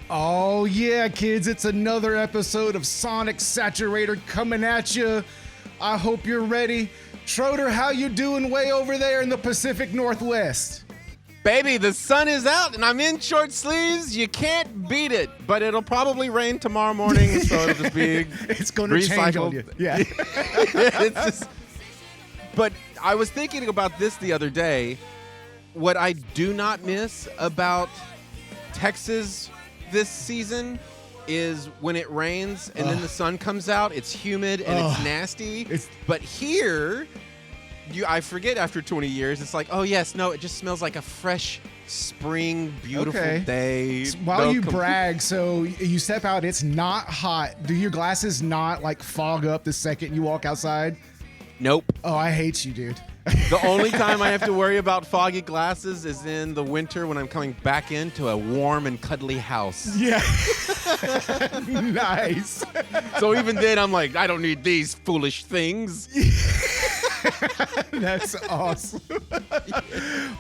Oh yeah, kids, it's another episode of Sonic Saturator coming at you. I hope you're ready. Schroeder, how you doing way over there in the Pacific Northwest? Baby, the sun is out and I'm in short sleeves. You can't beat it, but it'll probably rain tomorrow morning, so it'll just be It's going to change on you. Yeah. It's just, but I was thinking about this the other day. What I do not miss about Texas this season is when it rains and then the sun comes out. It's humid and it's nasty. But here, I forget after 20 years, it's like, oh yes, no, it just smells like a fresh spring, beautiful day. While you brag, so you step out, it's not hot. Do your glasses not like fog up the second you walk outside? Nope. Oh, I hate you, dude. The only time I have to worry about foggy glasses is in the winter when I'm coming back into a warm and cuddly house. Yeah. Nice. So even then, I'm like, I don't need these foolish things. That's awesome.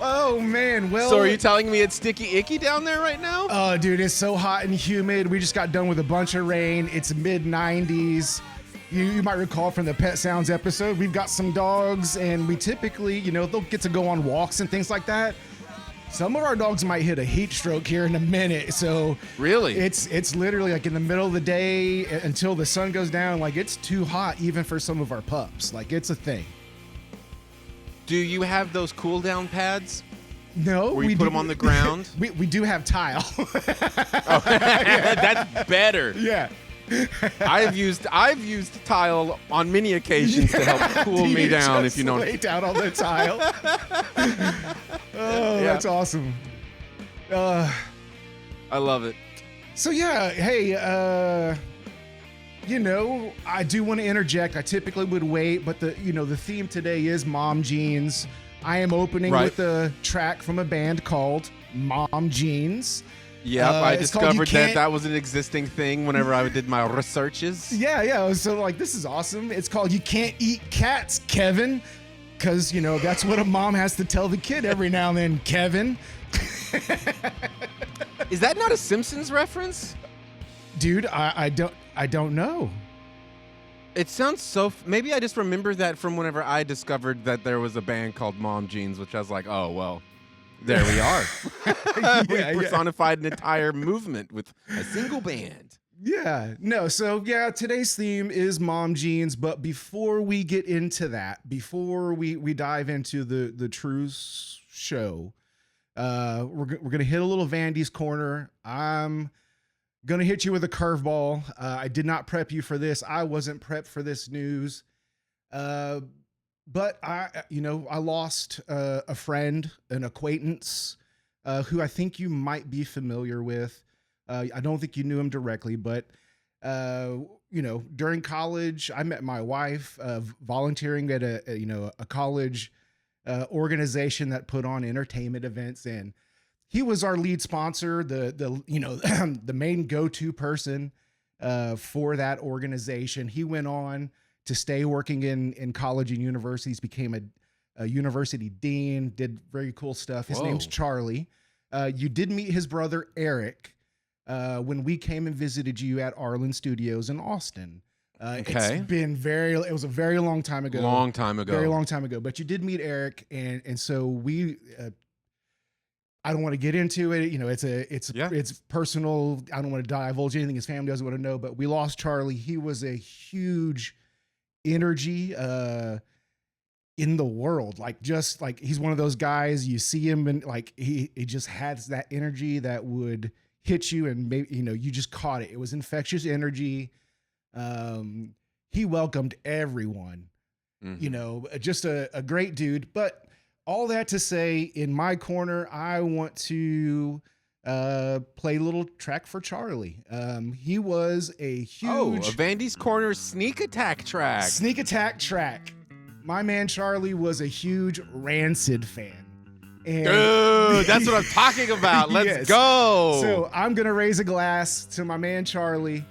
Oh, man. Well, So are you telling me it's sticky icky down there right now? Oh, dude, it's so hot and humid. We just got done with a bunch of rain. It's mid-90s. You might recall from the Pet Sounds episode, we've got some dogs, and we typically, they'll get to go on walks and things like that. Some of our dogs might hit a heat stroke here in a minute. So Really? It's literally like in the middle of the day until the sun goes down. Like, it's too hot even for some of our pups. Like, it's a thing. Do you have those cool down pads? No, Where you put them on the ground? we do have tile. That's better. Yeah. I've used tile on many occasions to help cool me down. If you know, lay down on the tile. That's awesome. I love it. So yeah, hey, I do want to interject. I typically would wait, but the theme today is mom jeans. I am opening with a track from a band called Mom Jeans. Yep, I discovered that was an existing thing whenever I did my researches. Yeah. So like, this is awesome. It's called You Can't Eat Cats, Kevin. Because, that's what a mom has to tell the kid every now and then, Kevin. Is that not a Simpsons reference? Dude, I don't know. It sounds so... Maybe I just remember that from whenever I discovered that there was a band called Mom Jeans, which I was like, oh, well... There we are. We personified an entire movement with a single band. Yeah. No, so yeah, today's theme is mom jeans, but before we get into that, before we dive into the true show, we're going to hit a little Vandy's corner. I'm going to hit you with a curveball. I did not prep you for this. I wasn't prepped for this news. But I lost a friend, an acquaintance, who I think you might be familiar with. I don't think you knew him directly, but during college, I met my wife volunteering at a college organization that put on entertainment events, and he was our lead sponsor, the main go-to person for that organization. He went on to stay working in college and universities, became a university dean, did very cool stuff. His name's Charlie. You did meet his brother, Eric, when we came and visited you at Arlen Studios in Austin. It was a very long time ago. Very long time ago. But you did meet Eric, and so we, I don't want to get into it. It's personal. I don't want to divulge anything his family doesn't want to know, but we lost Charlie. He was a huge energy in the world, just like he's one of those guys you see him and like he just has that energy that would hit you, and maybe you just caught it. It was infectious energy. He welcomed everyone. Just a great dude. But all that to say, in my corner, I want to play a little track for Charlie. He was a huge... a Vandy's Corner sneak attack track. Sneak attack track. My man Charlie was a huge Rancid fan. And dude, that's what I'm talking about. Let's go. So I'm going to raise a glass to my man Charlie.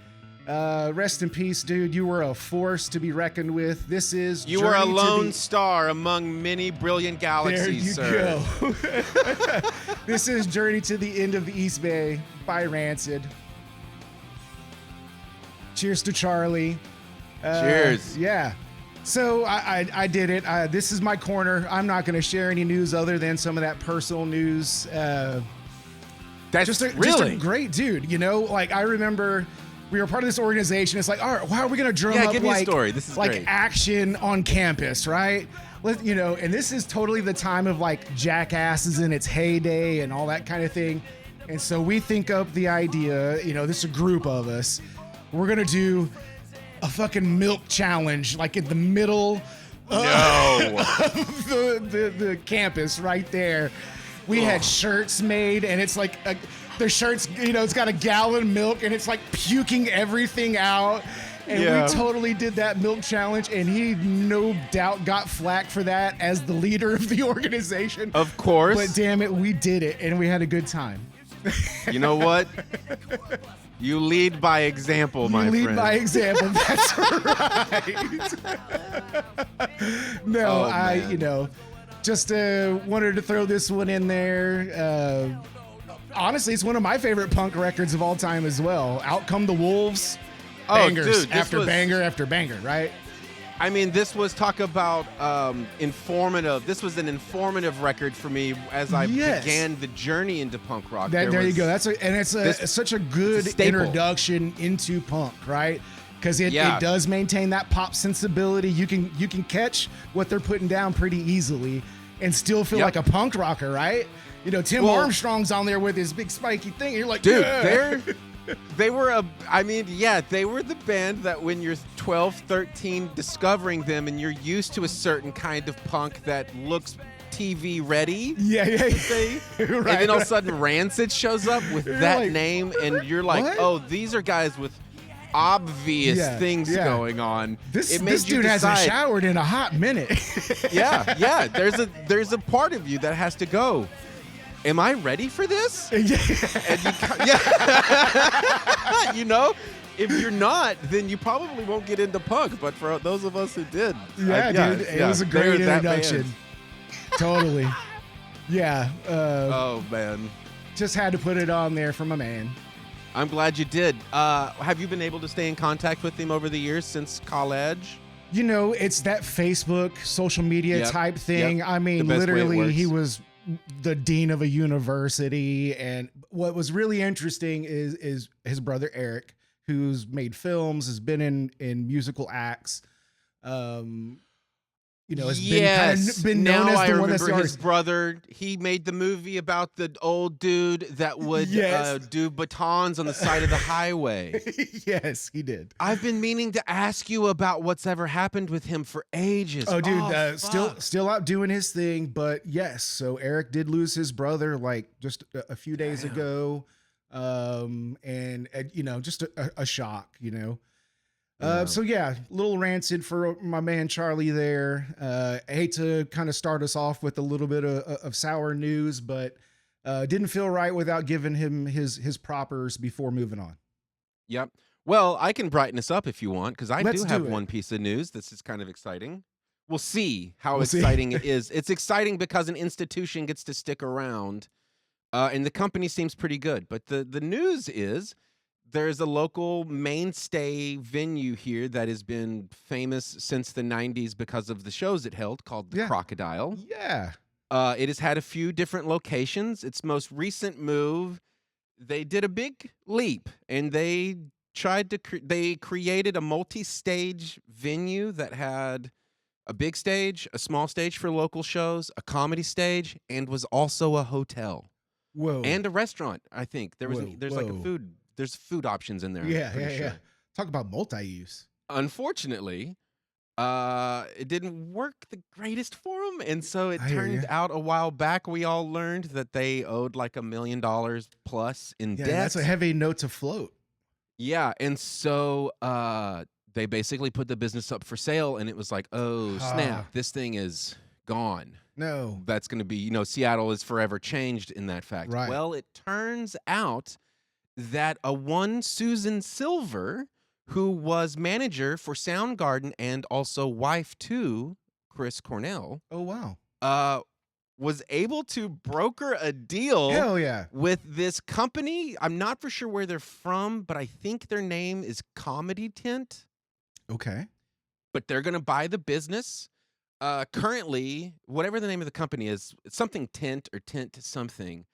Rest in peace, dude. You were a force to be reckoned with. This is You were a lone star among many brilliant galaxies, there you go. This is Journey to the End of the East Bay by Rancid. Cheers to Charlie. Cheers. Yeah. So I did it. This is my corner. I'm not going to share any news other than some of that personal news. That's just a great dude. You know, like I remember we were part of this organization. It's like, all right, how are we going to drum up give me like, a story. This is like great. action on campus, right? You know, and this is totally the time of like Jackasses in its heyday and all that kind of thing. And so we think up the idea, you know, this is a group of us. We're going to do a fucking milk challenge, like in the middle of the campus right there. We had shirts made, and it's like the shirts, you know, it's got a gallon of milk, and it's like puking everything out. And we totally did that milk challenge, and he no doubt got flack for that as the leader of the organization. Of course. But damn it, we did it, and we had a good time. You know what? You lead by example, my friend. You lead by example. That's right. No, you know, just wanted to throw this one in there. Honestly, it's one of my favorite punk records of all time as well. Out Come the Wolves. Bangers after banger after banger, right? I mean, this was talk about informative. This was an informative record for me as I began the journey into punk rock. There you go. It's such a good introduction into punk, right? Because it does maintain that pop sensibility. You can catch what they're putting down pretty easily and still feel like a punk rocker, right? You know, Tim Armstrong's on there with his big spiky thing. And you're like, dude, they were they were the band that when you're 12, 13, discovering them and you're used to a certain kind of punk that looks TV ready. Right, and then all of a sudden Rancid shows up with that like, name, and you're like, what? oh, these are guys with obvious things going on. This dude hasn't showered in a hot minute. There's a part of you that has to go, am I ready for this? And you know, if you're not, then you probably won't get into punk. But for those of us who did, dude, it was a great introduction. Totally. Yeah. Oh man. Just had to put it on there for my man. I'm glad you did. Have you been able to stay in contact with him over the years since college? You know, it's that Facebook, social media type thing. I mean, literally, he was the dean of a university. And what was really interesting is his brother, Eric, who's made films, has been in musical acts. You know, has been known as the one that's his brother. He made the movie about the old dude that would do batons on the side of the highway. Yes, he did. I've been meaning to ask you about what's ever happened with him for ages. Oh, dude, still out doing his thing. But yes, so Eric did lose his brother like just a few days ago, and you know, just a shock, you know. So yeah, little rancid for my man Charlie there. I hate to kind of start us off with a little bit of sour news, but didn't feel right without giving him his propers before moving on. Yep. Well, I can brighten us up if you want, because I do have one piece of news that's just kind of exciting. We'll see how exciting it is. It's exciting because an institution gets to stick around, and the company seems pretty good. But the news is, there's a local mainstay venue here that has been famous since the 90s because of the shows it held, called the Crocodile. Yeah. It has had a few different locations. Its most recent move, they did a big leap, and they tried to they created a multi-stage venue that had a big stage, a small stage for local shows, a comedy stage, and was also a hotel. Whoa. And a restaurant, I think. There's like a food. There's food options in there. Yeah. Talk about multi-use. Unfortunately, it didn't work the greatest for them, and so it turned out a while back we all learned that they owed like $1 million plus in debt. That's a heavy note to float. Yeah, and so they basically put the business up for sale, and it was like, oh snap, this thing is gone. No, that's going to be, you know, Seattle is forever changed in that fact. Right. Well, it turns out that a one Susan Silver, who was manager for Soundgarden and also wife to Chris Cornell. Oh, wow. was able to broker a deal Hell yeah. with this company. I'm not for sure where they're from, but I think their name is Comedy Tent. Okay. But they're going to buy the business. Currently, whatever the name of the company is, it's something Tent or Tent something.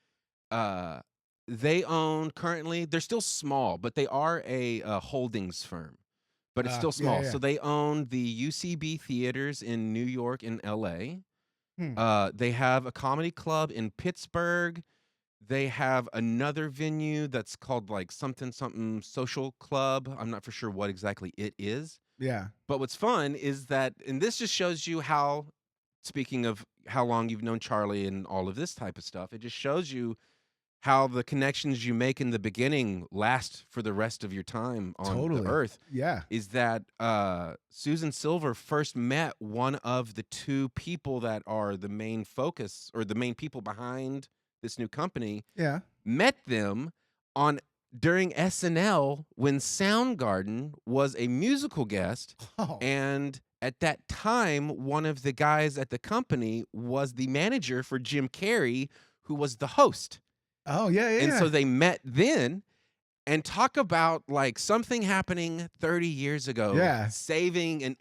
They own currently, they're still small, but they are a holdings firm. But it's still small. Yeah. So they own the UCB theaters in New York and LA. They have a comedy club in Pittsburgh. They have another venue that's called like something social club. I'm not for sure what exactly it is. Yeah. But what's fun is that, and this just shows you how, speaking of how long you've known Charlie and all of this type of stuff, it just shows you how the connections you make in the beginning last for the rest of your time on the earth. Yeah. Is that Susan Silver first met one of the two people that are the main focus or the main people behind this new company. Yeah. Met them during SNL when Soundgarden was a musical guest. Oh. And at that time, one of the guys at the company was the manager for Jim Carrey, who was the host. Oh, yeah. And so they met then, and talk about like something happening 30 years ago. Yeah. Saving an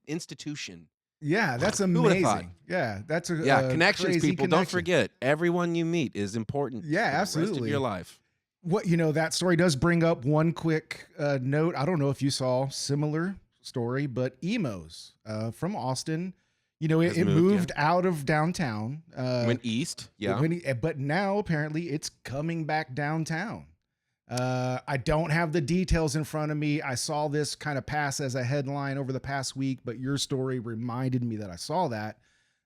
institution. Yeah, that's Who would've thought? amazing. Yeah, that's a connections, crazy people. Don't connection. forget, everyone you meet is important. Yeah, for the rest of absolutely. your life. What that story does bring up one quick note. I don't know if you saw similar story, but emos from Austin. It moved out of downtown. Went east. Yeah. But now apparently it's coming back downtown. I don't have the details in front of me. I saw this kind of pass as a headline over the past week, but your story reminded me that I saw that.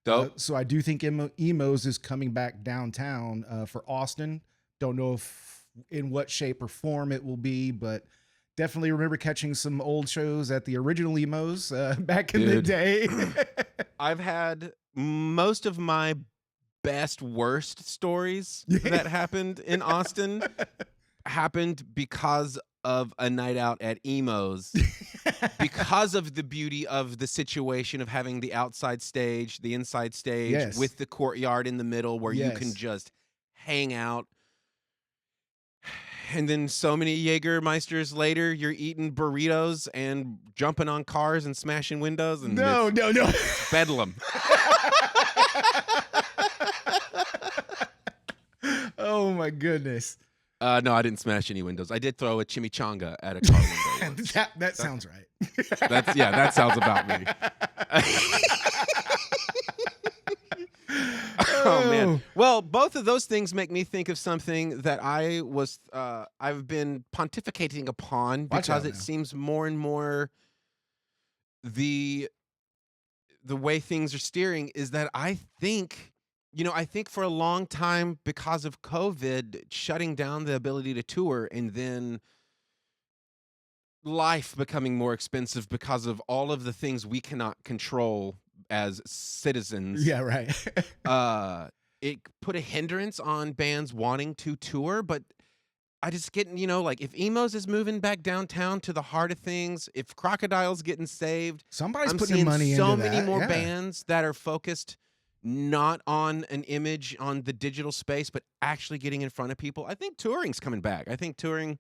Dope. So I do think emos is coming back downtown for Austin. Don't know in what shape or form it will be, but definitely remember catching some old shows at the original emos back in the day. I've had most of my worst stories that happened in Austin happened because of a night out at emos, because of the beauty of the situation of having the outside stage, the inside stage with the courtyard in the middle where you can just hang out. And then so many Jägermeisters later, you're eating burritos and jumping on cars and smashing windows. And no. It's bedlam. Oh, my goodness. No, I didn't smash any windows. I did throw a chimichanga at a car window once. that sounds right. That sounds about me. Oh man. Well, both of those things make me think of something that I've been pontificating upon because it seems more and more the way things are steering is that I think for a long time because of COVID shutting down the ability to tour and then life becoming more expensive because of all of the things we cannot control as citizens. Yeah, right. It put a hindrance on bands wanting to tour, but I just get, like if emos is moving back downtown to the heart of things, if Crocodile's getting saved, somebody's I'm putting seeing money so into many that. more bands that are focused not on an image on the digital space, but actually getting in front of people. I think touring's coming back. I think touring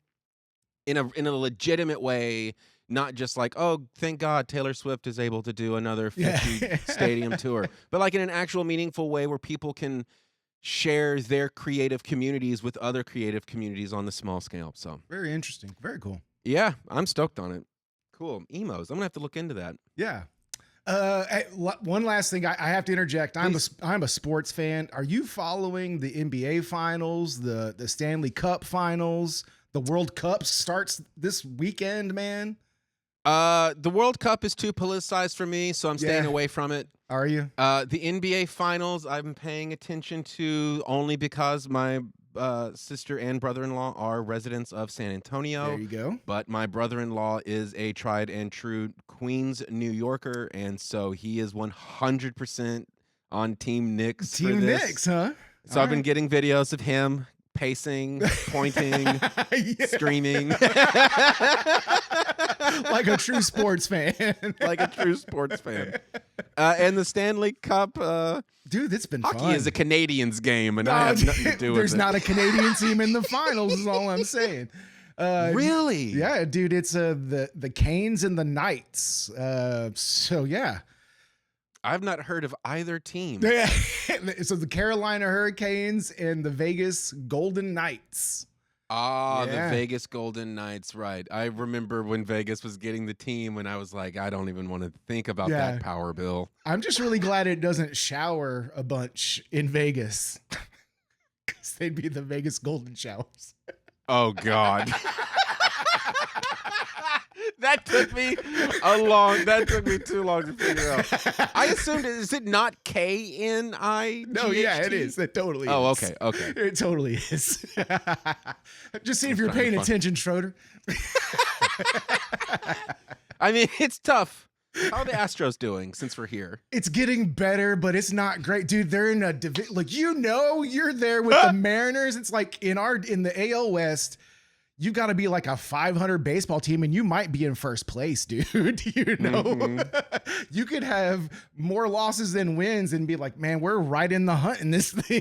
in a legitimate way, not just like, oh, thank God Taylor Swift is able to do another 50 stadium tour, but like in an actual meaningful way where people can share their creative communities with other creative communities on the small scale. So very interesting. Very cool. Yeah, I'm stoked on it. Cool. Emos. I'm gonna have to look into that. Yeah. One last thing I have to interject. I'm a sports fan. Are you following the NBA finals, the Stanley Cup finals? The World Cup starts this weekend, man. The World Cup is too politicized for me, so I'm staying away from it. Are you? The NBA finals I'm paying attention to only because my sister and brother-in-law are residents of San Antonio. There you go. But my brother-in-law is a tried and true Queens New Yorker, and so he is 100% on Team Knicks. Team Knicks, huh? So I've been getting videos of him pacing, pointing, Yeah. screaming. Like a true sports fan. Like a true sports fan. And the Stanley Cup Dude, it's been hockey fun. is a Canadians game, and I have nothing to do with There's it. not a Canadian team in the finals, is all I'm saying. Really? Yeah, dude, it's the Canes and the Knights. So yeah. I've not heard of either team. Yeah. So the Carolina Hurricanes and the Vegas Golden Knights. Ah, Yeah. the Vegas Golden Knights, right. I remember when Vegas was getting the team, and I was like, I don't even want to think about Yeah. that power bill. I'm just really glad it doesn't shower a bunch in Vegas. Because they'd be the Vegas Golden Showers. Oh, God. That took me too long to figure out. I assumed, is it not K-N-I-G-H-T? No, yeah, it is. It totally is. Oh, okay. It totally is. Just see if you're paying attention, Schroeder. I mean, it's tough. How are the Astros doing since we're here? It's getting better, but it's not great. Dude, they're in a division. Like, you're there with the Mariners. It's like in the AL West, you got to be like a 500 baseball team and you might be in first place, dude. You know, you could have more losses than wins and be like, man, we're right in the hunt in this thing.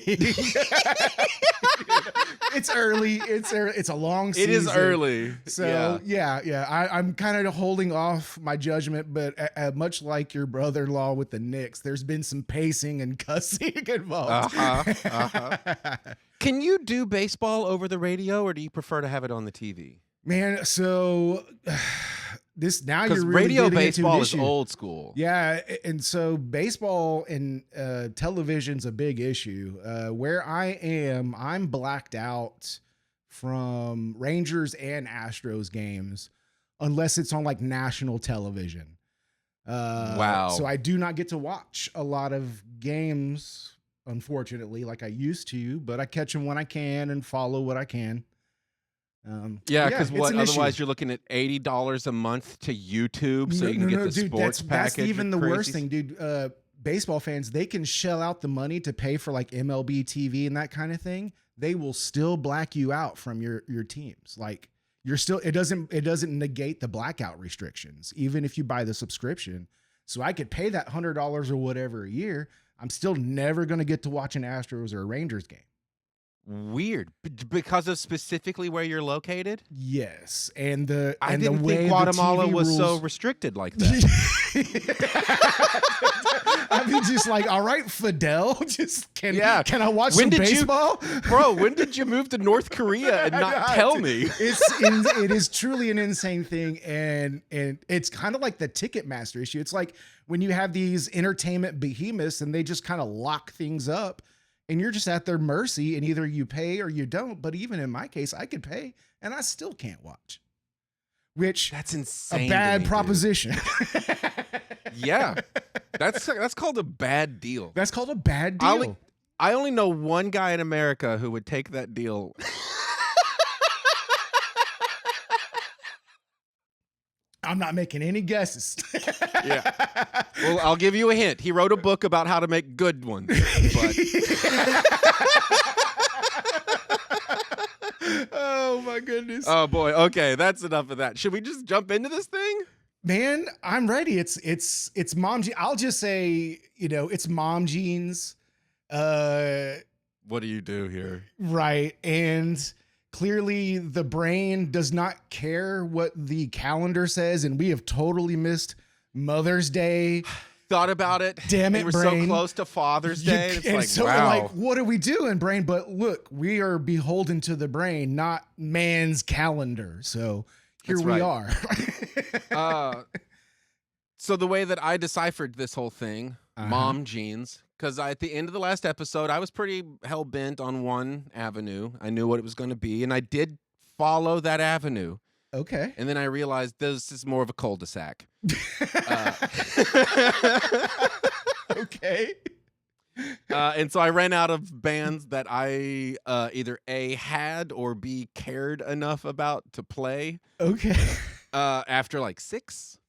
It's early. It's a long season. It is early. So yeah. I'm kind of holding off my judgment, but much like your brother-in-law with the Knicks, there's been some pacing and cussing involved. Can you do baseball over the radio, or do you prefer to have it on the TV? Man, so this now you're really radio getting baseball into is an issue. old school. Yeah, and so baseball and television's a big issue. Where I am, I'm blacked out from Rangers and Astros games unless it's on like national television. Wow. So I do not get to watch a lot of games, unfortunately, like I used to, but I catch them when I can and follow what I can. Because it's an otherwise issue. you're looking at $80 a month to YouTube so you can get the dude, sports package. That's even the Crazy. worst thing, dude. Baseball fans, they can shell out the money to pay for like MLB TV and that kind of thing. They will still black you out from your teams. Like you're still, it doesn't negate the blackout restrictions, even if you buy the subscription. So I could pay that $100 or whatever a year. I'm still never going to get to watch an Astros or a Rangers game. Weird. Because of specifically where you're located? Yes. I didn't think Guatemala was so restricted like that. I mean, just like, all right, Fidel, can I watch some baseball? Bro, when did you move to North Korea and not tell me? It is truly an insane thing. And it's kind of like the Ticketmaster issue. It's like when you have these entertainment behemoths and they just kind of lock things up and you're just at their mercy and either you pay or you don't. But even in my case, I could pay and I still can't watch. Which that's insane. A bad proposition. Yeah. That's called a bad deal. That's called a bad deal. I only know one guy in America who would take that deal. I'm not making any guesses. Yeah. Well, I'll give you a hint. He wrote a book about how to make good ones. But... Oh my goodness. Oh boy. Okay, that's enough of that. Should we just jump into this thing? Man, I'm ready. It's mom. I'll just say, it's mom jeans. What do you do here? Right. And clearly the brain does not care what the calendar says. And we have totally missed Mother's Day. Thought about it. Damn it, we're brain. so close to Father's Day. It's like, so wow. Like, what are we doing, brain? But look, we are beholden to the brain, not man's calendar. So here That's we right. are. So the way that I deciphered this whole thing, mom jeans, because at the end of the last episode, I was pretty hell-bent on one avenue. I knew what it was going to be, and I did follow that avenue. Okay. And then I realized this is more of a cul-de-sac. Okay. And so I ran out of bands that I either A, had or B, cared enough about to play. Okay. After like 6.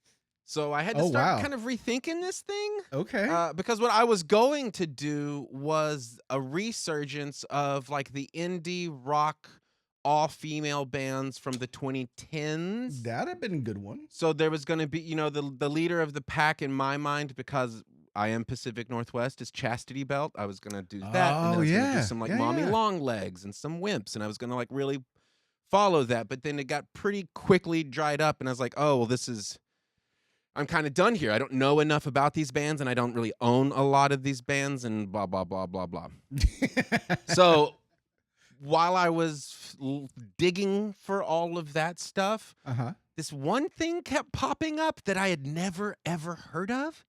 So I had to Oh, start wow. kind of rethinking this thing. Okay. Because what I was going to do was a resurgence of like the indie rock all-female bands from the 2010s. That'd have been a good one. So there was going to be, the leader of the pack in my mind, because I am Pacific Northwest, is Chastity Belt. I was going to do that. And then I Oh, was going to do yeah. some like Yeah, Mommy yeah. Longlegs and some Wimps. And I was going to like really follow that. But then it got pretty quickly dried up. And I was like, oh, well, I'm kind of done here. I don't know enough about these bands, and I don't really own a lot of these bands, and blah, blah, blah, blah, blah. So while I was digging for all of that stuff, Uh-huh. this one thing kept popping up that I had never, ever heard of.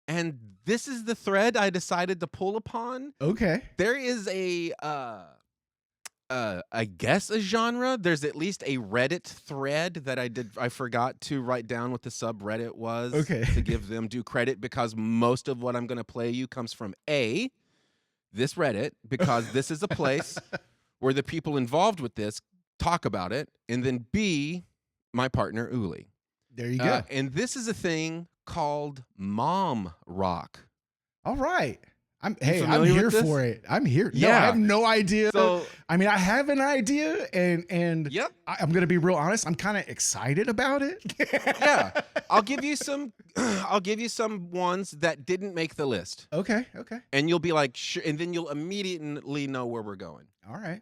And this is the thread I decided to pull upon. Okay. There is I guess a genre. There's at least a Reddit thread that I forgot to write down what the subreddit was. Okay. To give them due credit, because most of what I'm going to play you comes from this Reddit, because this is a place where the people involved with this talk about it, and then B, my partner Uli. There you go. And this is a thing called mom rock. All right. I'm familiar here with this? for it. I'm here. No, Yeah. I have no idea. So I mean, I have an idea, and yep. I'm gonna be real honest. I'm kind of excited about it. Yeah, I'll give you some ones that didn't make the list, Okay. Okay. and you'll be like, sure, and then you'll immediately know where we're going. All right.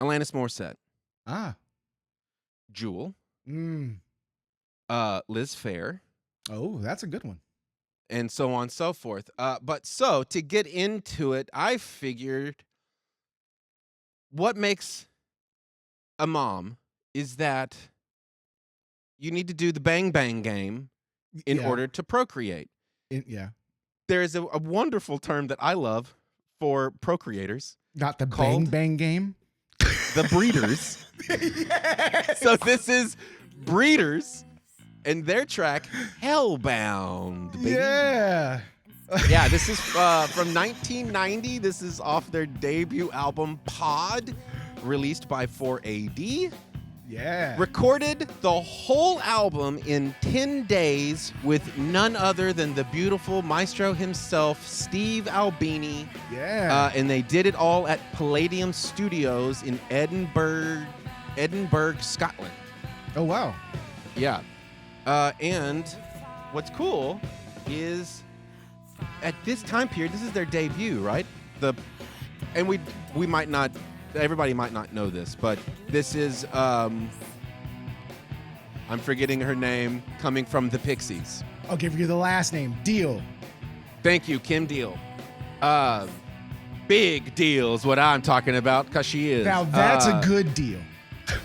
Alanis Morissette, Ah. Jewel, Mm. Liz Phair, Oh, that's a good one. and so on and so forth. But so to get into it, I figured what makes a mom is that you need to do the bang bang game in Yeah. order to procreate. Yeah. There is a wonderful term that I love for procreators, Not the Called- bang bang game. the breeders. Yes. So this is Breeders and their track Hellbound, baby. Yeah. Yeah, this is from 1990. This is off their debut album Pod, released by 4AD. Yeah. Recorded the whole album in 10 days with none other than the beautiful maestro himself, Steve Albini. Yeah. And they did it all at Palladium Studios in Edinburgh, Scotland. Oh wow. Yeah. And what's cool is at this time period, this is their debut, right? And we might not, everybody might not know this, but this is I'm forgetting her name, coming from the Pixies. I'll give you the last name. Deal. Thank you, Kim Deal. Big Deal is what I'm talking about, because she is. Now that's a good deal.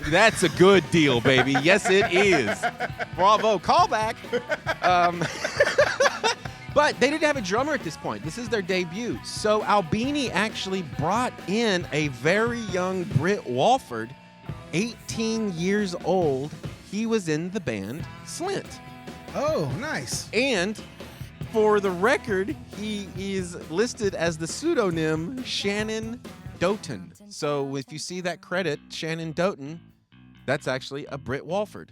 That's a good deal, baby. Yes, it is. Bravo. Callback. But they didn't have a drummer at this point. This is their debut. So Albini actually brought in a very young Britt Walford, 18 years old. He was in the band Slint. Oh, nice. And for the record, he is listed as the pseudonym Shannon Doughton. So if you see that credit, Shannon Doughton, that's actually a Britt Walford.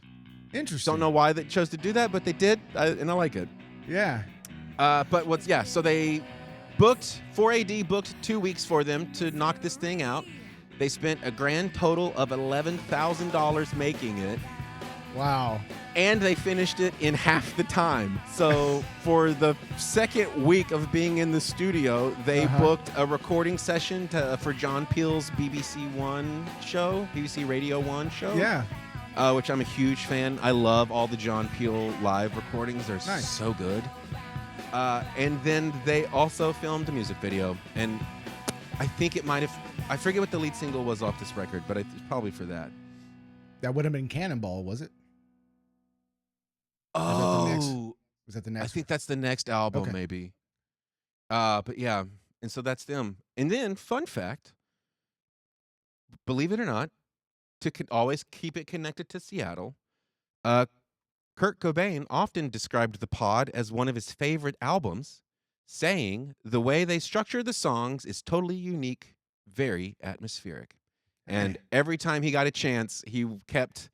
Interesting. Don't know why they chose to do that, but they did, and I like it. Yeah. So they booked, 4AD booked 2 weeks for them to knock this thing out. They spent a grand total of $11,000 making it. Wow. And they finished it in half the time. So for the second week of being in the studio, they booked a recording session for John Peel's BBC One show, BBC Radio 1 show. Yeah. Which I'm a huge fan. I love all the John Peel live recordings. They're Nice. so good. And then they also filmed a music video. And I think it might have, I forget what the lead single was off this record, but it's probably for that. That would have been Cannonball, was it? Oh, Was that the next? I think that's the next album, Okay. maybe. But yeah, and so that's them. And then, fun fact, believe it or not, to always keep it connected to Seattle, Kurt Cobain often described The Pod as one of his favorite albums, saying the way they structure the songs is totally unique, very atmospheric. And every time he got a chance, he kept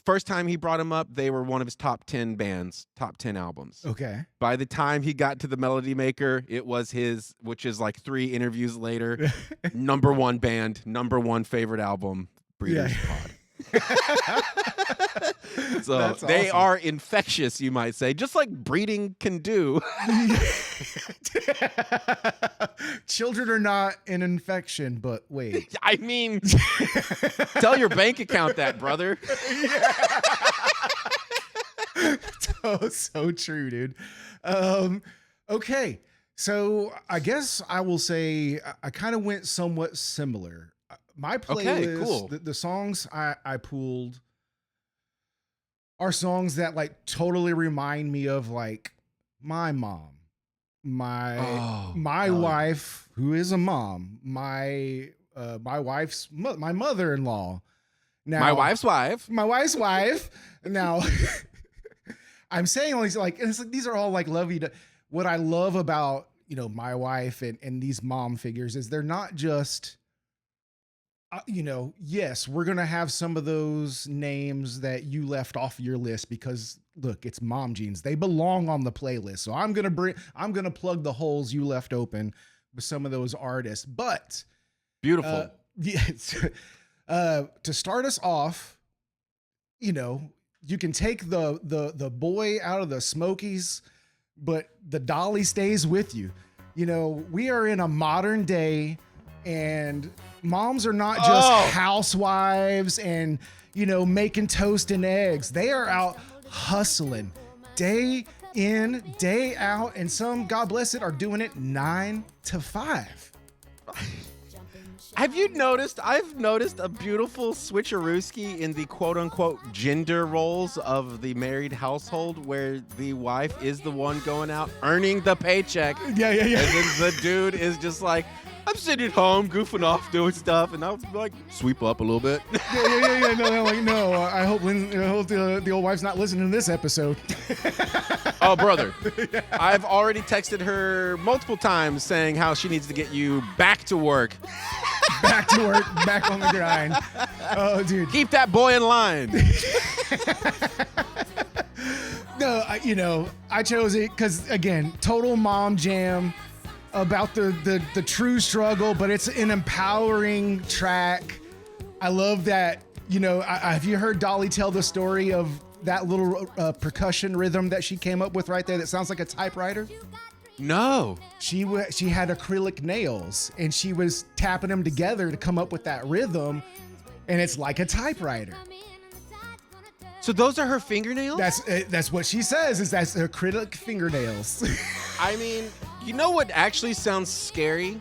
first time he brought them up, they were one of his top 10 bands, top 10 albums. Okay. By the time he got to the Melody Maker, it was his, which is like 3 interviews later, #1 band, #1 favorite album, Breeders Pod. So That's they awesome. are infectious, you might say, just like breeding can do. Children are not an infection, but wait. I mean, tell your bank account that, brother. So true, dude. Okay. So I guess I will say I kind of went somewhat similar. My playlist, cool. the songs I pulled are songs that like totally remind me of like my mom, my wife, who is a mom, my wife's my mother-in-law. Now, My wife's wife. Now, I'm saying all these like, and it's like these are all like lovey. What I love about my wife and these mom figures is they're not just. Yes, we're going to have some of those names that you left off your list because look, it's mom jeans. They belong on the playlist. So I'm going to plug the holes you left open with some of those artists, but Beautiful. yes, to start us off, you can take the boy out of the Smokies, but the Dolly stays with you. We are in a modern day and moms are not just housewives and, making toast and eggs. They are out hustling day in, day out. And some, God bless it, are doing it 9 to 5. Have you noticed? I've noticed a beautiful switcherooski in the quote unquote gender roles of the married household where the wife is the one going out earning the paycheck. Yeah. And then the dude is just like, I'm sitting at home goofing off doing stuff, and I'll like sweep up a little bit. Yeah. No. I hope the old wife's not listening to this episode. Oh, brother. Yeah. I've already texted her multiple times saying how she needs to get you back to work. Back to work, back on the grind. Oh, dude. Keep that boy in line. No, I chose it because, again, total mom jam about the true struggle, but it's an empowering track. I love that, have you heard Dolly tell the story of that little percussion rhythm that she came up with right there that sounds like a typewriter? No. She had acrylic nails and she was tapping them together to come up with that rhythm, and it's like a typewriter. So those are her fingernails? That's what she says, is that's acrylic fingernails. I mean, you know what actually sounds scary?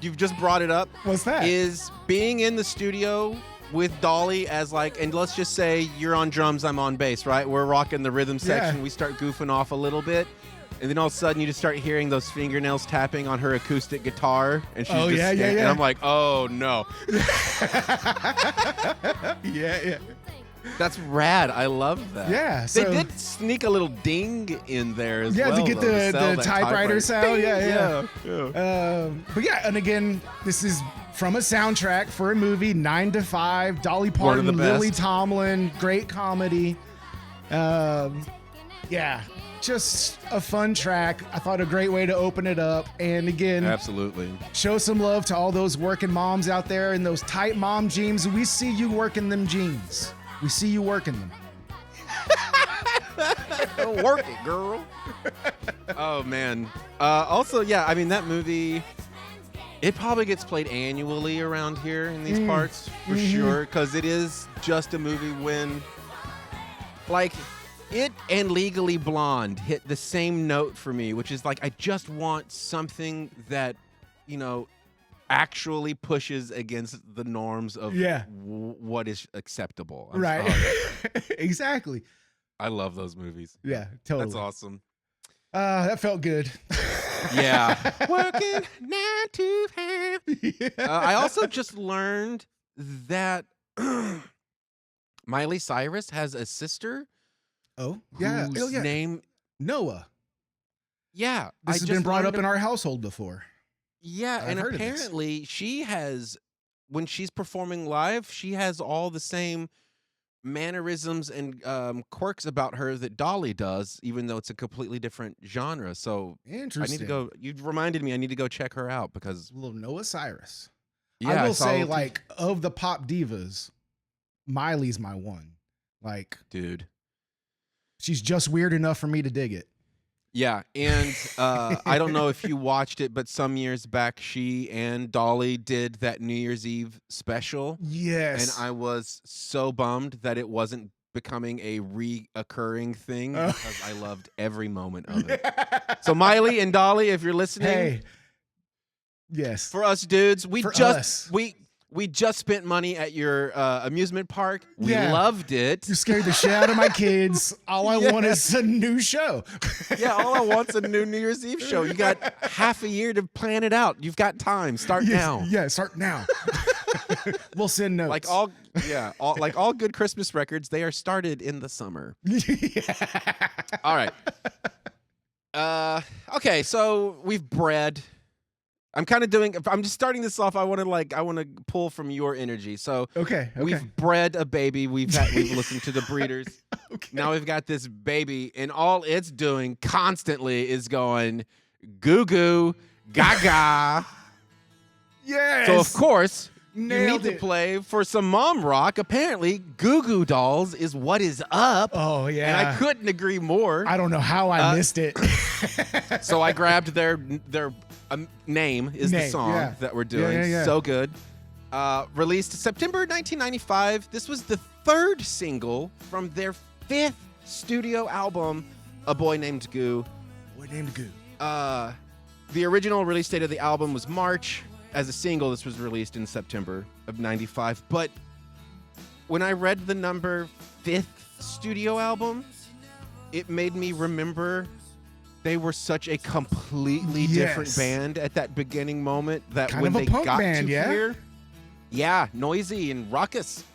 You've just brought it up. What's that? Is being in the studio with Dolly as like, and let's just say you're on drums, I'm on bass, right? We're rocking the rhythm section. Yeah. We start goofing off a little bit. And then all of a sudden you just start hearing those fingernails tapping on her acoustic guitar. And she's yeah. And I'm like, oh no. Yeah. That's rad. I love that. Yeah. They did sneak a little ding in there as well. Yeah, to get the typewriter sound. Yeah. But yeah, and again, this is from a soundtrack for a movie, 9 to 5, Dolly Parton, Lily Tomlin, great comedy. Yeah, just a fun track. I thought a great way to open it up. And again, absolutely show some love to all those working moms out there in those tight mom jeans. We see you working them jeans. We see you working them. Work it, girl. Oh, man. Also, yeah, I mean, that movie, it probably gets played annually around here in these parts, for sure, because it is just a movie when, like, it and Legally Blonde hit the same note for me, which is like, I just want something that, actually pushes against the norms of what is acceptable. Right. Exactly. I love those movies. Yeah, totally. That's awesome. That felt good. Yeah. Working 9 to 5. I also just learned that Miley Cyrus has a sister. Oh, yeah. Whose name? Noah. Yeah. This has been brought up in our household before. Yeah, and apparently she has, when she's performing live, she has all the same mannerisms and quirks about her that Dolly does, even though it's a completely different genre. So Interesting. I need to go. You reminded me. I need to go check her out because little Noah Cyrus. yeah, I will say, like, of the pop divas, Miley's my one. Like, dude, she's just weird enough for me to dig it. Yeah, and I don't know if you watched it, but some years back, she and Dolly did that New Year's Eve special. Yes. And I was so bummed that it wasn't becoming a reoccurring thing because I loved every moment of it. So Miley and Dolly, if you're listening, hey, yes, for us dudes, we just spent money at your amusement park. We loved it. You scared the shit out of my kids. All I want is a new show. Yeah, all I want's a new New Year's Eve show. You got half a year to plan it out. You've got time. Start now. Yeah, start now. We'll send notes. Like all good Christmas records, they are started in the summer. All right. Okay, so we've bred. I'm just starting this off. I want to pull from your energy. So okay. We've bred a baby. We've listened to the breeders. Okay. Now we've got this baby, and all it's doing constantly is going goo goo, gaga. Yes. So of course Nailed you need to play for some mom rock. Apparently, Goo Goo Dolls is what is up. Oh yeah. And I couldn't agree more. I don't know how I missed it. So I grabbed their name is the song that we're doing. Yeah. So good. Released September 1995. This was the third single from their 5th studio album, A Boy Named Goo. Boy Named Goo. The original release date of the album was March. As a single, this was released in September of 95. But when I read the number 5th studio album, it made me remember they were such a completely different band at that beginning moment that kind when of a they punk got band, to here, noisy and raucous.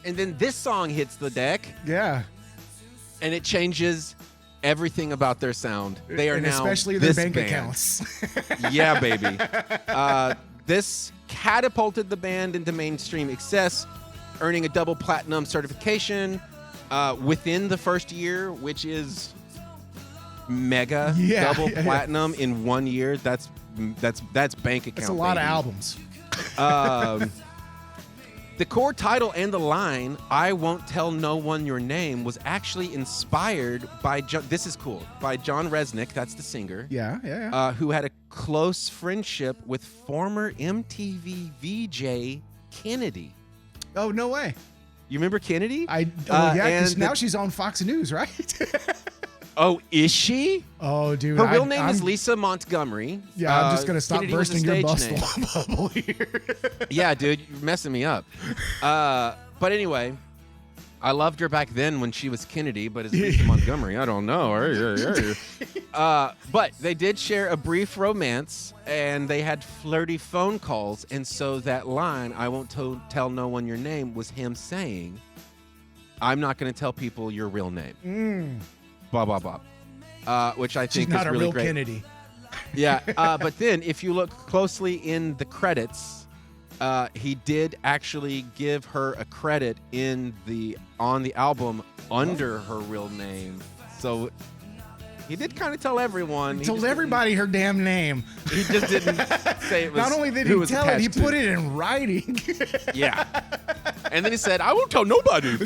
And then this song hits the deck. Yeah. And it changes everything about their sound. They are and now especially their bank band. accounts. Yeah, baby. This catapulted the band into mainstream success, earning a double platinum certification within the first year, which is mega. Double platinum in 1 year. That's bank account. That's a lot of albums. The core title and the line, I won't tell no one your name, was actually inspired by, this is cool, by John Resnick, that's the singer. Yeah. Who had a close friendship with former MTV VJ Kennedy. Oh, no way. You remember Kennedy? Because now she's on Fox News, right? Oh, is she? Oh, dude. Her real name is Lisa Montgomery. Yeah, I'm just going to stop Kennedy bursting your bubble here. Yeah, dude, you're messing me up. But anyway, I loved her back then when she was Kennedy, but as Lisa Montgomery, I don't know. But they did share a brief romance, and they had flirty phone calls, and so that line, I won't tell no one your name, was him saying, I'm not going to tell people your real name. Blah, blah, blah. Which I think is really great. Kennedy. Yeah, but then if you look closely in the credits, he did actually give her a credit on the album under her real name. So he did kind of tell everyone. He told everybody her damn name. He just didn't say it was. Not only did he tell it, he put it in writing. Yeah. And then he said, I won't tell nobody.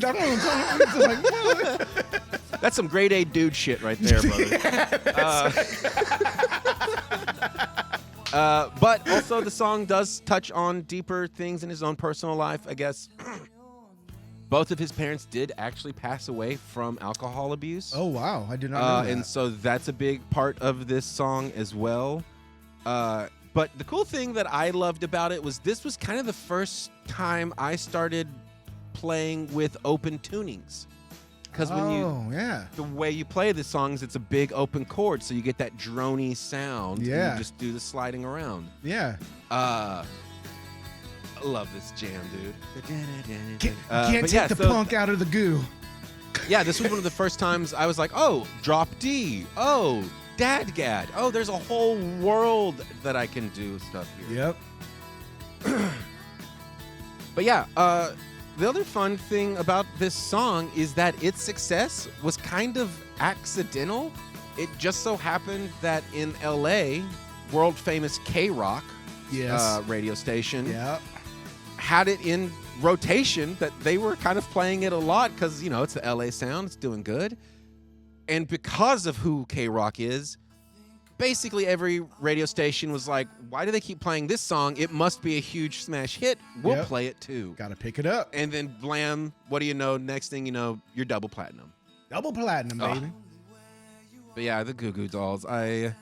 That's some grade A dude shit right there, brother. But also the song does touch on deeper things in his own personal life, I guess. Both of his parents did actually pass away from alcohol abuse. Oh, wow. I did not know that. And so that's a big part of this song as well. But the cool thing that I loved about it was this was kind of the first time I started playing with open tunings. Because the way you play the songs, it's a big open chord, so you get that drony sound. Yeah. And you just do the sliding around. Yeah. I love this jam, dude. Can't take the punk out of the goo. Yeah, this was one of the first times I was like, oh, drop D. Oh, dadgad. Oh, there's a whole world that I can do stuff here. Yep. But yeah, The other fun thing about this song is that its success was kind of accidental. It just so happened that in LA, world famous K-Rock radio station had it in rotation, that they were kind of playing it a lot because, you know, it's the LA sound, it's doing good. And because of who K-Rock is, basically every radio station was like, why do they keep playing this song? It must be a huge smash hit. We'll play it too. Got to pick it up. And then blam, what do you know? Next thing you know, you're double platinum. Double platinum, baby. But yeah, the Goo Goo Dolls. I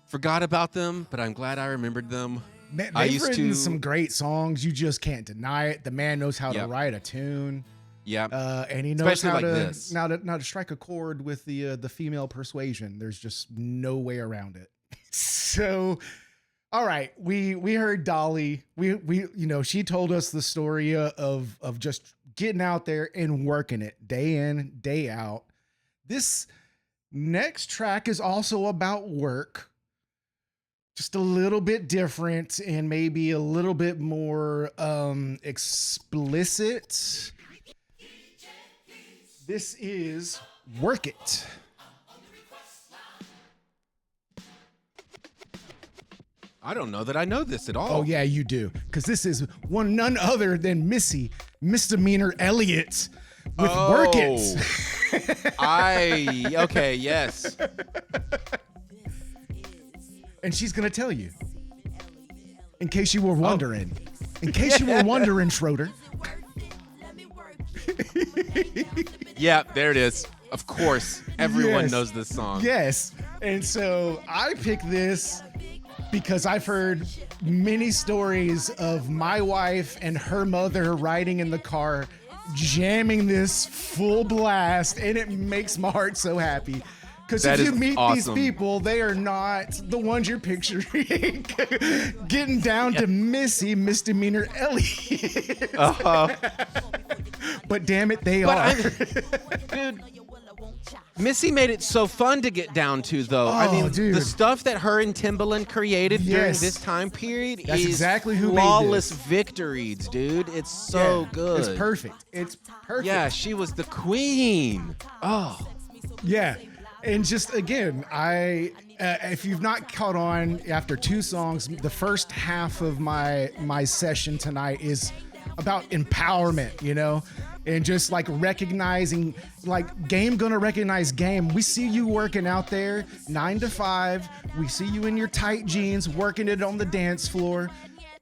forgot about them, but I'm glad I remembered them. Man, they've written some great songs. You just can't deny it. The man knows how to write a tune. Yeah, and he knows how to strike a chord with the female persuasion. There's just no way around it. So, all right, we heard Dolly. We she told us the story of just getting out there and working it day in, day out. This next track is also about work. Just a little bit different and maybe a little bit more explicit. This is Work It. I don't know that I know this at all. Oh, yeah, you do. Because this is none other than Missy, Misdemeanor Elliott with Work It. Okay, yes. And she's going to tell you, in case you were wondering. In case you were wondering, Schroeder. Yeah, there it is. Of course, everyone knows this song. Yes. And so I picked this because I've heard many stories of my wife and her mother riding in the car, jamming this full blast, and it makes my heart so happy. Because if you meet these people, they are not the ones you're picturing. Getting down to Missy, Misdemeanor Elliott. But damn it, they are. Dude, Missy made it so fun to get down to, though. Dude. The stuff that her and Timbaland created during this time period is exactly who flawless victories, dude. It's so good. It's perfect. It's perfect. Yeah, she was the queen. Oh. Yeah. And just, again, if you've not caught on after two songs, the first half of my session tonight is about empowerment, and just like recognizing, like game gonna recognize game. We see you working out there 9 to 5. We see you in your tight jeans, working it on the dance floor,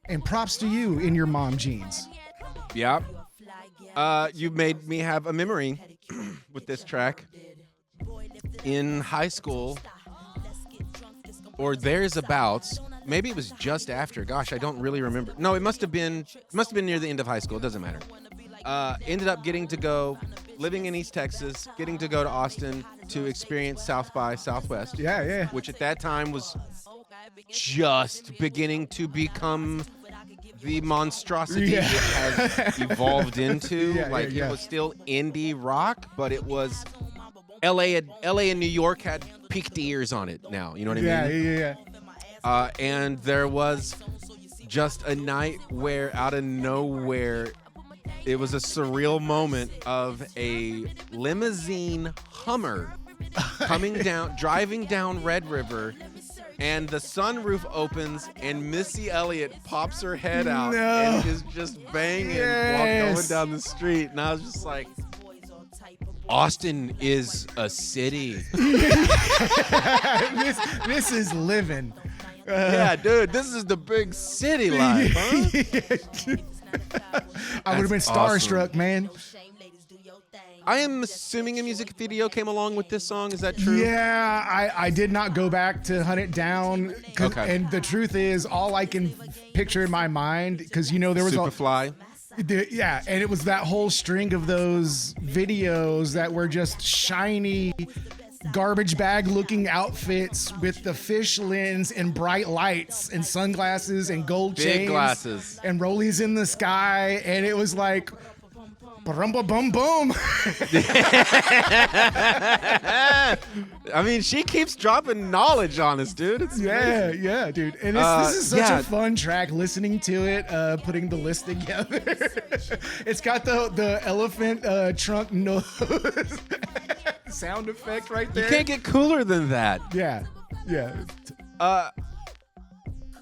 and props to you in your mom jeans. Yeah. You made me have a memory with this track. In high school, or thereabouts, maybe it was just after. Gosh, I don't really remember. No, it must have been near the end of high school. It doesn't matter. Ended up getting to go, living in East Texas, getting to go to Austin to experience South by Southwest. Yeah. Which at that time was just beginning to become the monstrosity it has evolved into. It was still indie rock, but it was LA and New York had peaked ears on it now. You know what I mean? Yeah. And there was just a night where out of nowhere, it was a surreal moment of a limousine Hummer driving down Red River, and the sunroof opens and Missy Elliott pops her head out and is just banging going down the street. And I was just like, Austin is a city. This is living. Yeah, dude, this is the big city life, huh? I would have been starstruck, man. I am assuming a music video came along with this song. Is that true? Yeah, I did not go back to hunt it down. Okay. And the truth is, all I can picture in my mind, because there was Superfly. Yeah, and it was that whole string of those videos that were just shiny, garbage bag looking outfits with the fish lens and bright lights and sunglasses and gold chains. Big glasses. And rollies in the sky. And it was like, Barumba bum boom. I mean, she keeps dropping knowledge on us, dude. It's amazing. Yeah, dude. And this is such yeah. a fun track. Listening to it, putting the list together. It's got the elephant trunk nose sound effect right there. You can't get cooler than that. Yeah.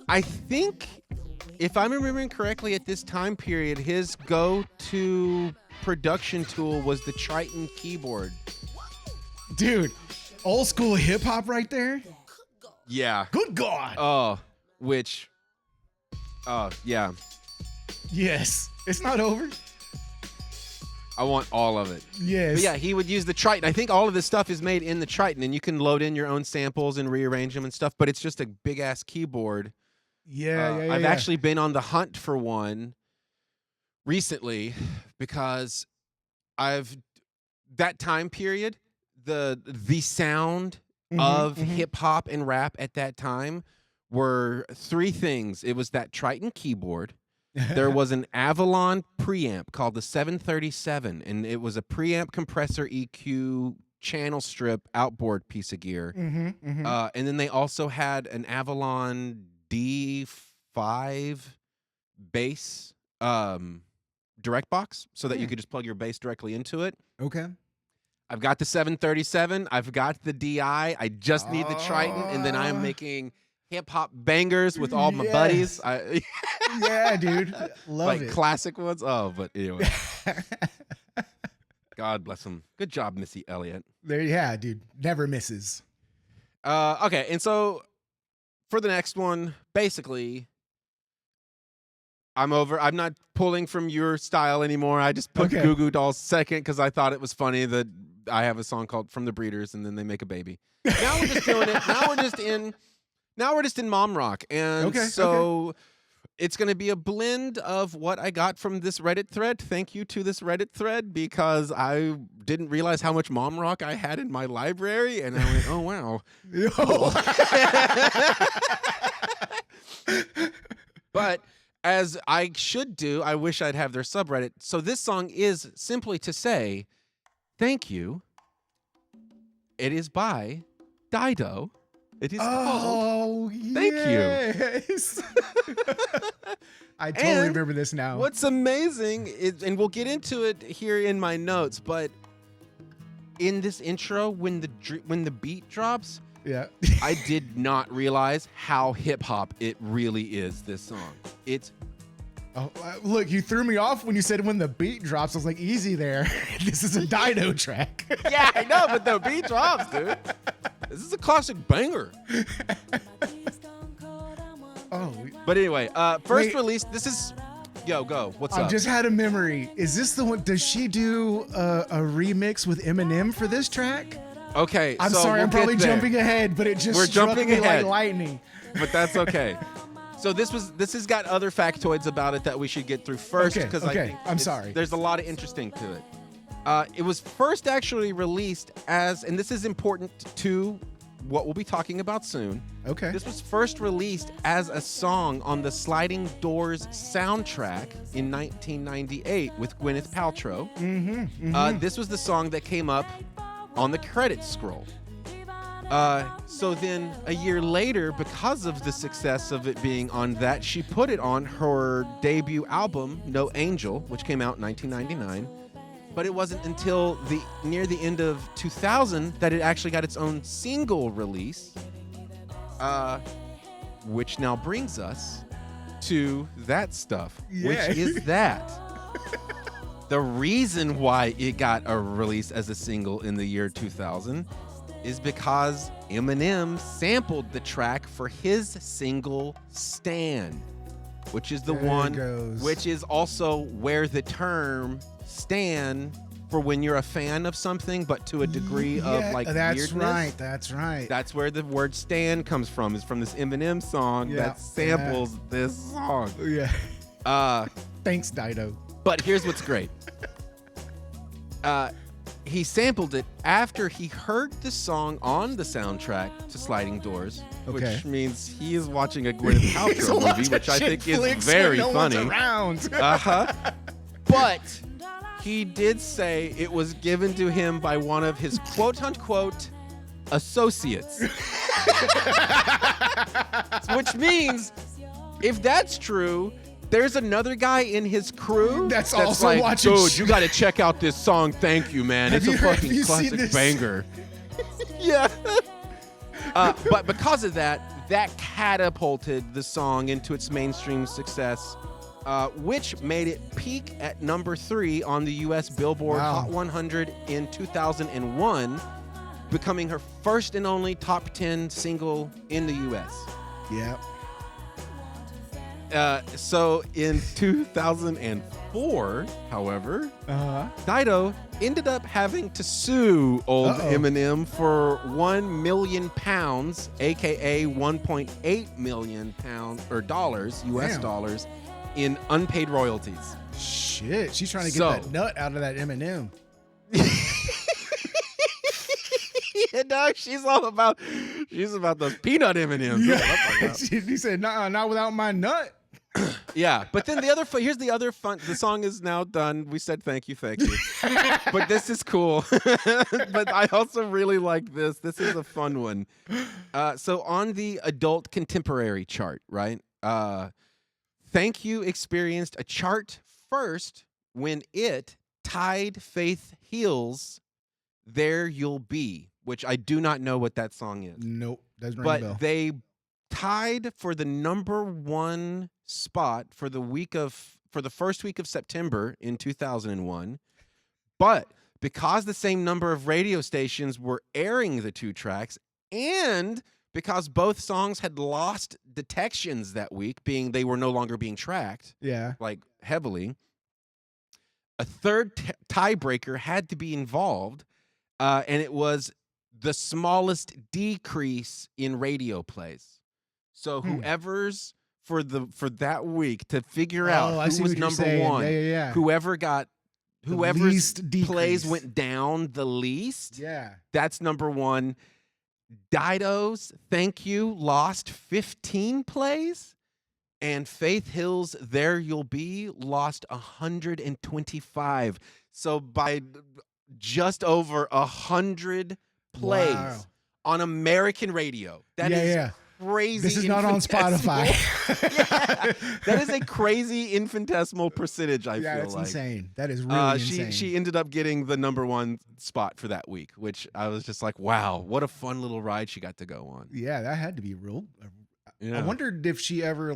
I think, if I'm remembering correctly, at this time period, his go-to production tool was the Triton keyboard. Dude, old school hip hop right there. Yeah. Good God. Yeah. Yes. It's not over. I want all of it. Yes. But yeah, he would use the Triton. I think all of this stuff is made in the Triton, and you can load in your own samples and rearrange them and stuff, but it's just a big-ass keyboard. I've actually been on the hunt for one recently because that time period, the sound of hip-hop and rap at that time were three things. It was that Triton keyboard. There was an Avalon preamp called the 737, and it was a preamp compressor EQ channel strip outboard piece of gear. And then they also had an Avalon D5 bass direct box so that you could just plug your bass directly into it. Okay. I've got the 737. I've got the DI. I just need the Triton, and then I am making hip-hop bangers with all my buddies. Yeah, dude. Love like it. classic ones. Oh, but anyway. God bless him. Good job, Missy Elliott. Yeah, dude. Never misses. Okay, and so for the next one, basically, I'm not pulling from your style anymore. I just put Goo Goo Dolls second because I thought it was funny that I have a song called From the Breeders and then they make a baby. Now we're just doing it. Now we're just in mom rock. And it's going to be a blend of what I got from this Reddit thread. Thank you to this Reddit thread because I didn't realize how much mom rock I had in my library. And I went, oh, wow. But as I should do, I wish I'd have their subreddit. So this song is simply to say, thank you. It is by Dido. It is called Thank You. I totally remember this now. What's amazing is, and we'll get into it here in my notes, but in this intro, when the beat drops, I did not realize how hip hop it really is. This song, it's. Oh, look, you threw me off when you said when the beat drops. I was like, easy there. This is a Dido track. Yeah, I know, but the beat drops, dude. This is a classic banger. But anyway, first release. This is, go. What's up? I just had a memory. Is this the one? Does she do a remix with Eminem for this track? Okay, I'm sorry, I'm probably jumping ahead, but it just struck me like lightning. But that's okay. So this has got other factoids about it that we should get through first because I think I'm sorry. There's a lot of interesting to it. It was first actually released as, and this is important to what we'll be talking about soon. Okay. This was first released as a song on the Sliding Doors soundtrack in 1998 with Gwyneth Paltrow. This was the song that came up on the credits scroll. So then a year later, because of the success of it being on that, she put it on her debut album, No Angel, which came out in 1999. But it wasn't until near the end of 2000 that it actually got its own single release, which now brings us to that stuff, which is that. The reason why it got a release as a single in the year 2000 is because Eminem sampled the track for his single Stan, which is which is also where the term Stan for when you're a fan of something, but to a degree of like weirdness. That's right. That's where the word Stan comes from, is from this Eminem song that samples this song. Thanks, Dido. But here's what's great. He sampled it after he heard the song on the soundtrack to Sliding Doors, which means he is watching a Gwyneth Paltrow movie, which I think is very funny. Around. But he did say it was given to him by one of his quote-unquote associates. Which means, if that's true, there's another guy in his crew that's also like, watching. Dude, you got to check out this song. Thank you, man. It's a fucking classic banger. Yeah. But because of that catapulted the song into its mainstream success, which made it peak at number 3 on the U.S. Billboard Hot 100 in 2001, becoming her first and only top 10 single in the U.S. Yep. So in 2004, however, Dido ended up having to sue old Eminem for £1 million, aka 1.8 million pounds or dollars, US dollars, in unpaid royalties. Shit, she's trying to get that nut out of that Eminem. Yeah, dog, she's about those peanut M&Ms. Yeah. He said, "Nah, not without my nut." Yeah, but then here's the other fun. The song is now done. We said thank you. But this is cool. But I also really like this. This is a fun one. So on the adult contemporary chart, right? Thank You experienced a chart first when it tied Faith Hill's There You'll Be, which I do not know what that song is. Nope, doesn't ring a bell. But they tied for the number 1 spot for the first week of September in 2001. But because the same number of radio stations were airing the 2 tracks, and because both songs had lost detections that week, being they were no longer being tracked, like heavily, a third tiebreaker had to be involved, and it was the smallest decrease in radio plays. So whoever's for that week to figure out who was number 1, whoever's plays went down the least, that's number 1. Dido's Thank You lost 15 plays, and Faith Hill's There You'll Be lost 125. So by just over 100 plays on American radio. That is crazy. This is not on Spotify. That is a crazy infinitesimal percentage, I feel that's like. insane. That is really insane. She ended up getting the number 1 spot for that week, which I was just like, wow, what a fun little ride she got to go on. Yeah, that had to be real. I wondered if she ever,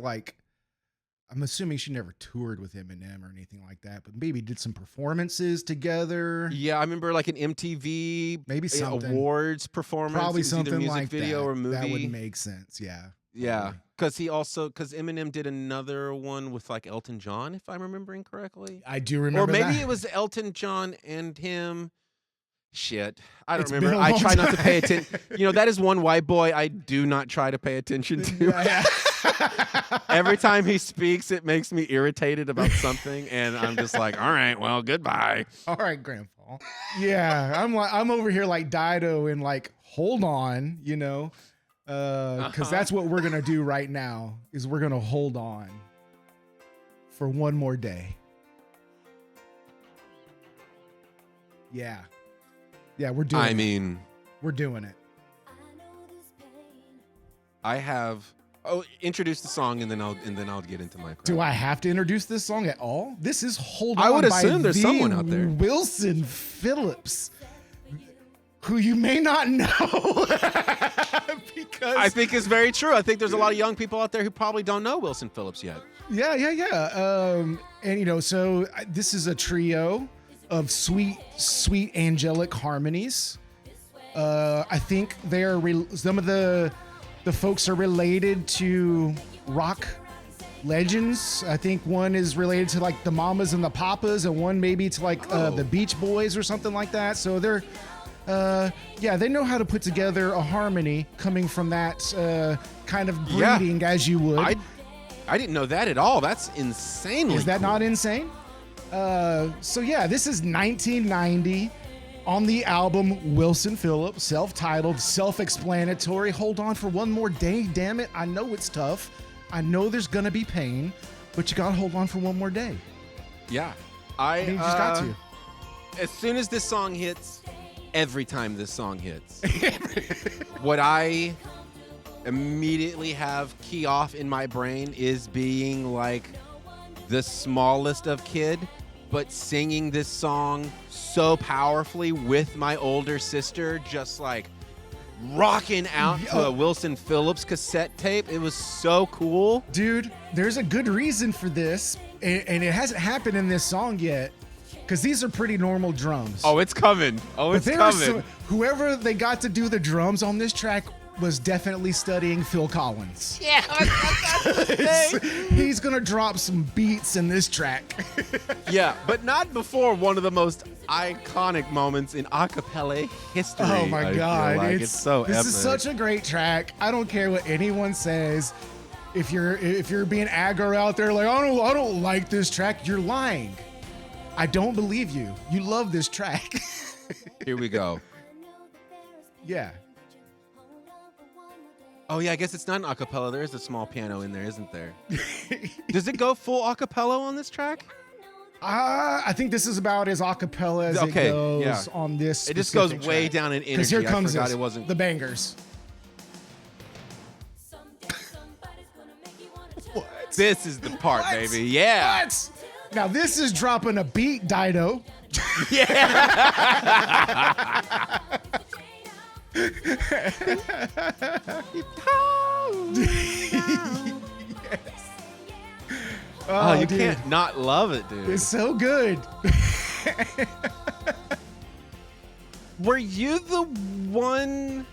I'm assuming she never toured with Eminem or anything like that, but maybe did some performances together. Yeah, I remember like an MTV maybe something awards performance, probably something music like video that. or movie. That would make sense. Yeah. Yeah, because Eminem did another one with like Elton John, if I'm remembering correctly. I do remember. Or maybe that. it was Elton John and him. Shit, I don't remember. I try not to pay attention. That is one white boy I do not try to pay attention to. Every time he speaks, it makes me irritated about something, and I'm just like, all right, well, goodbye. All right, Grandpa. Yeah, I'm over here like Dido and like, hold on, because that's what we're gonna do right now. Is we're gonna hold on for one more day. Yeah, we're doing. We're doing it. I have. Oh, introduce the song and then I'll get into my crap. Do I have to introduce this song at all? This is Hold On. I would by assume there's someone out there. Wilson Phillips, who you may not know. Because I think it's very true. I think there's a lot of young people out there who probably don't know Wilson Phillips yet. Yeah. And so this is a trio of sweet angelic harmonies. I think they're some of the folks are related to rock legends. I think one is related to like the Mamas and the Papas, and one maybe to like the Beach Boys or something like that. So they're, they know how to put together a harmony coming from that kind of breeding, as you would. I didn't know that at all. That's insanely Is that cool. not insane? This is 1990. On the album, Wilson Phillips, self-titled, self-explanatory. Hold on for one more day, damn it. I know it's tough. I know there's gonna be pain, but you gotta hold on for one more day. Yeah. You just got to. as soon as this song hits, every time this song hits, what I immediately have key off in my brain is being like the smallest of kid, but singing this song so powerfully with my older sister, just like rocking out to a Wilson Phillips cassette tape. It was so cool. Dude, there's a good reason for this, and it hasn't happened in this song yet, because these are pretty normal drums. Oh, it's coming. Oh, it's coming. Whoever they got to do the drums on this track was definitely studying Phil Collins. Yeah, He's gonna drop some beats in this track. Yeah, but not before one of the most iconic moments in acapella history. Oh my God, like. It's so epic. This is such a great track. I don't care what anyone says. If you're being aggro out there, like I don't like this track, you're lying. I don't believe you. You love this track. Here we go. Yeah. Oh yeah, I guess it's not an acapella. There is a small piano in there, isn't there? Does it go full acapella on this track? I think this is about as acapella as it goes on this. It just goes track. way down in energy. Because here comes I forgot it wasn't the bangers. What? This is the part, baby. Yeah. What? Now this is dropping a beat, Dido. Yeah. Yes. Oh, you dude. can't not love it, dude. It's so good. Were you the one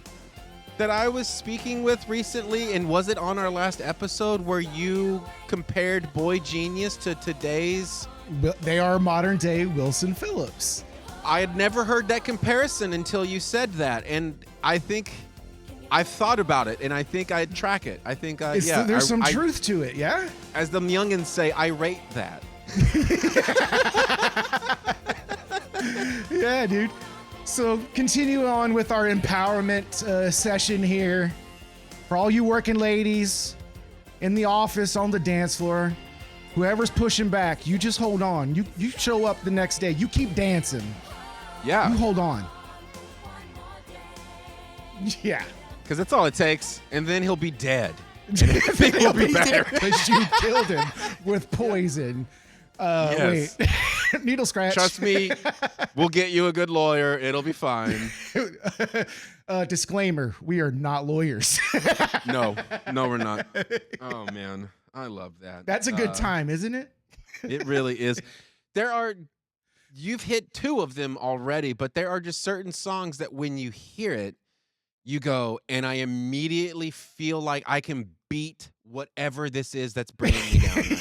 that I was speaking with recently, and was it on our last episode where you compared Boy Genius to today's? They are modern day Wilson Phillips. I had never heard that comparison until you said that, and I think I've thought about it, and I think I'd track it. I think there's some truth to it, yeah? As the youngins say, I rate that. Yeah, dude. So continue on with our empowerment session here. For all you working ladies in the office, on the dance floor, whoever's pushing back, you just hold on. You show up the next day. You keep dancing. Yeah. You hold on. Yeah. Because that's all it takes, and then he'll be dead. And everything will be better. Because you killed him with poison. Yes. Wait. Needle scratch. Trust me, we'll get you a good lawyer. It'll be fine. Disclaimer, we are not lawyers. No, we're not. Oh, man. I love that. That's a good time, isn't it? It really is. You've hit two of them already, but there are just certain songs that when you hear it, you go, and I immediately feel like I can beat whatever this is that's bringing me down. Right now.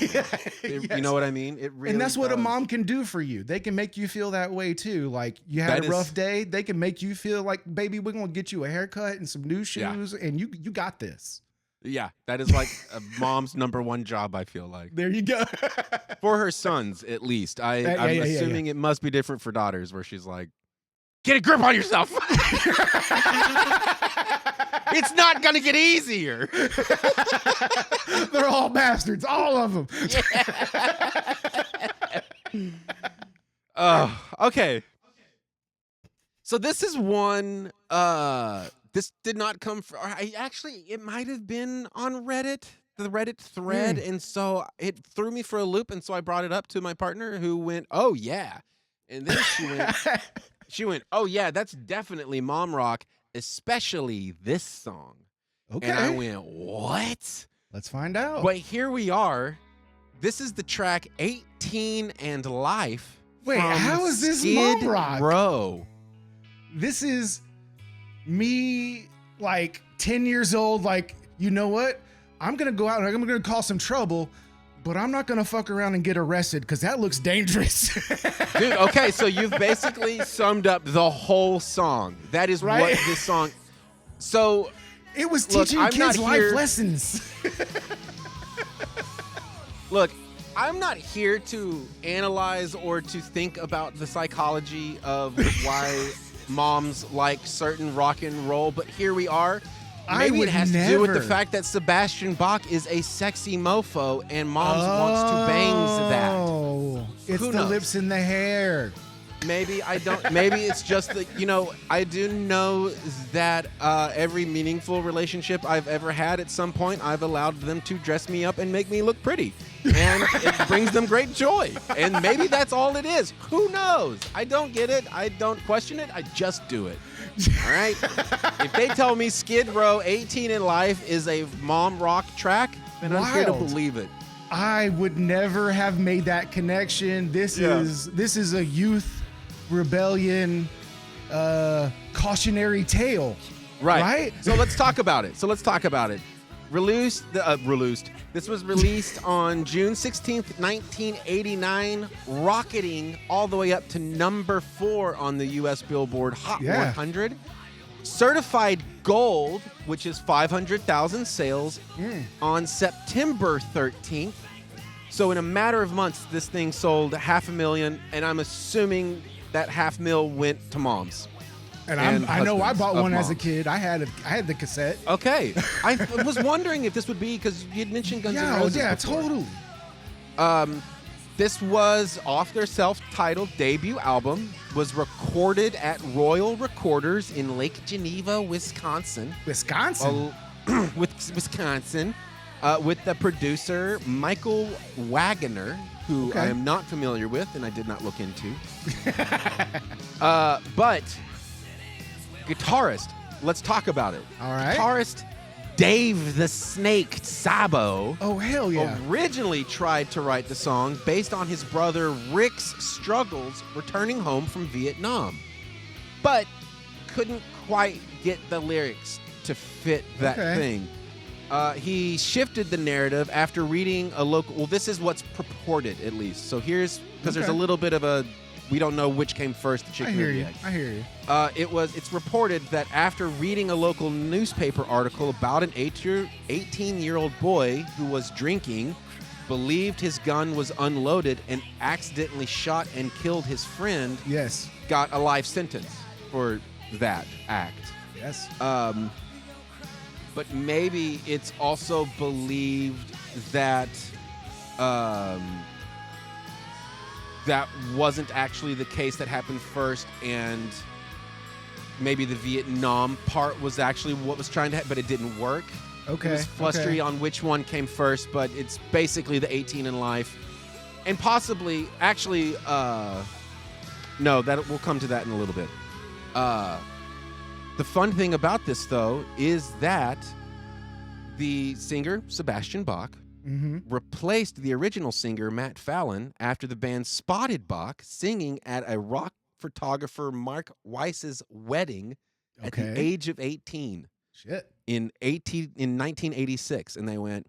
Yes. You know what I mean? It really and that's what does. a mom can do for you. They can make you feel that way too. Like you had a rough day, they can make you feel like, baby, we're gonna get you a haircut and some new shoes, and you got this. Yeah, that is like a mom's number one job, I feel like. There you go. For her sons, at least. I'm assuming it must be different for daughters, where she's like, get a grip on yourself. It's not going to get easier. They're all bastards, all of them. Yeah. Oh, okay. So this is one, this did not come from, it might have been on Reddit, the Reddit thread. And so it threw me for a loop. And so I brought it up to my partner, who went, oh yeah. And then she went, oh yeah, that's definitely mom rock, especially this song. Okay. And I went, what? Let's find out. But here we are. This is the track 18 and Life. Wait, how is this Skid mom rock? Row. This is me like 10 years old, like, you know what? I'm going to go out and I'm going to cause some trouble, but I'm not going to fuck around and get arrested because that looks dangerous. Dude, okay, so you've basically summed up the whole song. That is right? what this song... So... It was teaching kids life lessons. Look, I'm not here to analyze or to think about the psychology of why moms like certain rock and roll, but here we are. Maybe it has to do with the fact that Sebastian Bach is a sexy mofo and moms wants to bang that. Oh, it's the lips and the hair. Maybe I don't. Maybe it's just that, I do know that every meaningful relationship I've ever had, at some point, I've allowed them to dress me up and make me look pretty. And it brings them great joy. And maybe that's all it is. Who knows? I don't get it. I don't question it. I just do it. All right? If they tell me Skid Row 18 in Life is a mom rock track, then I'm here to believe it. I would never have made that connection. This is a youth rebellion cautionary tale. Right? So let's talk about it. Released. This was released on June 16th, 1989, rocketing all the way up to number 4 on the U.S. Billboard Hot 100. Certified gold, which is 500,000 sales, on September 13th. So in a matter of months, this thing sold 500,000, and I'm assuming that 500,000 went to moms. And I know I bought one as a kid. I had the cassette. Okay. I was wondering if this would be, because you had mentioned Guns N' Roses before. Totally. This was off their self-titled debut album, was recorded at Royal Recorders in Lake Geneva, Wisconsin. With the producer Michael Wagoner, who I am not familiar with and I did not look into. But guitarist, let's talk about it. All right. Guitarist Dave the Snake Sabo. Oh, hell yeah. Originally tried to write the song based on his brother Rick's struggles returning home from Vietnam, but couldn't quite get the lyrics to fit that thing. He shifted the narrative after reading a local... Well, this is what's purported, at least. So here's... Because there's a little bit of a... We don't know which came first, the chicken or the egg. I hear you. It's reported that after reading a local newspaper article about an 18-year-old boy who was drinking, believed his gun was unloaded, and accidentally shot and killed his friend, got a life sentence for that act. Yes. But maybe it's also believed that that wasn't actually the case that happened first, and maybe the Vietnam part was actually what was trying to happen, but it didn't work. Okay. It was flustery on which one came first, but it's basically the 18 in Life. And possibly, actually, no, we'll come to that in a little bit. The fun thing about this, though, is that the singer, Sebastian Bach, replaced the original singer, Matt Fallon, after the band spotted Bach singing at a rock photographer Mark Weiss's wedding at the age of 18. Shit. In 1986. And they went,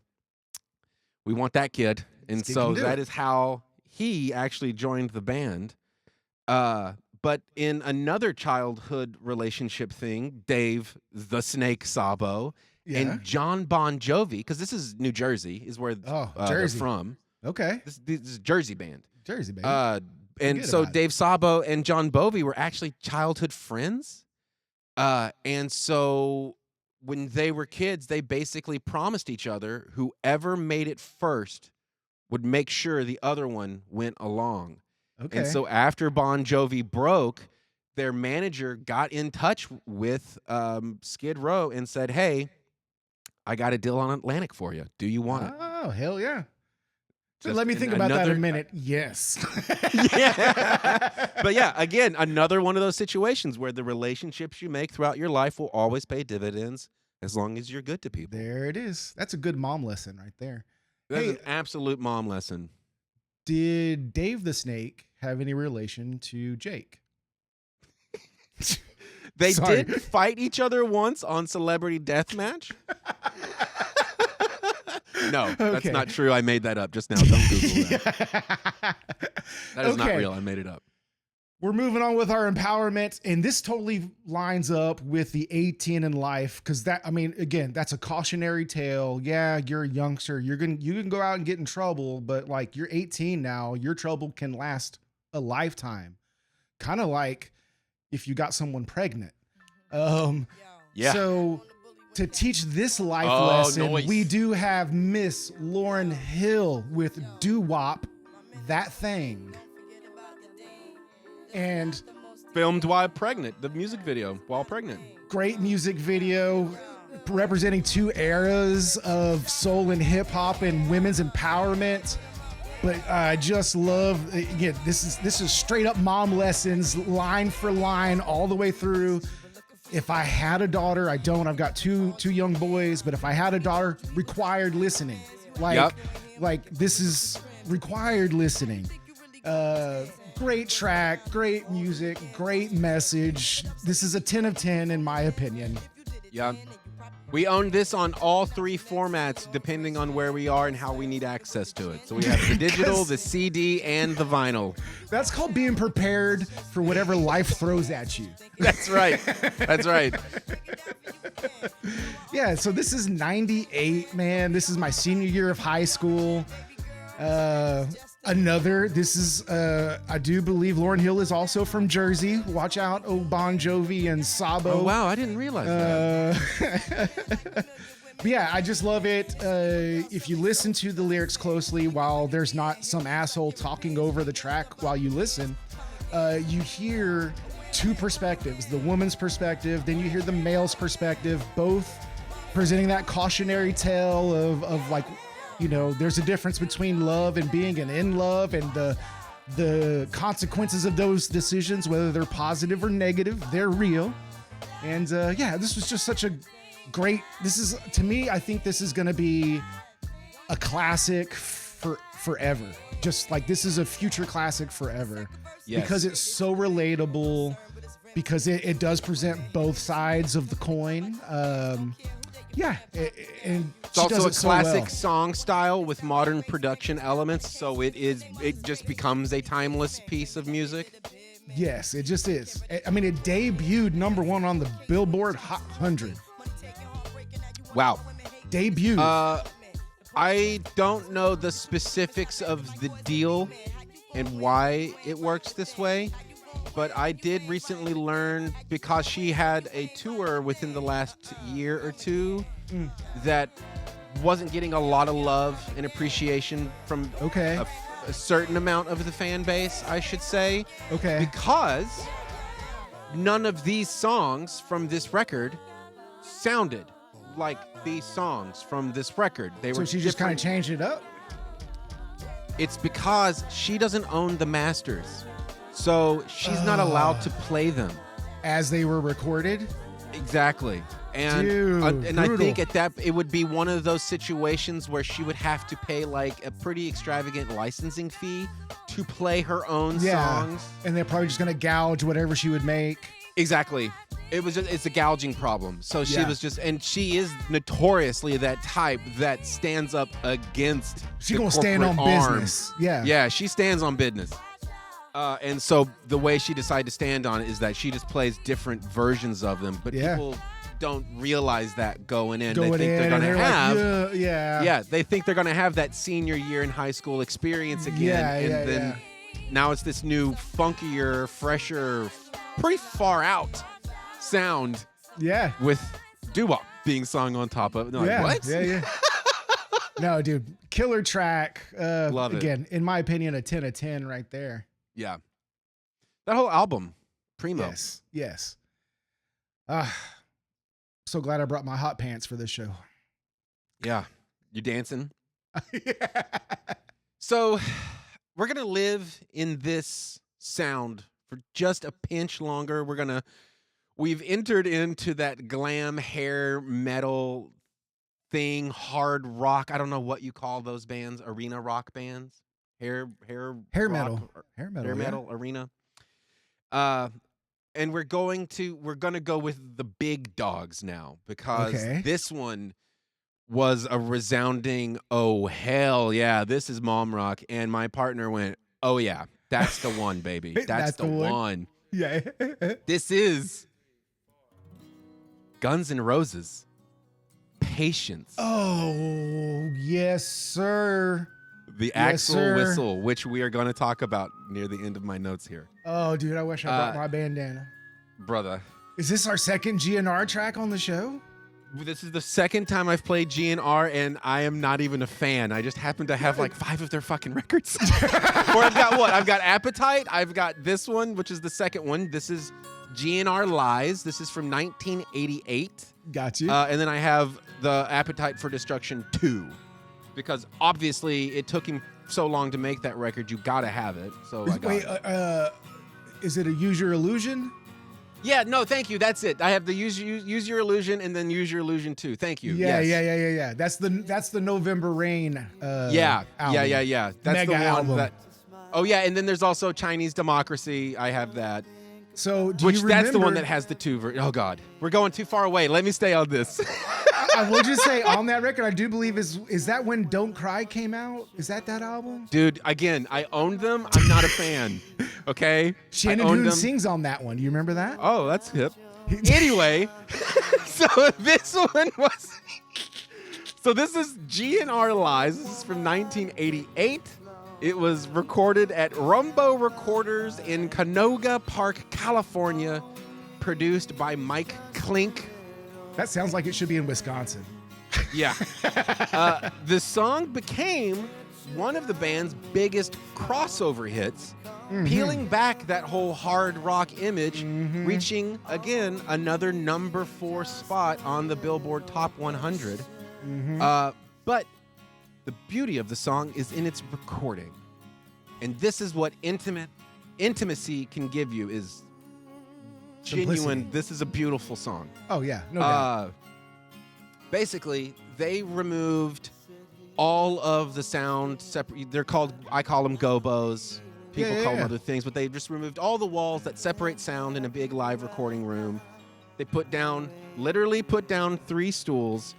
we want that kid. And so that is how he actually joined the band. But in another childhood relationship thing, Dave the Snake Sabo and John Bon Jovi, because this is New Jersey, is where they're from. Okay. This is a Jersey band. And so Dave Sabo and John Bovi were actually childhood friends. And so when they were kids, they basically promised each other whoever made it first would make sure the other one went along. Okay. And so after Bon Jovi broke, their manager got in touch with Skid Row and said, hey, I got a deal on Atlantic for you. Do you want it? Oh, hell yeah. So let me think about that in a minute. Yes. But yeah, again, another one of those situations where the relationships you make throughout your life will always pay dividends as long as you're good to people. There it is. That's a good mom lesson right there. That's an absolute mom lesson. Did Dave the Snake have any relation to Jake? They did fight each other once on Celebrity Deathmatch. No, that's not true. I made that up just now. Don't Google that. That is not real. I made it up. We're moving on with our empowerment, and this totally lines up with the 18 in Life, because again, that's a cautionary tale. Yeah, you're a youngster. You can go out and get in trouble, but like you're 18 now, your trouble can last a lifetime. Kind of like if you got someone pregnant. So to teach this life lesson, we do have Miss Lauryn Hill with Doo Wop, That Thing. And filmed while pregnant, the music video while pregnant. great music video representing two eras of soul and hip hop and women's empowerment. But I just love, again, this is straight up mom lessons, line for line, all the way through. If I had a daughter, I don't. I've got two young boys, but if I had a daughter, required listening. Like this is required listening. Great track, great music, great message. This is a 10 of 10 in my opinion. Yeah. We own this on all three formats, depending on where we are and how we need access to it. So we have the digital, the CD, and the vinyl. That's called being prepared for whatever life throws at you. That's right. That's right. Yeah, so this is 98, man. This is my senior year of high school. This is, I do believe Lauryn Hill is also from Jersey. Watch out, oh Bon Jovi and Sabo. Oh, wow, I didn't realize that. But yeah, I just love it. If you listen to the lyrics closely, while there's not some asshole talking over the track while you listen, you hear two perspectives, the woman's perspective, then you hear the male's perspective, both presenting that cautionary tale of like, you know, there's a difference between love and being in love, and the consequences of those decisions, whether they're positive or negative, they're real. And yeah, this was just such a great, to me, I think this is going to be a classic for forever. Just like this is a future classic forever. Yes. Because it's so relatable, because it does present both sides of the coin. Yeah, and it's also a classic song style with modern production elements, so it just becomes a timeless piece of music. Yes, it just is. I mean, it debuted #1 on the Billboard Hot 100. Wow. Debuted. I don't know the specifics of the deal and why it works this way, but I did recently learn, because she had a tour within the last year or two that wasn't getting a lot of love and appreciation from a certain amount of the fan base, I should say. Okay. Because none of these songs from this record sounded like these songs from this record. So she just kind of changed it up? It's because she doesn't own the masters. So she's not allowed to play them as they were recorded. Exactly. And Dude, I think at that it would be one of those situations where she would have to pay like a pretty extravagant licensing fee to play her own songs. And they're probably just going to gouge whatever she would make. Exactly. It's a gouging problem. So she was just, and she is notoriously that type that stands up against She's going to stand on business. Yeah. Yeah, she stands on business. And so the way she decided to stand on it is that she just plays different versions of them, but people don't realize that going in. They think they're going to have, they think they're going to have that senior year in high school experience again, and then now it's this new, funkier, fresher, pretty far out sound. Yeah, with doo-wop being sung on top of it. Like, what? Yeah. No, dude, killer track. Love it. Again, in my opinion, a 10 of 10 right there. Yeah. That whole album, primo. Yes. So glad I brought my hot pants for this show. Yeah. You dancing? Yeah. So we're going to live in this sound for just a pinch longer. We've entered into that glam hair metal thing, hard rock. I don't know what you call those bands, arena rock bands. Hair metal arena. And we're gonna go with the big dogs now, because this one was a resounding oh hell yeah, this is mom rock, and my partner went, oh yeah, that's the one, baby. That's the one. Yeah. This is Guns N' Roses, Patience. Oh yes, sir. The Axl whistle, which we are going to talk about near the end of my notes here. Oh, dude, I wish I brought my bandana. Brother. Is this our second GNR track on the show? This is the second time I've played GNR, and I am not even a fan. I just happen to have like 5 of their fucking records. Or I've got what? I've got Appetite. I've got this one, which is the second one. This is GNR Lies. This is from 1988. Got you. And then I have the Appetite for Destruction 2. Because obviously it took him so long to make that record, you gotta have it. So I got it. Is it a Use Your Illusion? Yeah, no, thank you. That's it. I have the Use Your Illusion and then Use Your Illusion 2. Thank you. Yeah, yes. yeah. That's the November Rain. Album. Yeah. That's Mega the one album. that. Oh yeah, and then there's also Chinese Democracy. I have that. So That's the one that has the 2 versions. Oh God, we're going too far away. Let me stay on this. I will just say on that record, I do believe is that when Don't Cry came out? Is that album? Dude, again, I owned them. I'm not a fan. Okay, Shannon Hoon sings on that one. Do you remember that? Oh, that's hip. Anyway, so this one was. So this is GNR Lies. This is from 1988. It was recorded at Rumbo Recorders in Canoga Park, California. Produced by Mike Klink. That sounds like it should be in Wisconsin. Yeah. The song became one of the band's biggest crossover hits, peeling back that whole hard rock image, reaching, again, another number 4 spot on the Billboard Top 100. But the beauty of the song is in its recording. And this is what intimacy can give you is genuine. Simplicity. This is a beautiful song. Oh, yeah. No doubt. Basically, they removed all of the sound separate. I call them gobos. People call them other things, but they just removed all the walls that separate sound in a big live recording room. They literally put down 3 stools.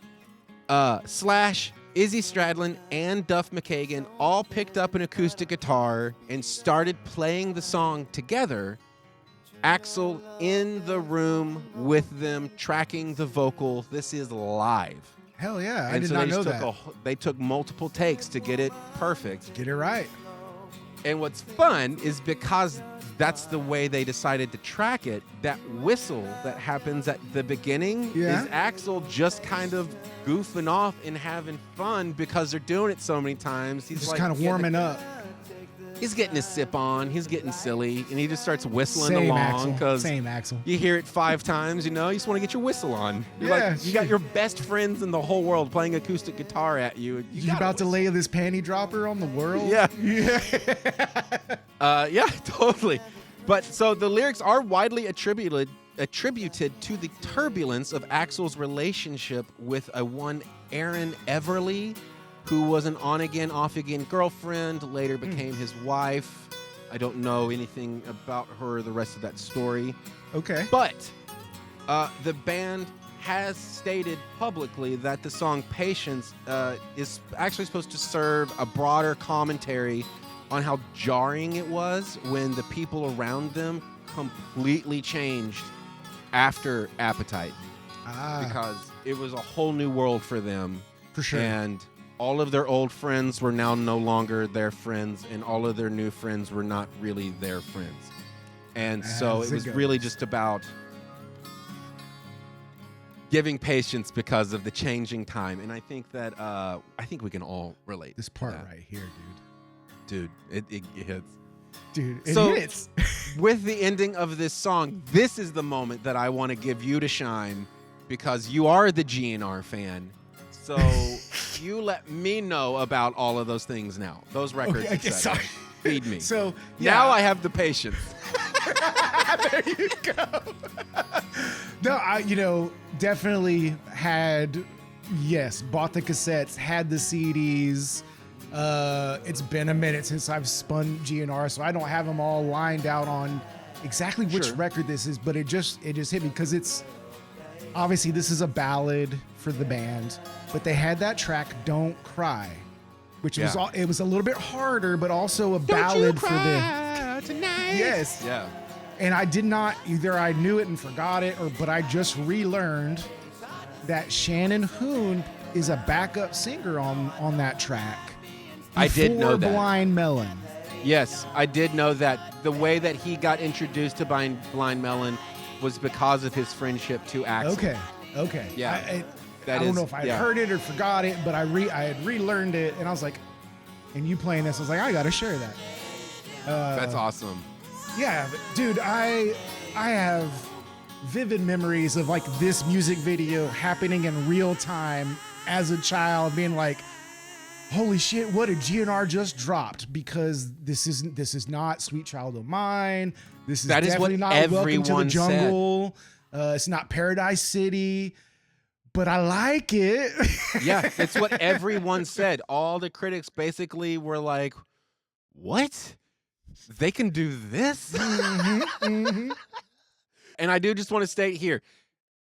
Slash, Izzy Stradlin, and Duff McKagan all picked up an acoustic guitar and started playing the song together. Axl in the room with them, tracking the vocal. This is live. Hell yeah, I did not know that. They took multiple takes to get it perfect. Get it right. And what's fun is because that's the way they decided to track it, that whistle that happens at the beginning is Axl just kind of goofing off and having fun because they're doing it so many times. He's just like kind of warming up. He's getting his sip on. He's getting silly, and he just starts whistling along because Axl. You hear it 5 times. You just want to get your whistle on. You got your best friends in the whole world playing acoustic guitar at you. You about to lay this panty dropper on the world? Yeah. Yeah, totally. But so the lyrics are widely attributed to the turbulence of Axl's relationship with a one Erin Everly, who was an on-again, off-again girlfriend, later became his wife. I don't know anything about her, the rest of that story. Okay. But the band has stated publicly that the song Patience is actually supposed to serve a broader commentary on how jarring it was when the people around them completely changed after Appetite. Because it was a whole new world for them. For sure. And all of their old friends were now no longer their friends, and all of their new friends were not really their friends. And so it was really just about giving patience because of the changing time. And I think that I think we can all relate. This part to that. right here, Dude, it hits. Dude, it So, hits. With the ending of this song, this is the moment that I want to give you to shine because you are the GNR fan. So you let me know about all of those things now. Those records. Okay, sorry. Feed me. So now I have the patience. There you go. No, I definitely had, bought the cassettes, had the CDs. It's been a minute since I've spun GNR, so I don't have them all lined out on exactly which record this is, but it just hit me because it's obviously this is a ballad for the band, but they had that track "Don't Cry," which was it was a little bit harder, but also a ballad for them. Tonight. Yes. Yeah. And I did not either. I knew it and forgot it, but I just relearned that Shannon Hoon is a backup singer on that track. I did know that. Blind Melon. Yes, I did know that. The way that he got introduced to Blind Melon was because of his friendship to Axl. Okay. Yeah. I don't know if I heard it or forgot it, but I had relearned it, and I was like, and you playing this, I was like, I gotta share that. That's awesome. Yeah, dude, I have vivid memories of like this music video happening in real time as a child, being like, holy shit, what did GNR just dropped? Because this is not Sweet Child of Mine. This is definitely not Welcome to the Jungle. It's not Paradise City, but I like it. Yeah, it's what everyone said. All the critics basically were like, what? They can do this? Mm-hmm, mm-hmm. And I do just want to state here,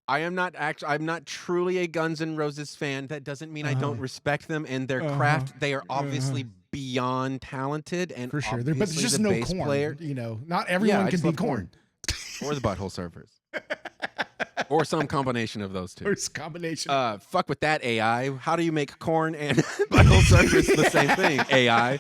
I'm not truly a Guns N' Roses fan. That doesn't mean I don't respect them and their craft. They are obviously beyond talented, and for sure. But there's just no Korn. Player. You know, not everyone can be Korn. Or the Butthole Surfers. Or some combination of those two. Or some combination. Fuck with that, AI. How do you make Korn and Butthole Surfers the same thing, AI?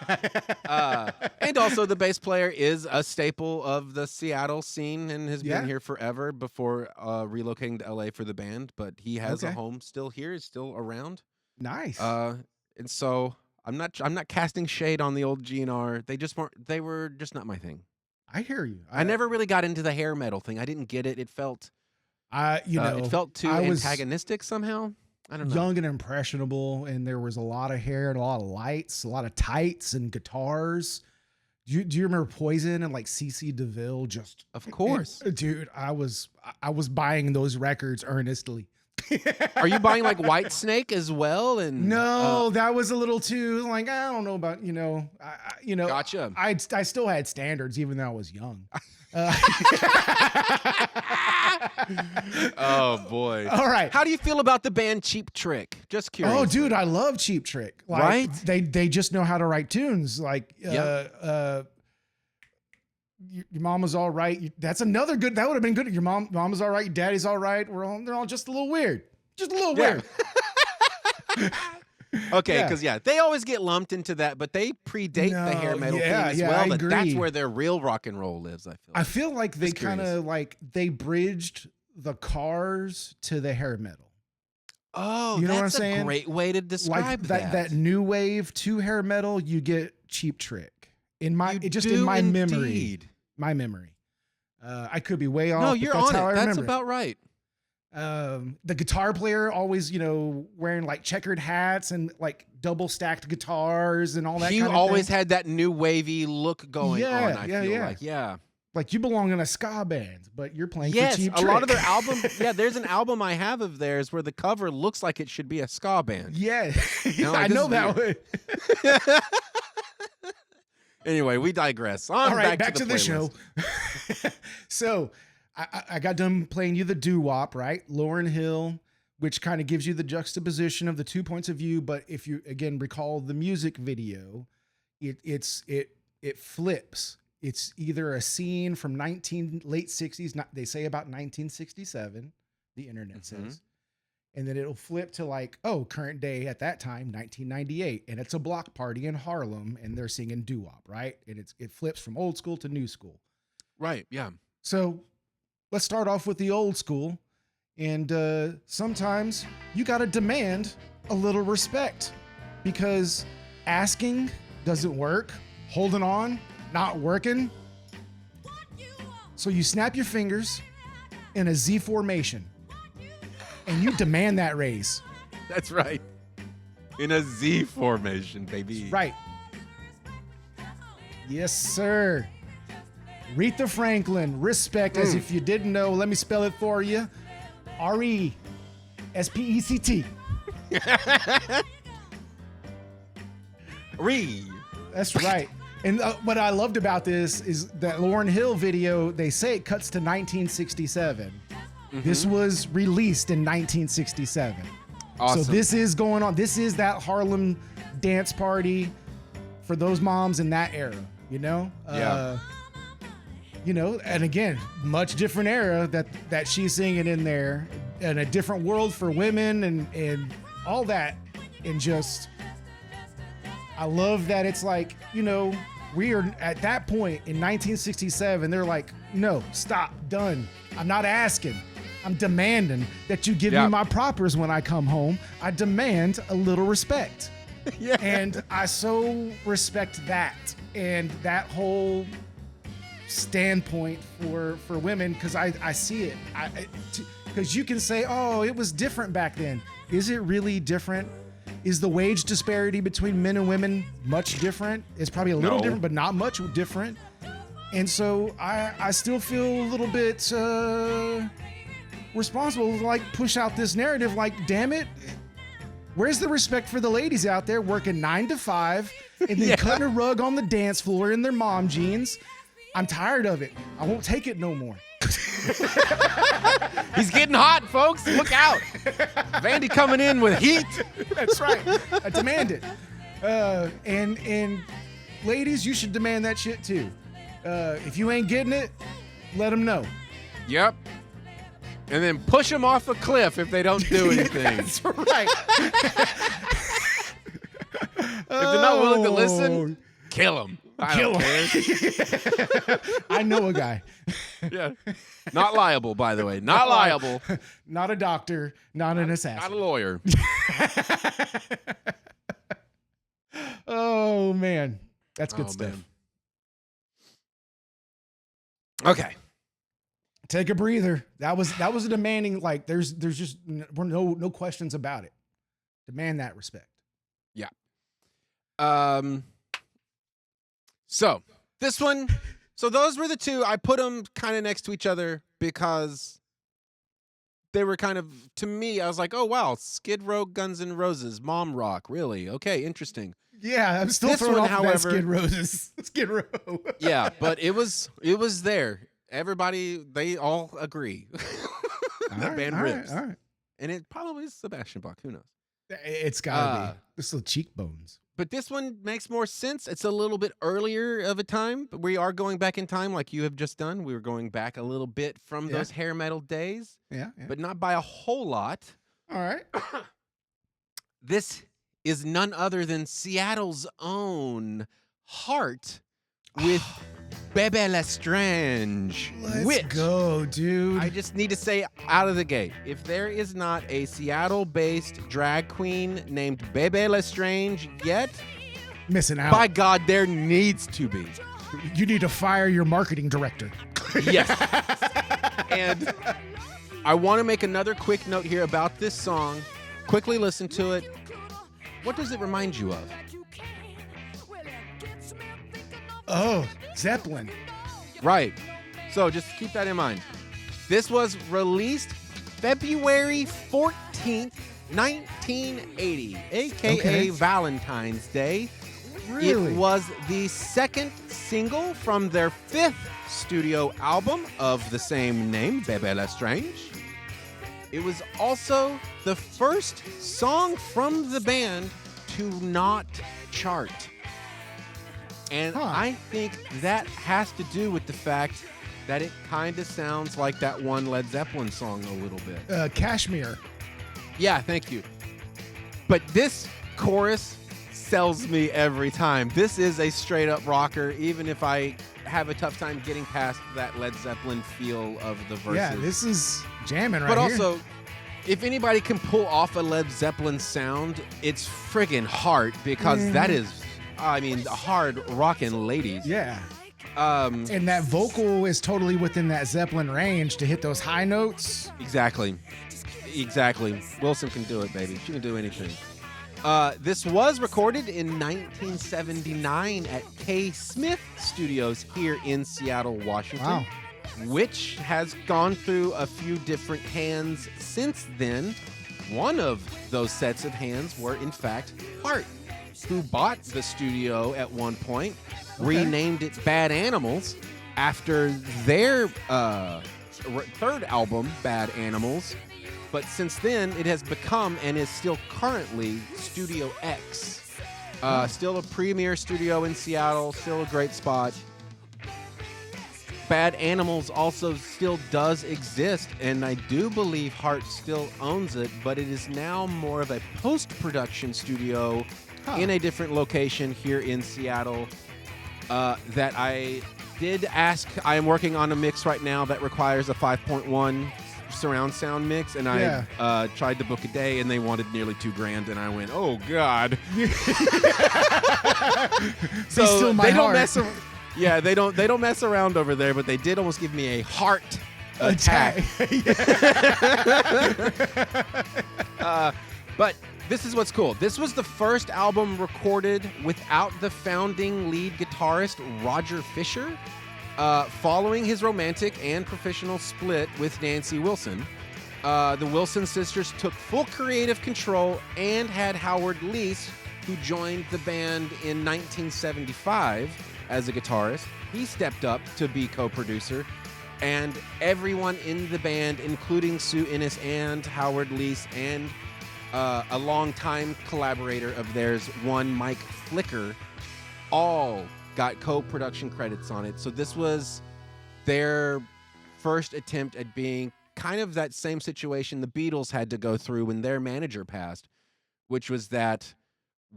And also, the bass player is a staple of the Seattle scene and has been here forever before relocating to LA for the band. But he has a home still here. He's still around. Nice. And so I'm not casting shade on the old GNR. They were just not my thing. I hear you. I never really got into the hair metal thing. I didn't get it. It felt, it felt too antagonistic somehow. I don't know. Young and impressionable, and there was a lot of hair and a lot of lights, a lot of tights and guitars. Do you remember Poison and like CC DeVille? Just of course, dude. I was buying those records earnestly. Are you buying like Whitesnake as well? And no, that was a little too like, I don't know about, Gotcha. I still had standards even though I was young. Oh boy. All right. How do you feel about the band Cheap Trick? Just curious. Oh, dude, I love Cheap Trick. Like, right? They just know how to write tunes. Like, Your Mama's All Right. That's another good. That would have been good. Your Mama's All Right. Your Daddy's All Right. They're all just a little weird. Just a little weird. Okay, because they always get lumped into that, but they predate the hair metal thing as well. But that's where their real rock and roll lives. I feel like they kind of like they bridged the Cars to the hair metal. Oh, you know that's what I'm saying? A great way to describe like that new wave to hair metal. You get Cheap Trick in my memory. My memory. I could be way off. No, you're on it. That's it. About right. The guitar player always, wearing like checkered hats and like double stacked guitars and all that. He always had that new wavy look going on. I feel like. Like you belong in a ska band, but you're playing. Yes, for Cheap a Trick. lot of their albums. Yeah, there's an album I have of theirs where the cover looks like it should be a ska band. Yeah, I know that one. Anyway, we digress. All right, back to the show. So I got done playing you the doo-wop, right? Lauryn Hill, which kind of gives you the juxtaposition of the 2 points of view. But if you again recall the music video, it flips. It's either a scene from late 60s. They say about 1967. The internet says. And then it'll flip to like, current day at that time, 1998. And it's a block party in Harlem and they're singing doo-wop, right? And it flips from old school to new school. Right, yeah. So let's start off with the old school. And sometimes you got to demand a little respect because asking doesn't work. Holding on, not working. So you snap your fingers in a Z formation. And you demand that raise. That's right. In a Z formation, baby. Right. Yes, sir. Aretha Franklin, respect, as if you didn't know. Let me spell it for you. R-E-S-P-E-C-T. Re. That's right. And what I loved about this is that Lauryn Hill video, they say it cuts to 1967. This was released in 1967. Awesome. So this is going on. This is that Harlem dance party for those moms in that era, Yeah. And again, much different era that she's singing in there, and a different world for women and all that. And just, I love that it's like, we are at that point in 1967. They're like, no, stop, done. I'm not asking. I'm demanding that you give Yeah. me my propers when I come home. I demand a little respect. Yeah. And I so respect that and that whole standpoint for women, because I see it. Because you can say, oh, it was different back then. Is it really different? Is the wage disparity between men and women much different? It's probably a little No. different, but not much different. And so I still feel a little bit responsible to like push out this narrative. Like, damn it, where's the respect for the ladies out there working 9 to 5 and then cutting a rug on the dance floor in their mom jeans? I'm tired of it. I won't take it no more. He's getting hot, folks. Look out. Vandy coming in with heat. That's right. I demand it. And ladies, you should demand that shit too. If you ain't getting it, let them know. Yep. And then push them off a cliff if they don't do anything. That's right. If they're not willing to listen, kill them. I Kill don't 'em. care. I know a guy. Yeah. Not liable, by the way. Not liable. Not a doctor, not an assassin. Not a lawyer. Oh man. That's good Oh, stuff. man. Okay. Take a breather. That was a demanding, like there's just no questions about it. Demand that respect. Yeah. So this one, so those were the two. I put them kind of next to each other because they were kind of, to me, I was like, oh wow, Skid Row, Guns N' Roses, mom rock, really? Okay, interesting. Yeah, I'm still This throwing one, off that however- Skid Roses. Skid Row. Yeah, but it was there. Everybody, they all agree. That band rips. All right. And it probably is Sebastian Bach. Who knows? It's gotta be. This little cheekbones. But this one makes more sense. It's a little bit earlier of a time, but we are going back in time like you have just done. We were going back a little bit from those hair metal days, Yeah. but not by a whole lot. All right. This is none other than Seattle's own Heart with Bebe Lestrange. Let's go, dude. I just need to say out of the gate, if there is not a Seattle-based drag queen named Bebe Lestrange yet, Missing out. by God, there needs to be. You need to fire your marketing director. Yes. And I want to make another quick note here about this song. Quickly listen to it. What does it remind you of? Oh, Zeppelin. Right. So just keep that in mind. This was released February 14th, 1980, a.k.a. Okay. Valentine's Day. Really? It was the second single from their 5th studio album of the same name, Bebe Lestrange. It was also the first song from the band to not chart. And I think that has to do with the fact that it kind of sounds like that one Led Zeppelin song a little bit. Kashmir. Yeah, thank you. But this chorus sells me every time. This is a straight up rocker, even if I have a tough time getting past that Led Zeppelin feel of the verses. Yeah, this is jamming right But here. also, if anybody can pull off a Led Zeppelin sound, it's friggin' Heart, because that is, I mean, hard rockin' ladies. Yeah. And that vocal is totally within that Zeppelin range to hit those high notes. Exactly. Wilson can do it, baby. She can do anything. This was recorded in 1979 at K. Smith Studios here in Seattle, Washington. Wow. Which has gone through a few different hands since then. One of those sets of hands were, in fact, Hart, who bought the studio at one point, renamed it Bad Animals after their third album, Bad Animals. But since then, it has become and is still currently Studio X. Still a premier studio in Seattle, still a great spot. Bad Animals also still does exist, and I do believe Hart still owns it, but it is now more of a post-production studio in a different location here in Seattle that I did ask. I am working on a mix right now that requires a 5.1 surround sound mix, and Yeah. I tried to book a day, and they wanted nearly $2,000, and I went, oh God. So still my they don't heart. mess around. Yeah, they don't mess around over there, but they did almost give me a heart attack. But this is what's cool. This was the first album recorded without the founding lead guitarist Roger Fisher, following his romantic and professional split with Nancy Wilson. The Wilson sisters took full creative control and had Howard Leese, who joined the band in 1975 as a guitarist. He stepped up to be co-producer, and everyone in the band, including Sue Ennis and Howard Leese and a longtime collaborator of theirs, one Mike Flicker, all got co-production credits on it. So this was their first attempt at being kind of that same situation the Beatles had to go through when their manager passed, which was that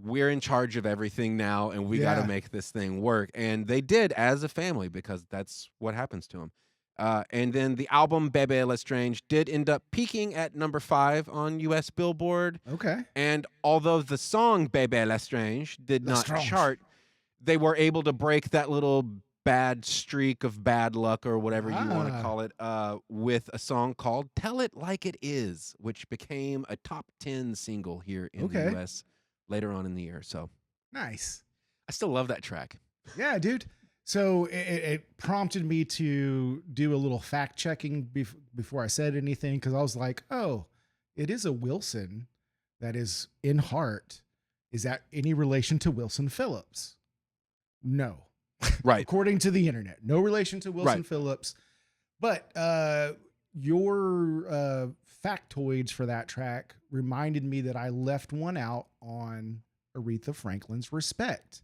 we're in charge of everything now and we got to make this thing work. And they did as a family, because that's what happens to them. And then the album Bebe Lestrange did end up peaking at number 5 on US Billboard. Okay. And although the song Bebe Lestrange did not chart, they were able to break that little bad streak of bad luck, or whatever you want to call it, with a song called Tell It Like It Is, which became a top 10 single here in the US later on in the year. So nice. I still love that track. Yeah, dude. So it prompted me to do a little fact checking before I said anything, because I was like, oh, it is a Wilson that is in heart. Is that any relation to Wilson Phillips? No. Right. According to the internet, no relation to Wilson Phillips. But your factoids for that track reminded me that I left one out on Aretha Franklin's Respect,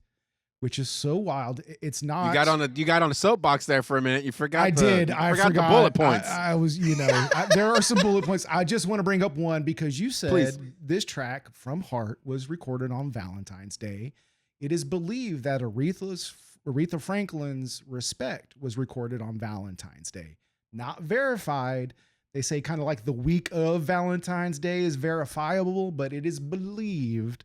which is so wild. It's not. You got on a soapbox there for a minute. You forgot. I forgot the bullet points. I was, there are some bullet points. I just want to bring up one, because you said this track From Heart was recorded on Valentine's Day. It is believed that Aretha Franklin's Respect was recorded on Valentine's Day. Not verified. They say kind of like the week of Valentine's Day is verifiable, but it is believed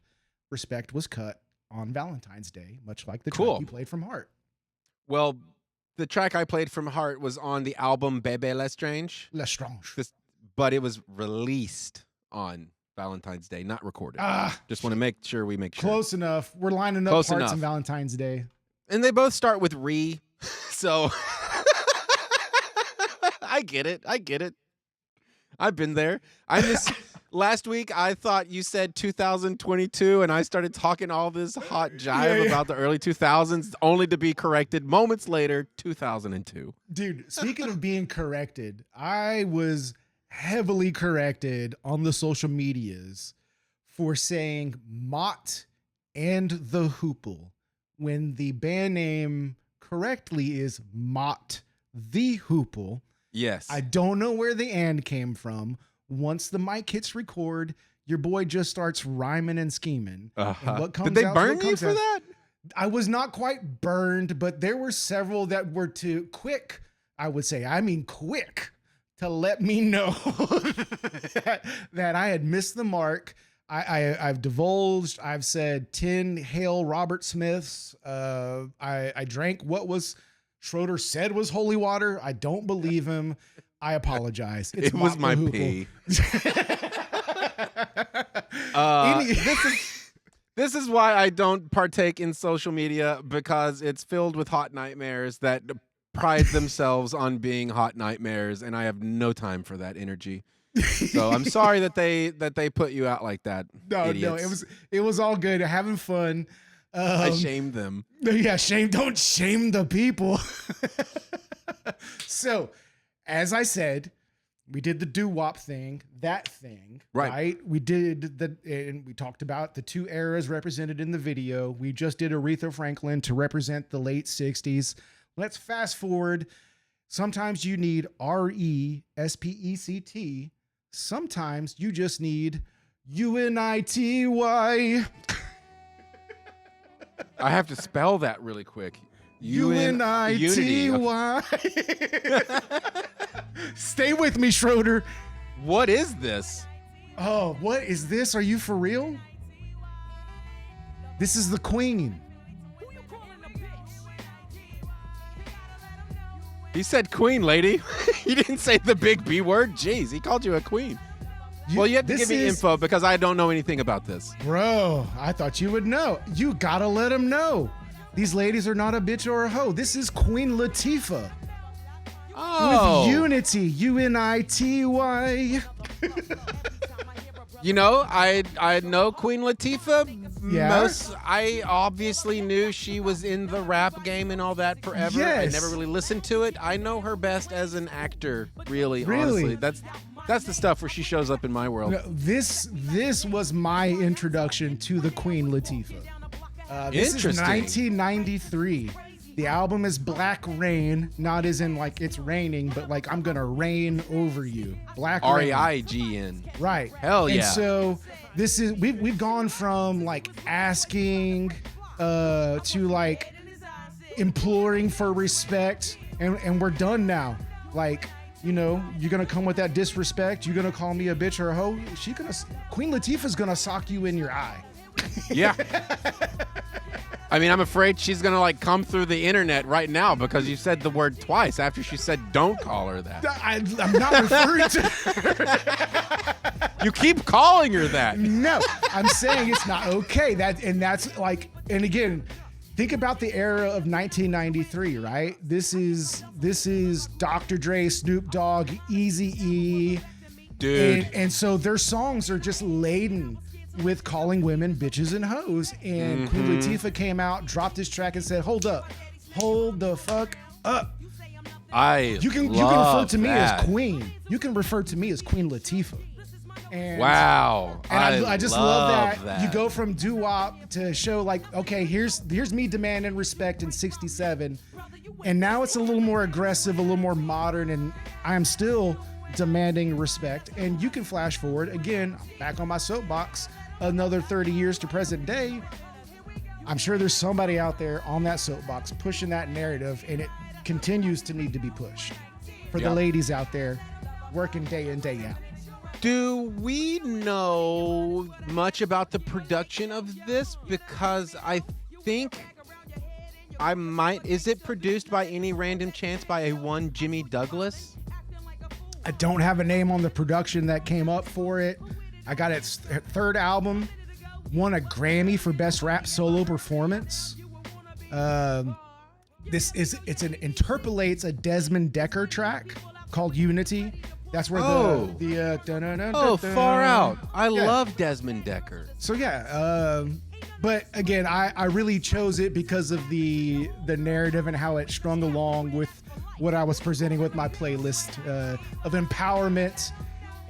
Respect was cut on Valentine's Day, much like the track you played from Heart. Well, the track I played from Heart was on the album Bebe Lestrange. But it was released on Valentine's Day, not recorded. Just want to make sure we make sure. Close enough. We're lining up parts on Valentine's Day. And they both start with re, so I get it. I've been there. Last week, I thought you said 2022, and I started talking all this hot jive about the early 2000s, only to be corrected moments later, 2002. Dude, speaking of being corrected, I was heavily corrected on the social medias for saying Mott and the Hoople, when the band name correctly is Mott the Hoople. Yes. I don't know where the and came from. Once the mic hits record, your boy just starts rhyming and scheming. And what comes Did they out, burn you for that? I was not quite burned, but there were several that were too quick, I would say. I mean, quick to let me know that I had missed the mark. I've divulged. I've said 10 Hail Robert Smiths. I drank what was Schroeder said was holy water. I don't believe him. I apologize. It was my pee. This is why I don't partake in social media, because it's filled with hot nightmares that pride themselves on being hot nightmares, and I have no time for that energy. So I'm sorry that they put you out like that. No, idiots. it was all good. Having fun. I shamed them. Yeah, don't shame the people. So, as I said, we did the doo-wop thing, that thing, right? We did and we talked about the two eras represented in the video. We just did Aretha Franklin to represent the late 60s. Let's fast forward. Sometimes you need RESPECT. Sometimes you just need UNITY. I have to spell that really quick. UNITY. Stay with me, Schroeder. What is this? Oh, what is this? Are you for real? This is the Queen. He said queen, lady. He didn't say the big B word. Jeez, he called you a queen. Well, you have to give me info because I don't know anything about this. Bro, I thought you would know. You gotta let them know. These ladies are not a bitch or a hoe. This is Queen Latifah. Oh. With Unity, U-N-I-T-Y. You know, I know Queen Latifah. Yeah. I obviously knew she was in the rap game and all that forever. Yes. I never really listened to it. I know her best as an actor, really. Really? Honestly. That's the stuff where she shows up in my world. No, this was my introduction to the Queen Latifah. This is Interesting. 1993. The album is Black Rain, not as in like it's raining, but like I'm gonna reign over you. Black Rain. R-A-I-G-N. Right. Hell yeah. And so this is we've gone from like asking to like imploring for respect, and we're done now. Like, you know, you're gonna come with that disrespect. You're gonna call me a bitch or a hoe. Queen Latifah's gonna sock you in your eye. Yeah. I mean, I'm afraid she's going to like come through the internet right now because you said the word twice after she said don't call her that. I'm not referring to. You keep calling her that. No, I'm saying it's not okay. That's like, and again, think about the era of 1993, right? This is Dr. Dre, Snoop Dogg, Eazy-E. Dude. And so their songs are just laden with calling women bitches and hoes. And Queen Latifah came out, dropped this track and said, hold the fuck up. You can refer to me as Queen. You can refer to me as Queen Latifah. And, wow. And I just love that. You go from doo-wop to show like, okay, here's me demanding respect in 67. And now it's a little more aggressive, a little more modern, and I am still demanding respect. And you can flash forward again, back on my soapbox, another 30 years to present day. I'm sure there's somebody out there on that soapbox pushing that narrative, and it continues to need to be pushed for the ladies out there working day in, day out. Do we know much about the production of this? Because I think is it produced by any random chance by a one Jimmy Douglas? I don't have a name on the production that came up for it. I got its third album, won a Grammy for Best Rap Solo Performance. Interpolates a Desmond Decker track called Unity. That's where far out. I love Desmond Decker. So yeah, but again, I really chose it because of the narrative and how it strung along with what I was presenting with my playlist of empowerment,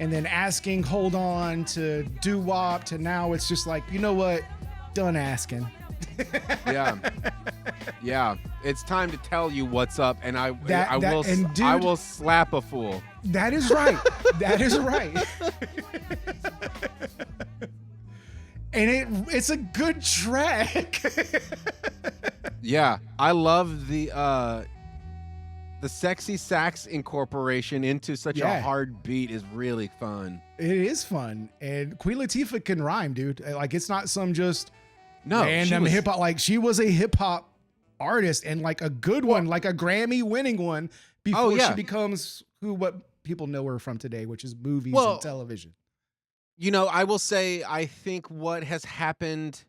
and then asking, hold on, to doo-wop, to now it's just like, you know what, done asking. Yeah. It's time to tell you what's up, and I will slap a fool. That is right. That is right. And it's a good track. Yeah, I love the sexy sax incorporation into such a hard beat is really fun. It is fun, and Queen Latifah can rhyme, dude. Like, it's not some just random hip hop. Like, she was a hip hop artist, and like a good one, like a Grammy winning one, before she becomes what people know her from today, which is movies and television. You know, I will say, I think what has happened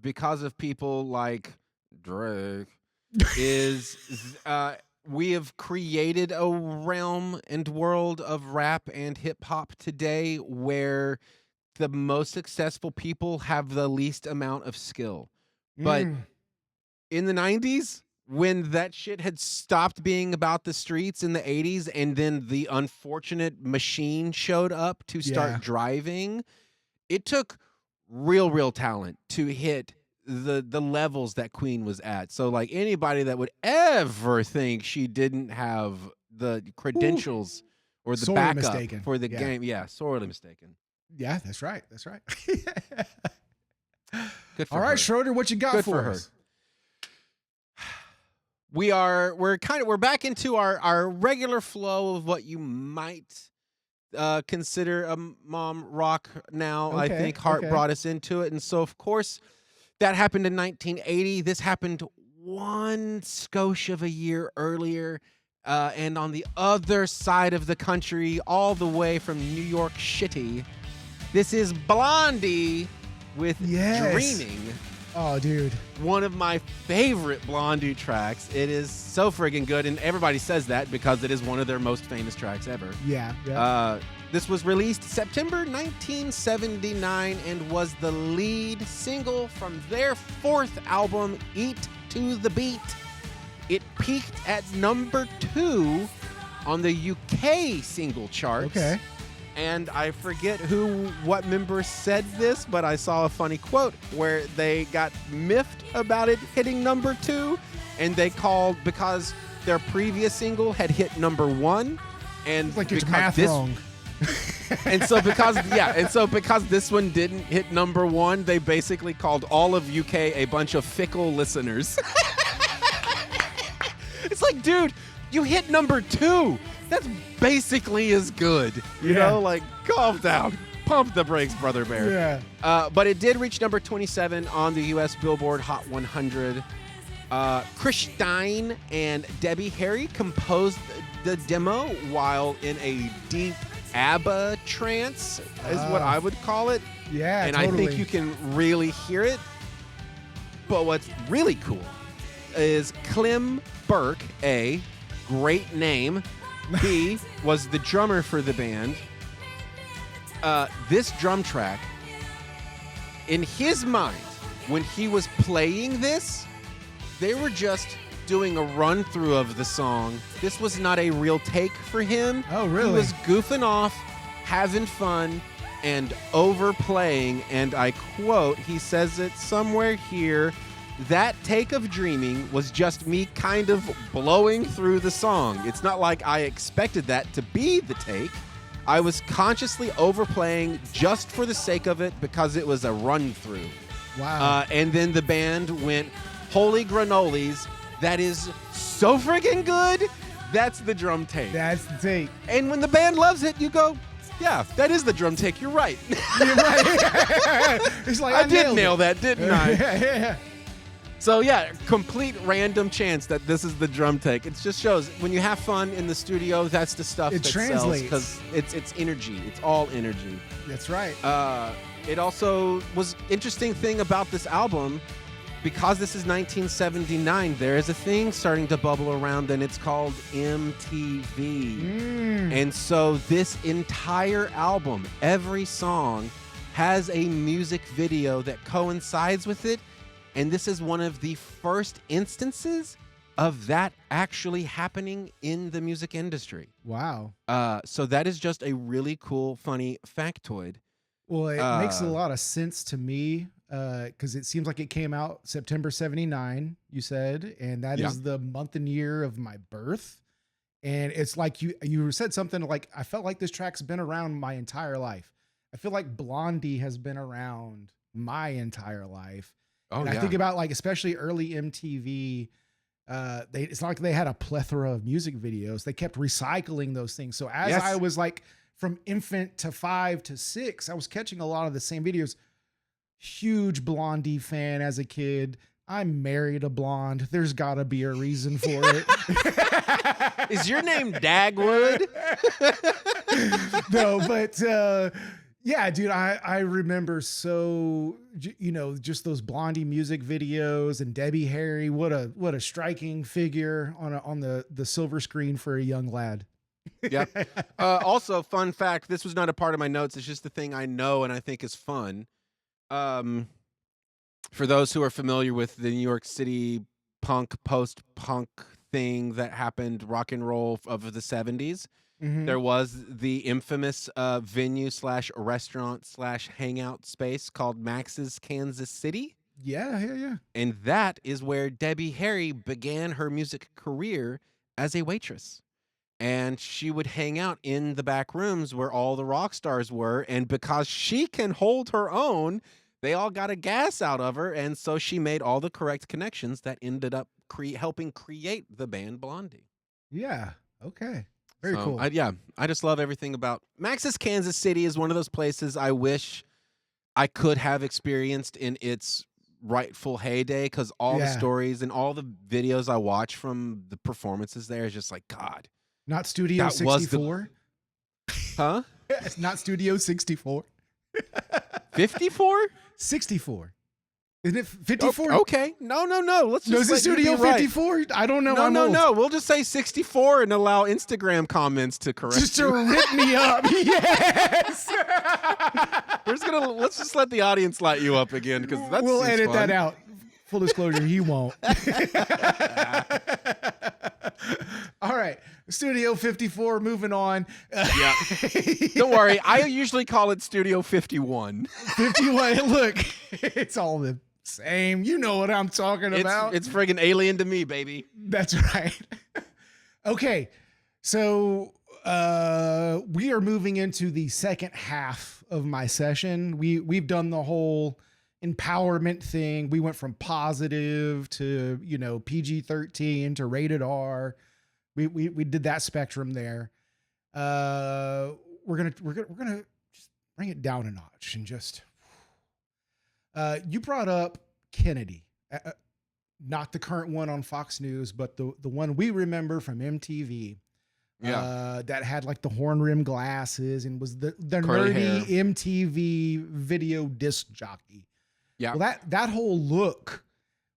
because of people like Drake is we have created a realm and world of rap and hip hop today where the most successful people have the least amount of skill. But in the 90s, when that shit had stopped being about the streets in the 80s, and then the unfortunate machine showed up to start driving, it took real talent to hit the levels that Queen was at. So like anybody that would ever think she didn't have the credentials or the backup for the game, sorely mistaken. Yeah, that's right. Good for All her. right, Schroeder, what you got for us? we're back into our regular flow of what you might consider a mom rock now. I Okay, think Hart okay. brought us into it, and so of course that happened in 1980. This happened one skosh of a year earlier, and on the other side of the country, all the way from New York City. This is Blondie with Yes. Dreaming. Oh, dude. One of my favorite Blondie tracks. It is so friggin' good, and everybody says that because it is one of their most famous tracks ever. Yeah. This was released September 1979 and was the lead single from their fourth album, Eat to the Beat. It peaked at number 2 on the UK single charts. Okay. And I forget what member said this, but I saw a funny quote where they got miffed about it hitting number 2, and they called because their previous single had hit number 1, and It's like your because math this, wrong. and so because this one didn't hit number 1, they basically called all of UK a bunch of fickle listeners. It's like, dude, you hit number 2. That's basically as good. You know, like, calm down. Pump the brakes, Brother Bear. Yeah. But it did reach number 27 on the U.S. Billboard Hot 100. Chris Stein and Debbie Harry composed the demo while in a deep ABBA trance, is what I would call it. Yeah, And totally. I think you can really hear it. But what's really cool is Clem Burke, A, great name, B, was the drummer for the band. This drum track, in his mind, when he was playing this, they were just doing a run through of the song. This was not a real take for him. Oh, really? He was goofing off, having fun, and overplaying. And I quote, he says it somewhere here, that take of Dreaming was just me kind of blowing through the song. It's not like I expected that to be the take. I was consciously overplaying just for the sake of it because it was a run through. Wow. And then the band went, holy granolis, that is so friggin' good. That's the drum take. That's the take. And when the band loves it, you go, yeah, that is the drum take. You're right. You're right. It's like, I did nailed nail it. that, didn't I? Yeah. So yeah, complete random chance that this is the drum take. It just shows when you have fun in the studio, that's the stuff It that translates. because it's energy. It's all energy. That's right. It also was interesting thing about this album, because this is 1979, there is a thing starting to bubble around, and it's called MTV. And so this entire album, every song has a music video that coincides with it. And this is one of the first instances of that actually happening in the music industry. Wow. So that is just a really cool, funny factoid. Well, it makes a lot of sense to me because it seems like it came out September 79, you said, and that is the month and year of my birth. And it's like you said something like, I felt like this track's been around my entire life. I feel like Blondie has been around my entire life. Oh, and I think about, like, especially early MTV, it's not like they had a plethora of music videos. They kept recycling those things. So as I was like from infant to 5 to 6, I was catching a lot of the same videos. Huge Blondie fan as a kid. I married a blonde. There's got to be a reason for it. Is your name Dagwood? No, but yeah, dude, I remember just those Blondie music videos, and Debbie Harry. What a striking figure on the silver screen for a young lad. Yep. Also, fun fact, this was not a part of my notes. It's just the thing I know and I think is fun. For those who are familiar with the New York City post-punk thing that happened, rock and roll of the 70s, there was the infamous venue/restaurant/hangout space called Max's Kansas City. Yeah. And that is where Debbie Harry began her music career as a waitress. And she would hang out in the back rooms where all the rock stars were. And because she can hold her own, they all got a gas out of her. And so she made all the correct connections that ended up helping create the band Blondie. Yeah. Okay. Very So, cool. I just love everything about Max's Kansas City is one of those places I wish I could have experienced in its rightful heyday, because all the stories and all the videos I watch from the performances there is just like, God. Not Studio that was 64. Huh? It's not Studio 64. 54? 64. Isn't it 54? Okay. No. Let's just No, is it Studio 54? I don't know. No. We'll just say 64 and allow Instagram comments to correct Just to you. rip me up. Yes. Let's just let the audience light you up again, because we'll edit that out. Full disclosure, he won't. All right. Studio 54, moving on. Yeah. Don't worry. I usually call it Studio 51. 51. Look, it's all the same. You know what I'm talking about. It's friggin' alien to me, baby. That's right. Okay. So we are moving into the second half of my session. We've done the whole empowerment thing. We went from positive to, PG-13 to rated R. We did that spectrum there. We're gonna just bring it down a notch and just. You brought up Kennedy, not the current one on Fox News, but the one we remember from MTV. Yeah. That had like the horn rim glasses and was the Curly nerdy hair. MTV video disc jockey. Yeah. Well, that whole look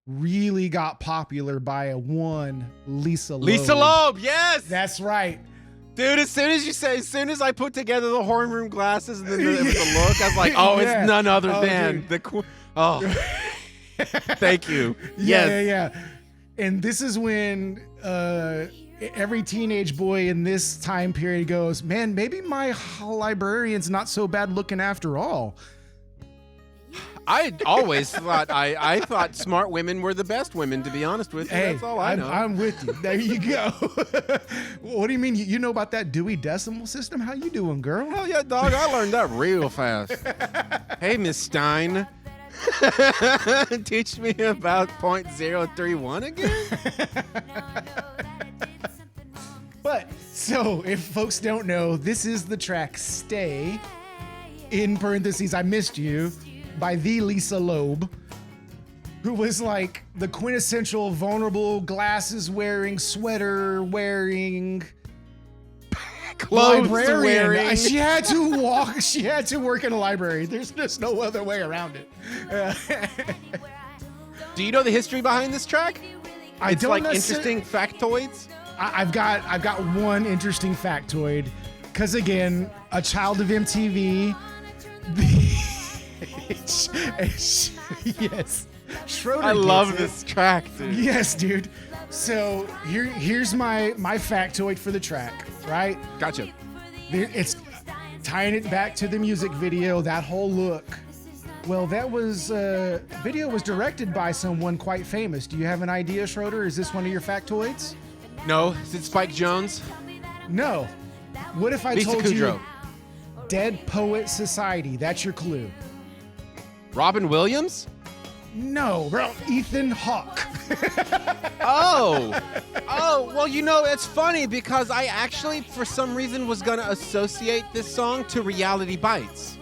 really got popular by Lisa Loeb. Lisa Loeb, yes. That's right. Dude, as soon as I put together the horn room glasses and then the look, I was like, oh, Yeah. it's none other Oh, than dude. Thank you. Yeah. And this is when every teenage boy in this time period goes, man, maybe my librarian's not so bad looking after all. I always thought I thought smart women were the best women, to be honest with you. Hey, That's all I know. I'm with you. There you go. What do you mean? You know about that Dewey Decimal System? How you doing, girl? Hell yeah, dog. I learned that real fast. Hey, Miss Stein. Teach me about 0.031 again? But, so, if folks don't know, this is the track Stay, in parentheses, I Missed You, by the Lisa Loeb, who was like the quintessential vulnerable, glasses wearing, sweater wearing, Clothes librarian. wearing. She had to work in a library. There's just no other way around it. Do you know the history behind this track? I It's don't like necessarily- interesting factoids. I've got one interesting factoid, because again, a child of MTV. Yes, Schroeder. I love gets it. this track, dude. Yes, dude. So here's my factoid for the track. Right, Gotcha. it's tying it back to the music video. That whole look. Well, that was video was directed by someone quite famous. Do you have an idea, Schroeder? Is this one of your factoids? No, is it Spike Jones? No. What if I Lisa told Kudrow. you Dead Poet Society? That's your clue. Robin Williams? No, bro. Ethan Hawke. Oh, well, it's funny because I actually, for some reason, was going to associate this song to Reality Bites.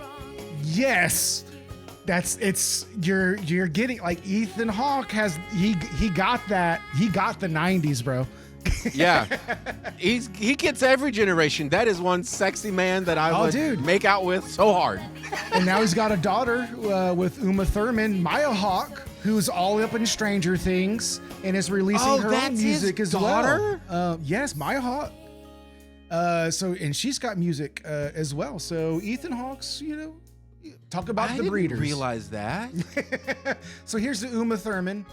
Yes. You're getting like Ethan Hawke he got that. He got the 90s, bro. Yeah. He gets every generation. That is one sexy man that I would make out with so hard. And now he's got a daughter with Uma Thurman, Maya Hawke, who's all up in Stranger Things and is releasing her own music as daughter? well. Yes, Maya Hawke. And she's got music as well. So Ethan Hawke's, talk about the breeders. I didn't realize that. So here's the Uma Thurman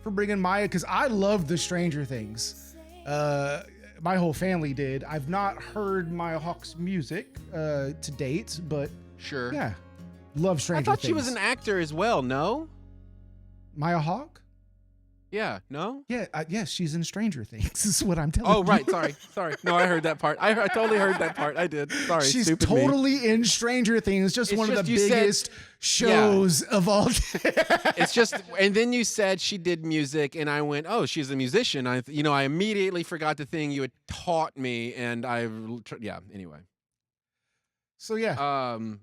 for bringing Maya, because I love the Stranger Things. My whole family did. I've not heard Maya Hawke's music to date, but Sure. yeah, love Stranger I thought Things. she was an actor as well, no? Maya Hawke? Yeah, no? Yeah, yes, she's in Stranger Things. Is what I'm telling Oh, you. right. Sorry. No, I heard that part. I totally heard that part. I did. Sorry, She's stupid me. totally in Stranger Things. Just It's one of just the you said- biggest shows of all time. It's just, and then you said she did music, and I went, "Oh, she's a musician." I immediately forgot the thing you had taught me, and Anyway, So yeah,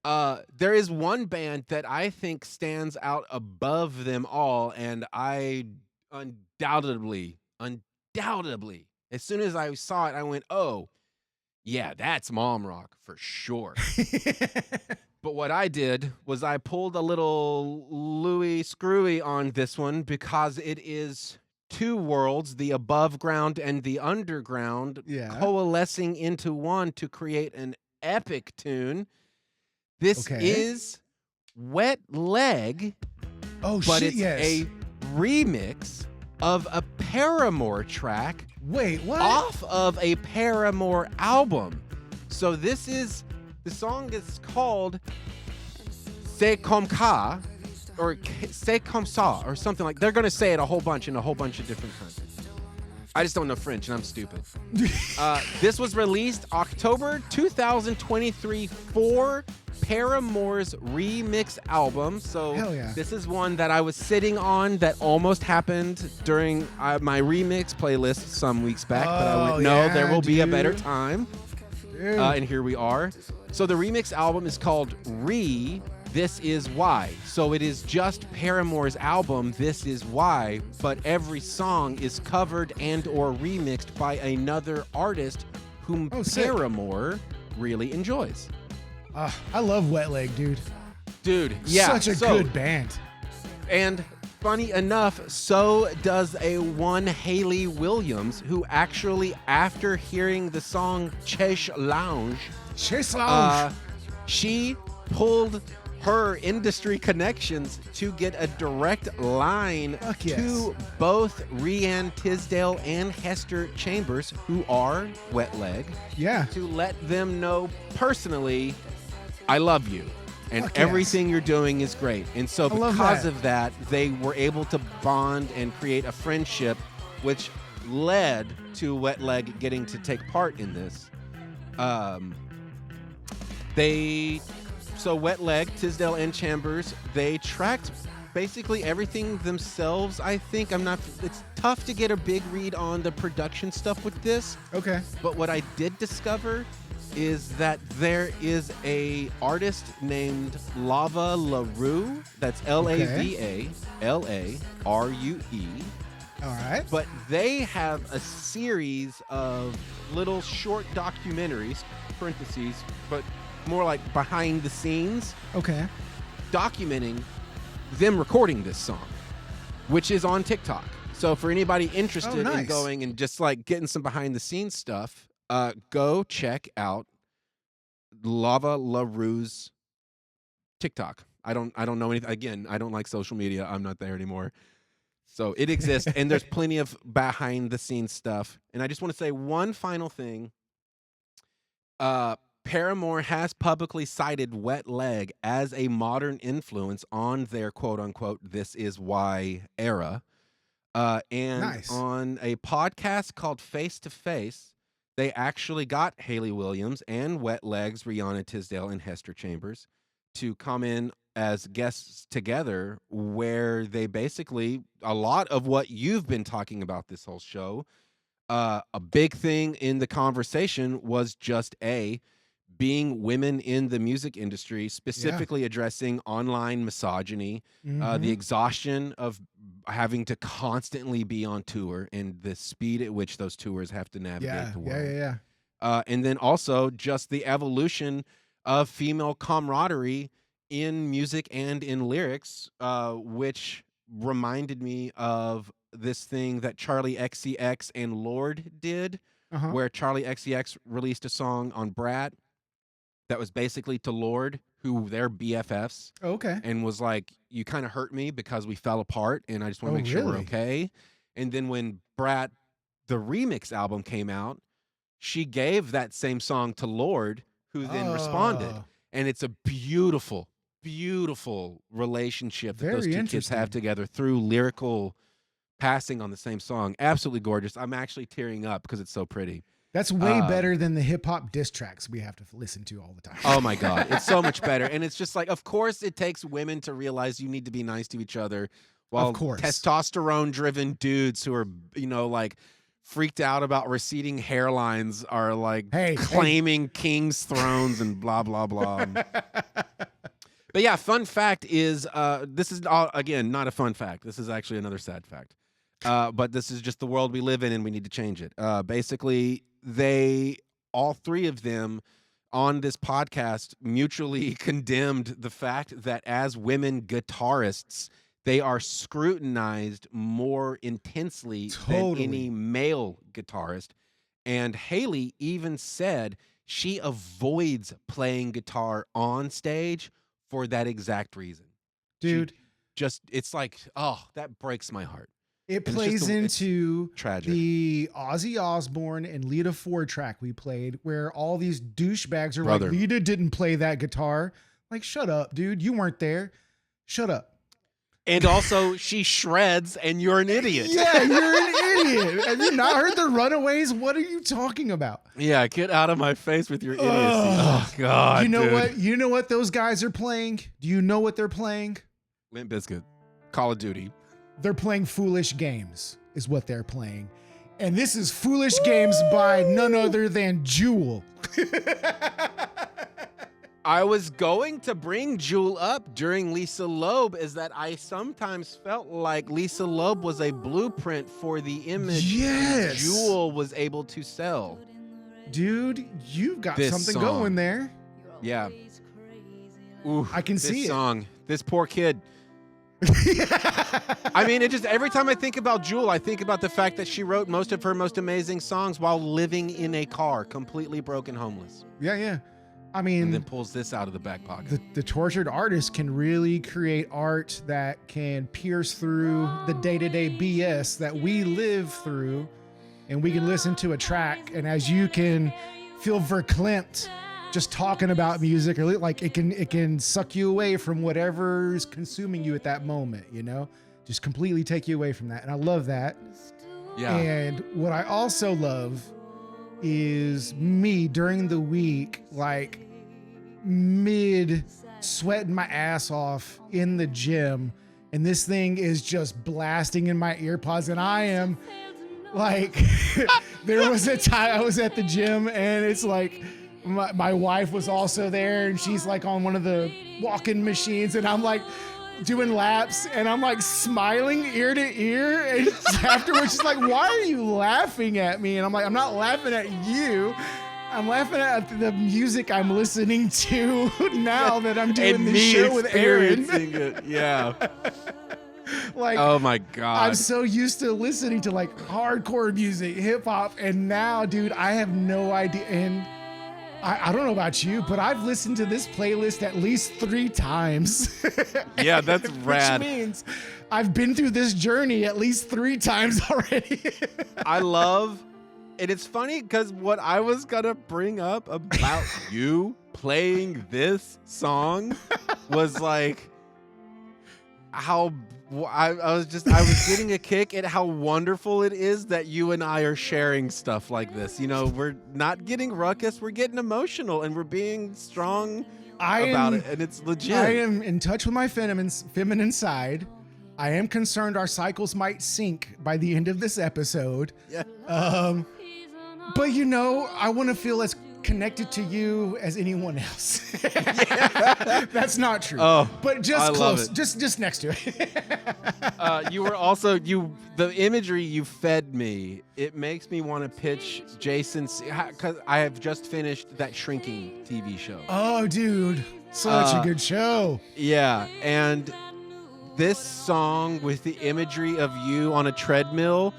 there is one band that I think stands out above them all, and I undoubtedly, as soon as I saw it, I went, "Oh, yeah, that's mom rock for sure." But what I did was I pulled a little Louis Screwy on this one because it is two worlds, the above ground and the underground, Yeah. coalescing into one to create an epic tune. This Okay. is Wet Leg, Oh but shit! it's Yes. a remix of a Paramore track Wait, what? off of a Paramore album. So the song is called C'est comme ça, or C'est comme ça, or something like. They're gonna say it a whole bunch in a whole bunch of different times. I just don't know French, and I'm stupid. This was released October 2023 for Paramore's remix album. So Hell yeah. This is one that I was sitting on that almost happened during my remix playlist some weeks back, but I went, no, yeah, there will be a better dude. time. Dude. And here we are. So the remix album is called This Is Why. So it is just Paramore's album, This Is Why, but every song is covered and or remixed by another artist whom sick. Paramore really enjoys. I love Wet Leg, dude. Dude, yeah. Such a good band. And funny enough, so does a one Hayley Williams, who actually, after hearing the song Chesh Lounge, she pulled her industry connections to get a direct line Fuck yes. to both Rhiann Tisdale and Hester Chambers, who are Wet Leg, Yeah. to let them know personally, I love you. And Fuck yes. everything you're doing is great. And so I love because that. of that, they were able to bond and create a friendship, which led to Wet Leg getting to take part in this. So Wet Leg, Tisdale and Chambers, they tracked basically everything themselves, I think. It's tough to get a big read on the production stuff with this. Okay. But what I did discover is that there is a artist named Lava LaRue. That's LavaLarue. All right. But they have a series of little short documentaries, parentheses, but more like behind the scenes, Okay. documenting them recording this song, which is on TikTok. So for anybody interested in nice. going and just like getting some behind the scenes stuff, go check out Lava LaRue's TikTok. I don't know anything. Again, I don't like social media. I'm not there anymore. So it exists, and there's plenty of behind the scenes stuff. And I just want to say one final thing. Paramore has publicly cited Wet Leg as a modern influence on their quote-unquote This Is Why era. And Nice. on a podcast called Face to Face, they actually got Hayley Williams and Wet Leg's Rihanna Tisdale and Hester Chambers to come in as guests together, where they basically, a lot of what you've been talking about this whole show, a big thing in the conversation was just being women in the music industry, specifically addressing online misogyny, the exhaustion of having to constantly be on tour and the speed at which those tours have to navigate the world. Yeah. And then also just the evolution of female camaraderie in music and in lyrics, which reminded me of this thing that Charlie XCX and Lorde did, where Charlie XCX released a song on Brat that was basically to Lorde, who they're BFFs, Okay. and was like, you kind of hurt me because we fell apart, and I just want to make sure we're really? okay. And then when Brat, the remix album came out, she gave that same song to Lorde, who then responded. Oh. And it's a beautiful, beautiful relationship that those Very two kids have interesting. together through lyrical passing on the same song. Absolutely gorgeous. I'm actually tearing up because it's so pretty. That's way better than the hip hop diss tracks we have to listen to all the time. Oh my God. It's so much better. And it's just like, of course it takes women to realize you need to be nice to each other. While Of course. testosterone driven dudes who are, like freaked out about receding hairlines are like claiming king's thrones and blah, blah, blah. But yeah, fun fact is, this is, again, not a fun fact. This is actually another sad fact. But this is just the world we live in, and we need to change it. Basically, all three of them on this podcast mutually condemned the fact that as women guitarists, they are scrutinized more intensely than any male guitarist. And Haley even said she avoids playing guitar on stage for that exact reason. Dude. It's like, that breaks my heart. It plays into tragic. The Ozzy Osbourne and Lita Ford track we played, where all these douchebags are like, Lita didn't play that guitar. Like, shut up, dude. You weren't there. Shut up. And also, she shreds, and you're an idiot. Yeah, you're an idiot. Have you not heard the Runaways? What are you talking about? Yeah, get out of my face with your idiocy. Oh, God, You know dude. what? You know what those guys are playing? Do you know what they're playing? Limp Bizkit. Call of Duty. They're playing Foolish Games, is what they're playing. And this is Foolish Games by none other than Jewel. I was going to bring Jewel up during Lisa Loeb, is that I sometimes felt like Lisa Loeb was a blueprint for the image Jewel was able to sell. Dude, you've got This something song. going there. Yeah. Ooh, I can see this it. song. This poor kid. I mean, every time I think about Jewel, I think about the fact that she wrote most of her most amazing songs while living in a car, completely broken, homeless. Yeah. I mean, And then pulls this out of the back pocket. the tortured artist can really create art that can pierce through the day-to-day BS that we live through, and we can listen to a track, and as you can feel verklempt just talking about music, or like it can suck you away from whatever's consuming you at that moment, just completely take you away from that. And I love that. Yeah. And what I also love is me during the week, like mid sweating my ass off in the gym, and this thing is just blasting in my earpods, and I am like, there was a time I was at the gym, and it's like my wife was also there, and she's like on one of the walking machines, and I'm like doing laps, and I'm like smiling ear to ear, and afterwards she's like, why are you laughing at me? And I'm like, I'm not laughing at you, I'm laughing at the music I'm listening to now that I'm doing this show with Aaron. It. Yeah. Like, oh my God. I'm so used to listening to like hardcore music, hip hop, and now, dude, I have no idea. And I don't know about you, but I've listened to this playlist at least 3 times. Yeah, that's rad. Which means I've been through this journey at least 3 times already. I love, and it's funny because what I was gonna bring up about you playing this song was like how I was getting a kick at how wonderful it is that you and I are sharing stuff like this. We're not getting ruckus, we're getting emotional, and we're being strong about it, and it's legit. I am in touch with my feminine side. I am concerned our cycles might sync by the end of this episode. Yeah. But I want to feel as connected to you as anyone else. That's not true. Oh, but just I close, love just next to it. You were also the imagery you fed me. It makes me want to pitch Jason's, because I have just finished that Shrinking TV show. Oh, dude, such a good show. Yeah, and this song with the imagery of you on a treadmill,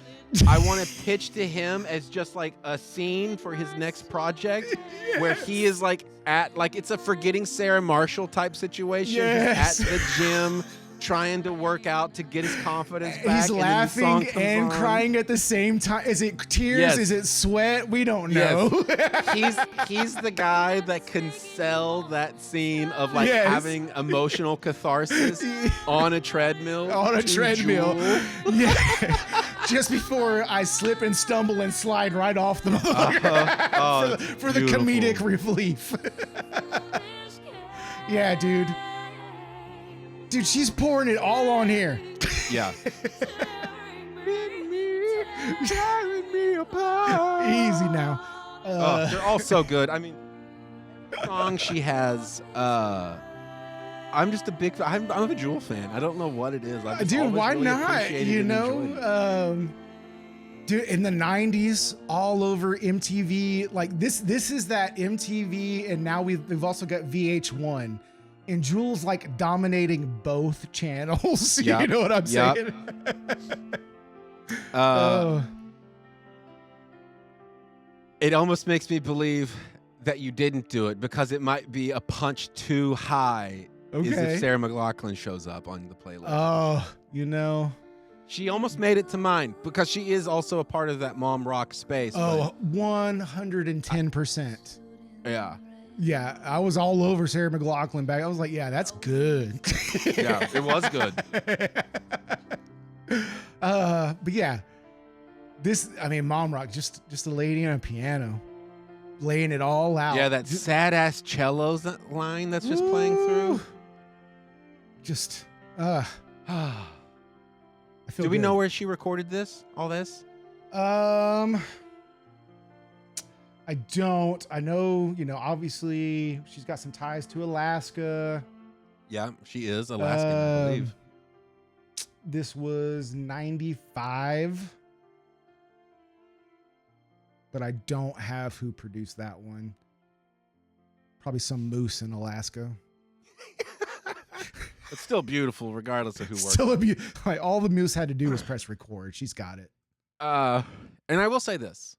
I want to pitch to him as just like a scene for his next project. Yes. Where he is like it's a Forgetting Sarah Marshall type situation. Yes. He's at the gym trying to work out to get his confidence back. He's laughing and on. crying at the same time. Is it tears? Yes. Is it sweat? We don't know. Yes. he's the guy that can sell that scene of like Yes. having emotional catharsis on a treadmill. On a to treadmill. Jewel. Yeah. Just before I slip and stumble and slide right off the motherfucker Oh, for the comedic relief. Yeah, dude. Dude, she's pouring it all on here. Yeah. Easy now. They're all so good. I mean, the song she has. I'm just a big. I'm a Jewel fan. I don't know what it is. Dude, why not? You know, dude, in the 90s, all over MTV. Like this is that MTV, and now we've also got VH1. And Jewel's like dominating both channels. Yep. You know what I'm saying? It almost makes me believe that you didn't do it because it might be a punch too high. Okay. Is if Sarah McLachlan shows up on the playlist. Oh, you know. She almost made it to mine because she is also a part of that mom rock space. Oh, 110%. Yeah. Yeah, I was all over Sarah McLachlan back. I was like, yeah, that's good. Yeah, it was good. But yeah, mom rock, just a lady on a piano, laying it all out. Yeah, that sad ass cello line that's just playing through. Just, I feel Do we good. know where she recorded this? All this? I don't. I know, obviously she's got some ties to Alaska. Yeah, she is Alaskan, I believe. This was 95. But I don't have who produced that one. Probably some moose in Alaska. It's still beautiful, regardless of who worked. Still like all the moose had to do was press record. She's got it. And I will say this.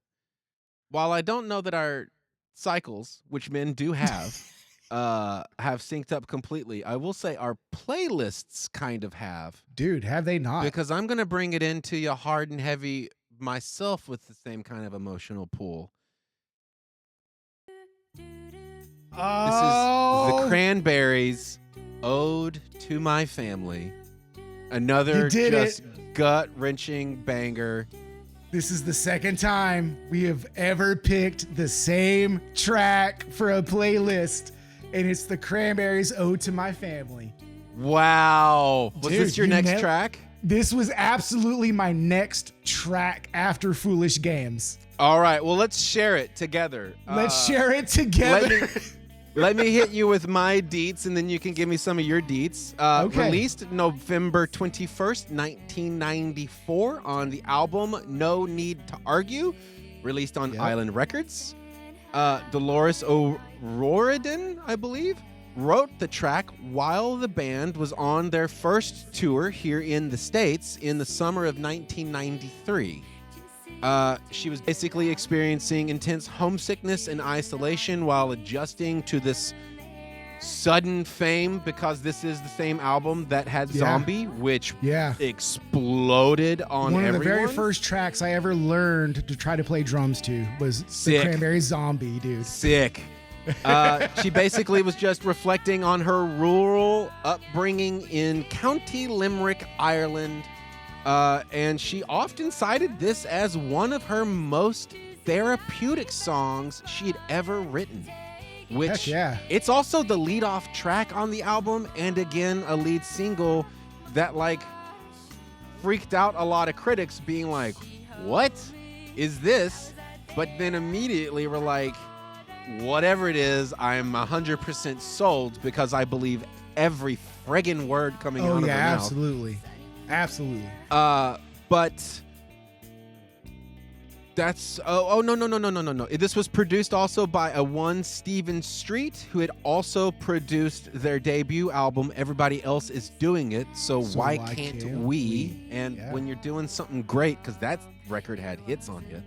While I don't know that our cycles, which men do have synced up completely, I will say our playlists kind of have. Dude, have they not? Because I'm going to bring it into you hard and heavy myself with the same kind of emotional pull. This is the Cranberries' Ode to My Family. Another just gut-wrenching banger. This is the second time we have ever picked the same track for a playlist, and it's the Cranberries' Ode to My Family. Wow. Was Dude, this your next track? This was absolutely my next track after Foolish Games. All right. Well, let's share it together. Let's share it together. Let me hit you with my deets, and then you can give me some of your deets. Okay. Released November 21st, 1994 on the album No Need to Argue, released on Island Records. Dolores O'Riordan, I believe, wrote the track while the band was on their first tour here in the States in the summer of 1993. She was basically experiencing intense homesickness and isolation while adjusting to this sudden fame, because this is the same album that had Zombie, which exploded on everyone. One of the very first tracks I ever learned to try to play drums to was the Cranberries' Zombie, dude. Sick. She basically was just reflecting on her rural upbringing in County Limerick, Ireland. And she often cited this as one of her most therapeutic songs she'd ever written. Which, it's also the lead-off track on the album, and again, a lead single that, freaked out a lot of critics, being like, what is this? But then immediately were like, whatever it is, I'm 100% sold, because I believe every friggin' word coming out of her mouth. Absolutely. Absolutely. But that's no. This was produced also by a one Stephen Street, who had also produced their debut album Everybody Else Is Doing It, so why can't we? And when you're doing something great, because that record had hits on hits.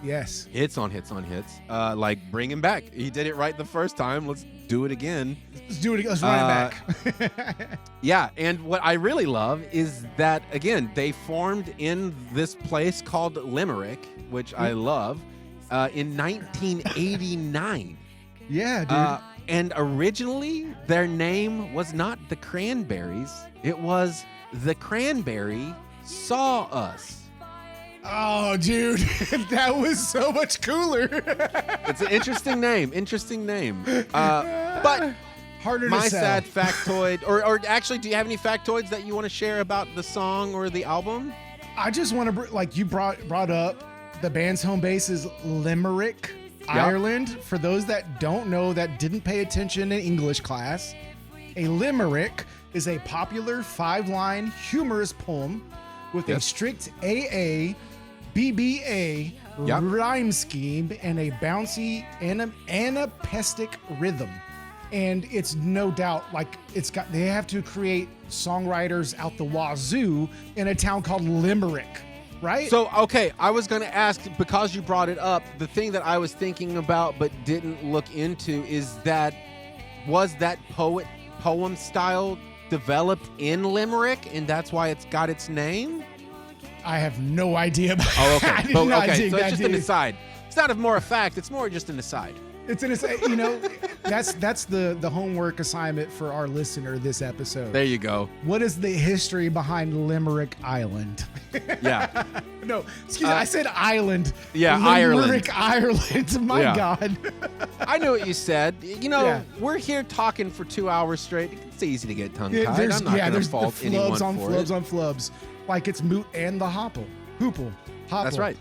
Yes. Hits on hits on hits. Like bring him back. He did it right the first time. Let's do it again. Let's do it again. Let's run it back. Yeah, and what I really love is that, again, they formed in this place called Limerick, which I love, in 1989. Yeah, dude. And originally, their name was not the Cranberries. It was The Cranberry Saw Us. Oh, dude, that was so much cooler. It's an interesting name. But harder my to sell. sad factoid, or actually, do you have any factoids that you want to share about the song or the album? I just want to like you brought up the band's home base is Limerick, Ireland. For those that don't know, that didn't pay attention in English class, a limerick is a popular 5-line humorous poem with a strict AA, BBA rhyme scheme and a bouncy anapestic rhythm. And it's no doubt like they have to create songwriters out the wazoo in a town called Limerick, right? So, okay, I was going to ask, because you brought it up, the thing that I was thinking about but didn't look into is that, was that poem style developed in Limerick, and that's why it's got its name? I have no idea about okay. So it's just an aside. It's not more a fact, it's more just an aside. It's an aside. You know, that's the homework assignment for our listener this episode. There you go. What is the history behind Limerick Island? Yeah. No, excuse me, I said island. Yeah, Limerick, Ireland. My God. I knew what you said. You know, we're here talking for 2 hours straight. It's easy to get tongue-tied. I'm not going to fault anyone for flubs on flubs. Like it's Moot and the Hoople. That's right.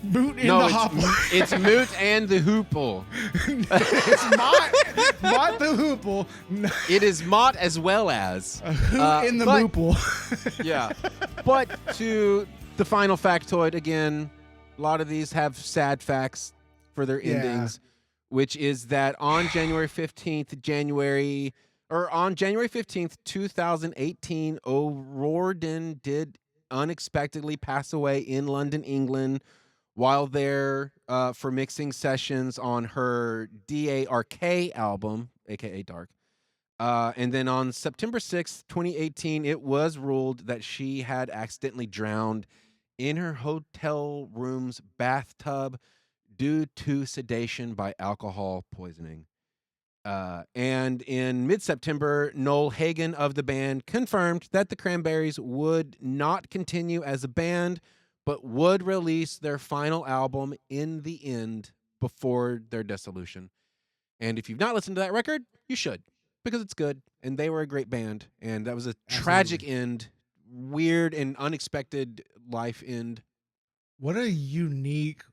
Moot and the Hoople. It's Moot and the Hoople. It's Mott the Hoople. It is Mott as well as. Hoot in the Moople. Yeah. But to the final factoid, again, a lot of these have sad facts for their endings, which is that on January 15th, 2018, O'Riordan did unexpectedly pass away in London, England, while there for mixing sessions on her DARK album, aka Dark. And then on September 6th, 2018, it was ruled that she had accidentally drowned in her hotel room's bathtub due to sedation by alcohol poisoning. And in mid-September, Noel Hagen of the band confirmed that the Cranberries would not continue as a band, but would release their final album In the End before their dissolution. And if you've not listened to that record, you should, because it's good, and they were a great band, and that was a tragic end, weird and unexpected life end. What a unique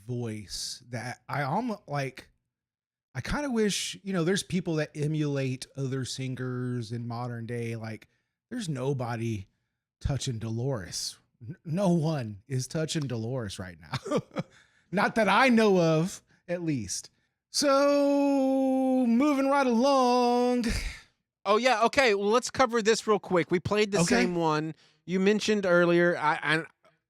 voice that I almost like. I kind of wish, there's people that emulate other singers in modern day. Like, there's nobody touching Dolores. No one is touching Dolores right now. Not that I know of, at least. So, moving right along. Oh, yeah. Okay. Well, let's cover this real quick. We played the same one. You mentioned earlier,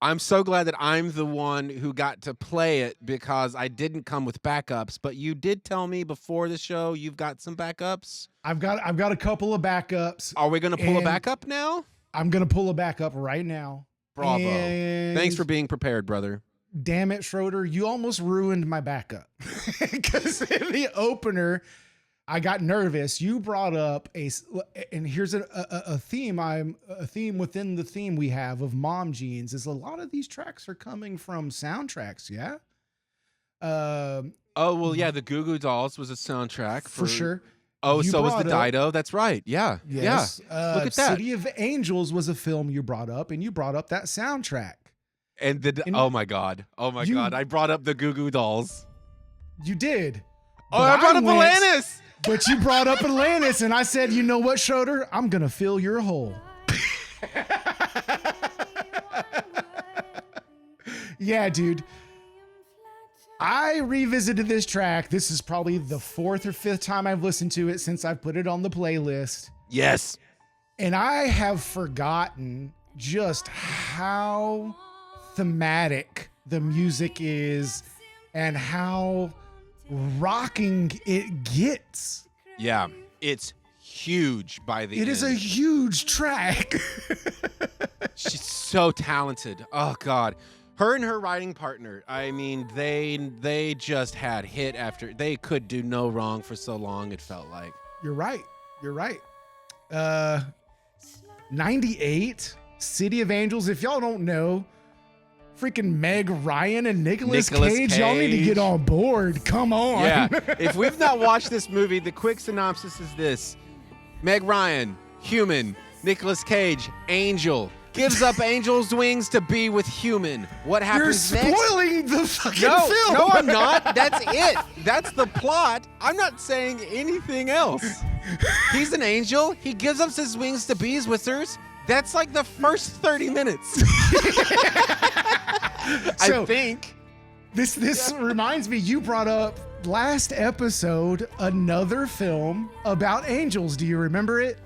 I'm so glad that I'm the one who got to play it because I didn't come with backups, but you did tell me before the show you've got some backups. I've got a couple of backups. Are we going to pull a backup now? I'm going to pull a backup right now. Bravo. Thanks for being prepared, brother. Damn it, Schroeder. You almost ruined my backup. Because in the opener, I got nervous. You brought up and here's a theme. A theme within the theme we have of mom jeans is a lot of these tracks are coming from soundtracks. Yeah. The Goo Goo Dolls was a soundtrack for sure. Oh, so was the Dido. That's right. Yeah. Yes. Yeah. Look at that. City of Angels was a film you brought up, and you brought up that soundtrack. Oh my God. I brought up the Goo Goo Dolls. You did. Oh, I brought up Alanis. But you brought up Alanis, and I said, you know what, Schroeder? I'm going to fill your hole. Yeah, dude. I revisited this track. This is probably the 4th or 5th time I've listened to it since I've put it on the playlist. Yes. And I have forgotten just how thematic the music is and how rocking it gets. Yeah, it's huge by the end. It is a huge track. She's so talented. Oh God, her and her writing partner. I mean, they just had hit after. They could do no wrong for so long. It felt like. You're right. 98, City of Angels. If y'all don't know, freaking Meg Ryan and Nicolas Cage, y'all need to get on board. Come on. Yeah. If we've not watched this movie, the quick synopsis is this: Meg Ryan, human. Nicolas Cage, angel. Gives up angel's wings to be with human. What happens next? You're spoiling the fucking film. No, I'm not. That's it. That's the plot. I'm not saying anything else. He's an angel. He gives up his wings to bees with hers. That's like the first 30 minutes. I think. This reminds me, you brought up last episode another film about angels. Do you remember it?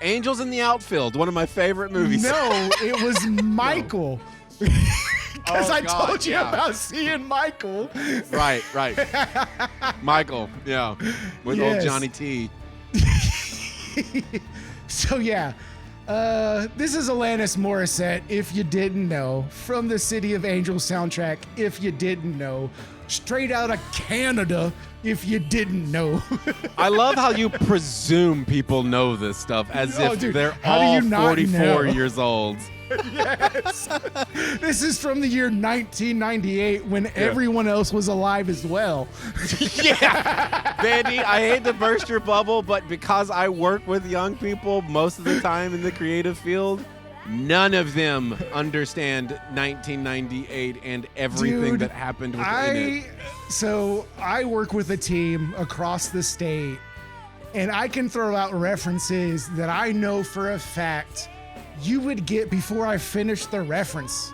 Angels in the Outfield, one of my favorite movies. No, it was Michael. Because I told you about seeing Michael. Right. Michael, yeah. With old Johnny T. So, yeah. This is Alanis Morissette, if you didn't know, from the City of Angels soundtrack, if you didn't know. Straight out of Canada, if you didn't know. I love how you presume people know this stuff as if they're all 44 years old. Yes. This is from the year 1998 when everyone else was alive as well. Yeah. Vandy, I hate to burst your bubble, but because I work with young people most of the time in the creative field, none of them understand 1998 and everything that happened within it. So I work with a team across the state, and I can throw out references that I know for a fact you would get before I finish the reference.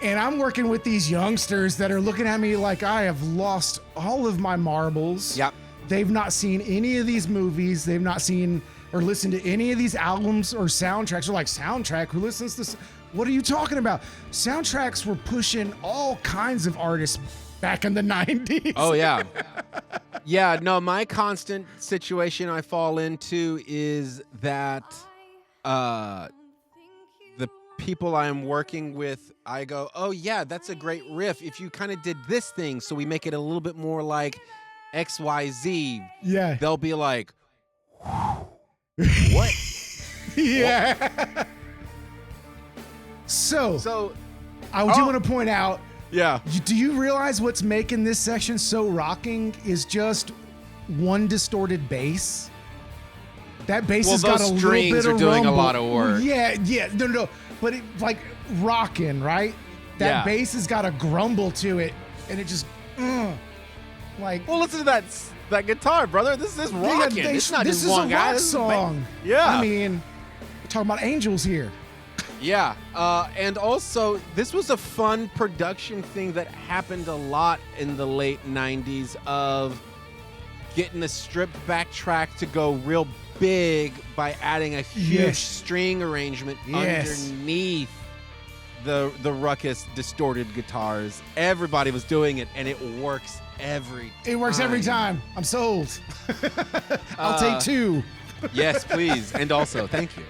And I'm working with these youngsters that are looking at me like I have lost all of my marbles. Yep. They've not seen any of these movies. They've not seen or listened to any of these albums or soundtracks. They're like, soundtrack? Who listens to this? What are you talking about? Soundtracks were pushing all kinds of artists back in the 90s. Oh, yeah. Yeah, no, my constant situation I fall into is that the people I'm working with, I go, oh, yeah, that's a great riff. If you kind of did this thing, so we make it a little bit more like XYZ, they'll be like, what? Yeah. So I do want to point out, do you realize what's making this section so rocking is just one distorted bass? That bass has got a little bit of strings are doing rumble. a lot of work. Yeah, no. But it, like rocking, right? That bass has got a grumble to it, and it just, like. Well, listen to that guitar, brother. This is rocking. It's not this just is one a guy. rock song. Yeah. I mean, we're talking about angels here. Yeah. And also, this was a fun production thing that happened a lot in the late 90s of getting a stripped back track to go real big by adding a huge string arrangement underneath the ruckus distorted guitars. Everybody was doing it, and it works every time. It works every time. I'm sold. I'll take two. Yes, please. And also, thank you.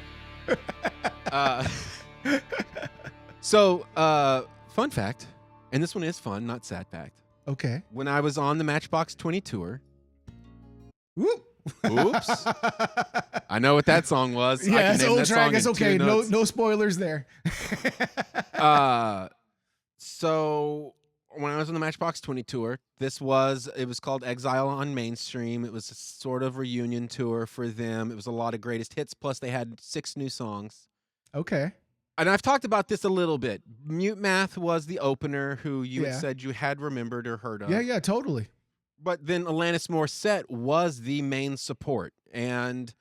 So, fun fact, and this one is fun, not sad fact. Okay. When I was on the Matchbox 20 tour. Whoop. Oops. I know what that song was. Yeah, it's old track. It's okay. No spoilers there. So when I was on the Matchbox 20 tour, it was called Exile on Mainstream. It was a sort of reunion tour for them. It was a lot of greatest hits, plus they had 6 new songs. Okay. And I've talked about this a little bit. Mute Math was the opener who you had said you had remembered or heard of. Yeah, totally. But then Alanis Morissette was the main support. And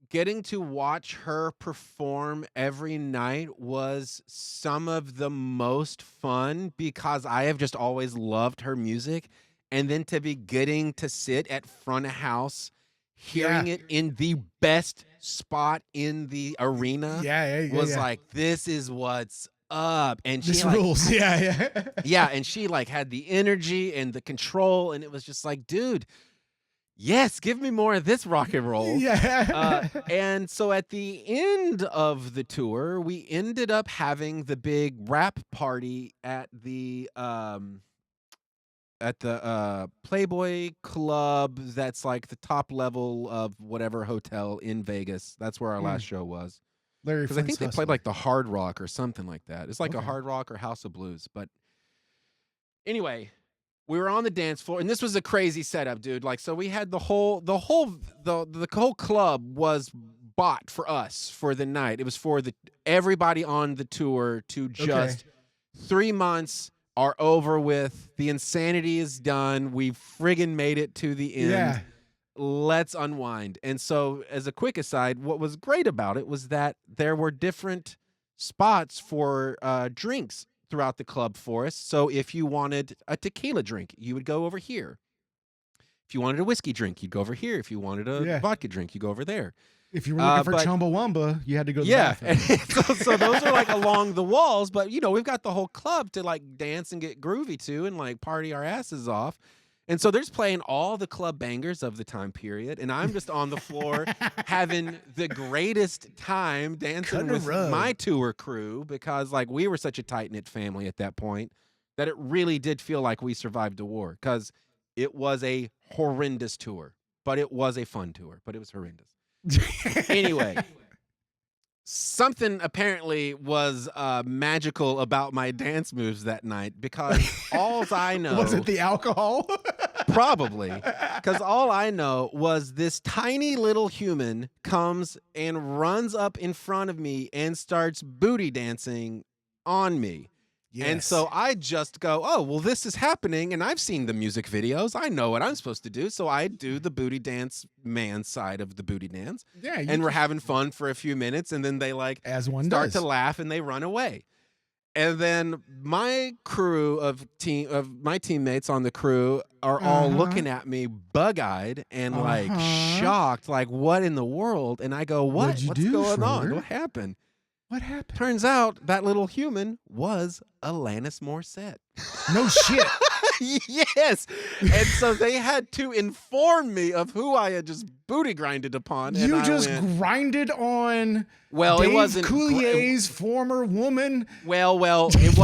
getting to watch her perform every night was some of the most fun because I have just always loved her music. And then to be getting to sit at front of house, hearing it in the best spot in the arena was like, this is what's up, and This she like, rules. Yeah. yeah, and she like had the energy and the control, and it was just like, dude, yes, give me more of this rock and roll. Yeah. And so at the end of the tour, we ended up having the big rap party at the Playboy Club. That's like the top level of whatever hotel in Vegas. That's where our last show was. Larry Because I think Flint's they played Hustler. like the Hard Rock or something like that. It's like a Okay. Hard Rock or House of Blues. But anyway, we were on the dance floor, and this was a crazy setup, dude. Like, so we had the whole club was bought for us for the night. It was for everybody on the tour to just 3 months are over with. The insanity is done. We friggin' made it to the end. Yeah. Let's unwind. And so, as a quick aside, what was great about it was that there were different spots for drinks throughout the club for us. So if you wanted a tequila drink, you would go over here. If you wanted a whiskey drink, you'd go over here. If you wanted a vodka drink, you go over there. If you were looking for Chumbawamba, you had to go to the bathroom. so those are like along the walls, but you know, we've got the whole club to like dance and get groovy to and like party our asses off. And so there's playing all the club bangers of the time period, and I'm just on the floor having the greatest time dancing with my tour crew, because like we were such a tight-knit family at that point that it really did feel like we survived a war, because it was a horrendous tour, but it was a fun tour, but it was horrendous. Anyway, something apparently was magical about my dance moves that night, because all I know... Was it the alcohol? Probably. Because all I know was this tiny little human comes and runs up in front of me and starts booty dancing on me. Yes. And so I just go, oh, well, this is happening, and I've seen the music videos. I know what I'm supposed to do. So I do the booty dance man side of the booty dance. Yeah, and we're having fun for a few minutes, and then they like start to laugh and they run away. And then my crew of my teammates on the crew are all looking at me bug-eyed and like shocked, like, what in the world? And I go, what's going on? What happened? What happened? Turns out that little human was Alanis Morissette. No shit. Yes. And so they had to inform me of who I had just booty grinded upon. You just grinded on Dave it wasn't Coulier's former woman. Well, it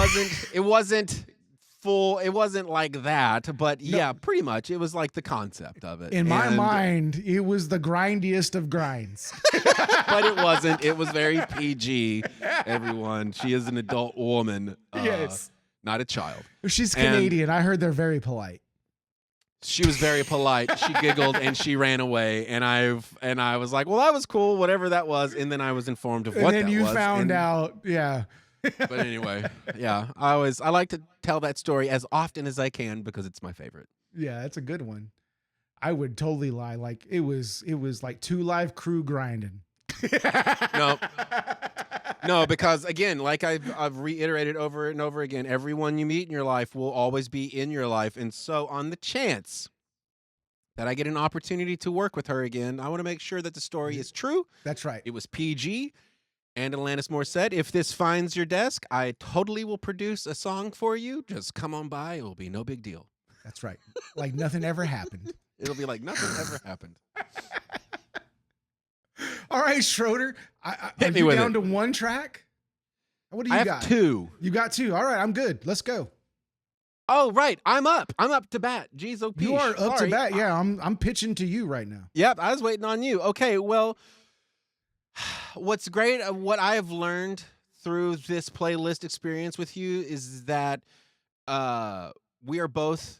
wasn't full. It wasn't like that, but yeah, pretty much. It was like the concept of it. In my mind, it was the grindiest of grinds. But it wasn't. It was very PG, everyone. She is an adult woman. Yes. Not a child. She's Canadian. I heard they're very polite. She was very polite. She giggled and she ran away. And I was like, well, that was cool, whatever that was. And then I was informed of what that was. And then you found out, yeah. But anyway, yeah. I like to tell that story as often as I can because it's my favorite. Yeah, that's a good one. I would totally lie. Like it was like 2 Live Crew grinding. No, because again, like I've reiterated over and over again, everyone you meet in your life will always be in your life. And so on the chance that I get an opportunity to work with her again, I want to make sure that the story is true. That's right. It was PG. And Alanis Morissette, if this finds your desk, I totally will produce a song for you. Just come on by. It will be no big deal. That's right. Like nothing ever happened. It'll be like nothing ever happened. All right, Schroeder. Hit me you with down it. to 1 track? What do you got? I have 2. You got 2. All right, I'm good. Let's go. Oh, right. I'm up to bat. Jeez, oh, you are up to bat. Yeah, I'm pitching to you right now. Yep, I was waiting on you. Okay, well, what's great, what I have learned through this playlist experience with you is that we are both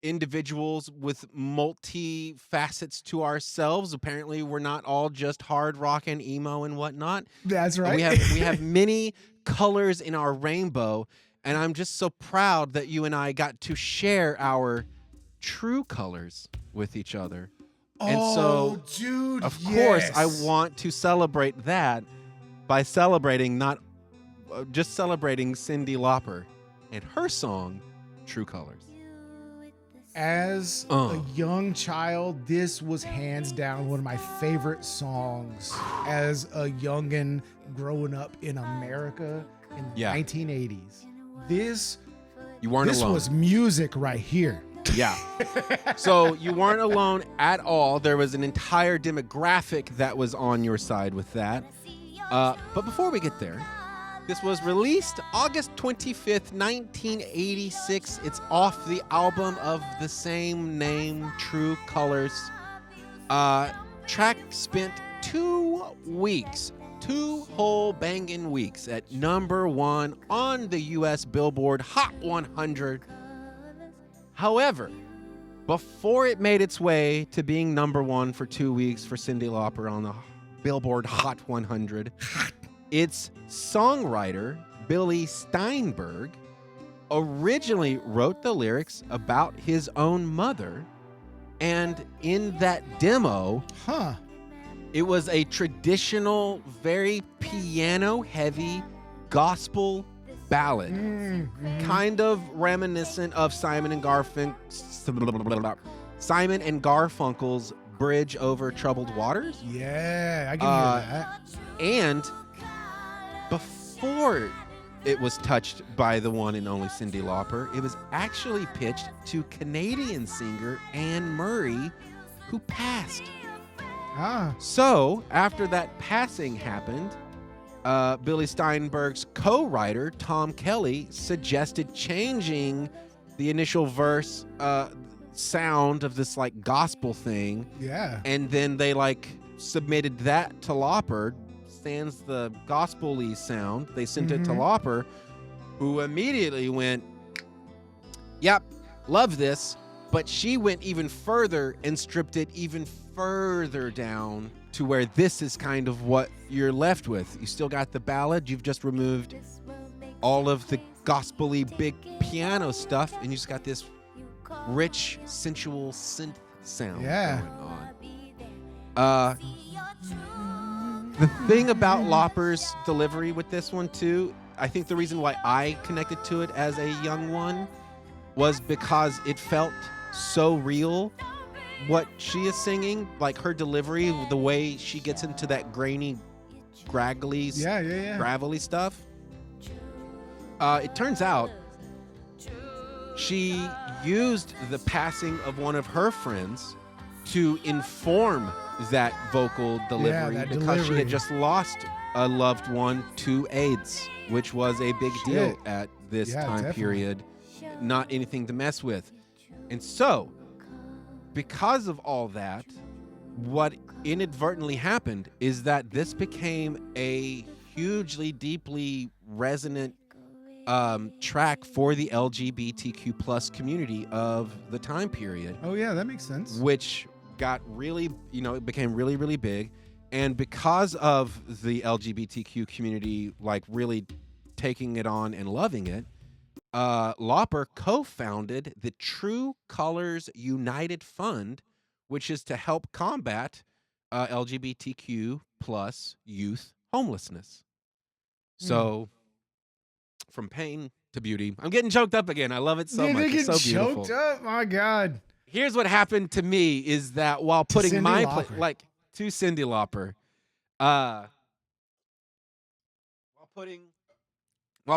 individuals with multi facets to ourselves. Apparently, we're not all just hard rock and emo and whatnot. That's right. We have many colors in our rainbow, and I'm just so proud that you and I got to share our true colors with each other. And so, dude, of course, I want to celebrate that by celebrating just celebrating Cyndi Lauper and her song, True Colors. As a young child, this was hands down one of my favorite songs as a youngin' growing up in America. in the Yeah. 1980s. This You weren't alone. was music right here. Yeah. So you weren't alone at all. There was an entire demographic that was on your side with that. But before we get there, this was released August 25th, 1986. It's off the album of the same name, True Colors. Track spent 2 weeks, 2 whole banging weeks at #1 on the US Billboard Hot 100. However, before it made its way to being #1 for 2 weeks for Cyndi Lauper on the Billboard Hot 100, its songwriter, Billy Steinberg, originally wrote the lyrics about his own mother, and in that demo, it was a traditional, very piano-heavy gospel ballad, kind of reminiscent of Simon and Garfunkel's Bridge Over Troubled Waters. Yeah, I can hear that. And before it was touched by the one and only Cyndi Lauper, it was actually pitched to Canadian singer Anne Murray, who passed. So after that passing happened, Billy Steinberg's co-writer, Tom Kelly, suggested changing the initial verse sound of this like gospel thing. Yeah. And then they like submitted that to Lauper, sans the gospel-y sound. They sent it to Lauper, who immediately went, yep, love this. But she went even further and stripped it even further down to where this is kind of what you're left with. You still got the ballad. You've just removed all of the gospel-y big piano stuff, and you just got this rich, sensual synth sound going on. The thing about Lauper's delivery with this one, too, I think the reason why I connected to it as a young one was because it felt so real. What she is singing, like her delivery, the way she gets into that grainy, gravelly stuff. It turns out she used the passing of one of her friends to inform that vocal delivery because she had just lost a loved one to AIDS, which was a big deal at this time period. Not anything to mess with. And so, because of all that, what inadvertently happened is that this became a hugely, deeply resonant track for the LGBTQ plus community of the time period. Oh yeah, that makes sense. Which got really, it became really, really big. And because of the LGBTQ community, like really taking it on and loving it, Lauper co-founded the True Colors United Fund, which is to help combat LGBTQ plus youth homelessness. So, from pain to beauty. I'm getting choked up again. I love it so much. It's so beautiful. Choked up, my God. Here's what happened to me is that while putting to Cyndi Lauper, while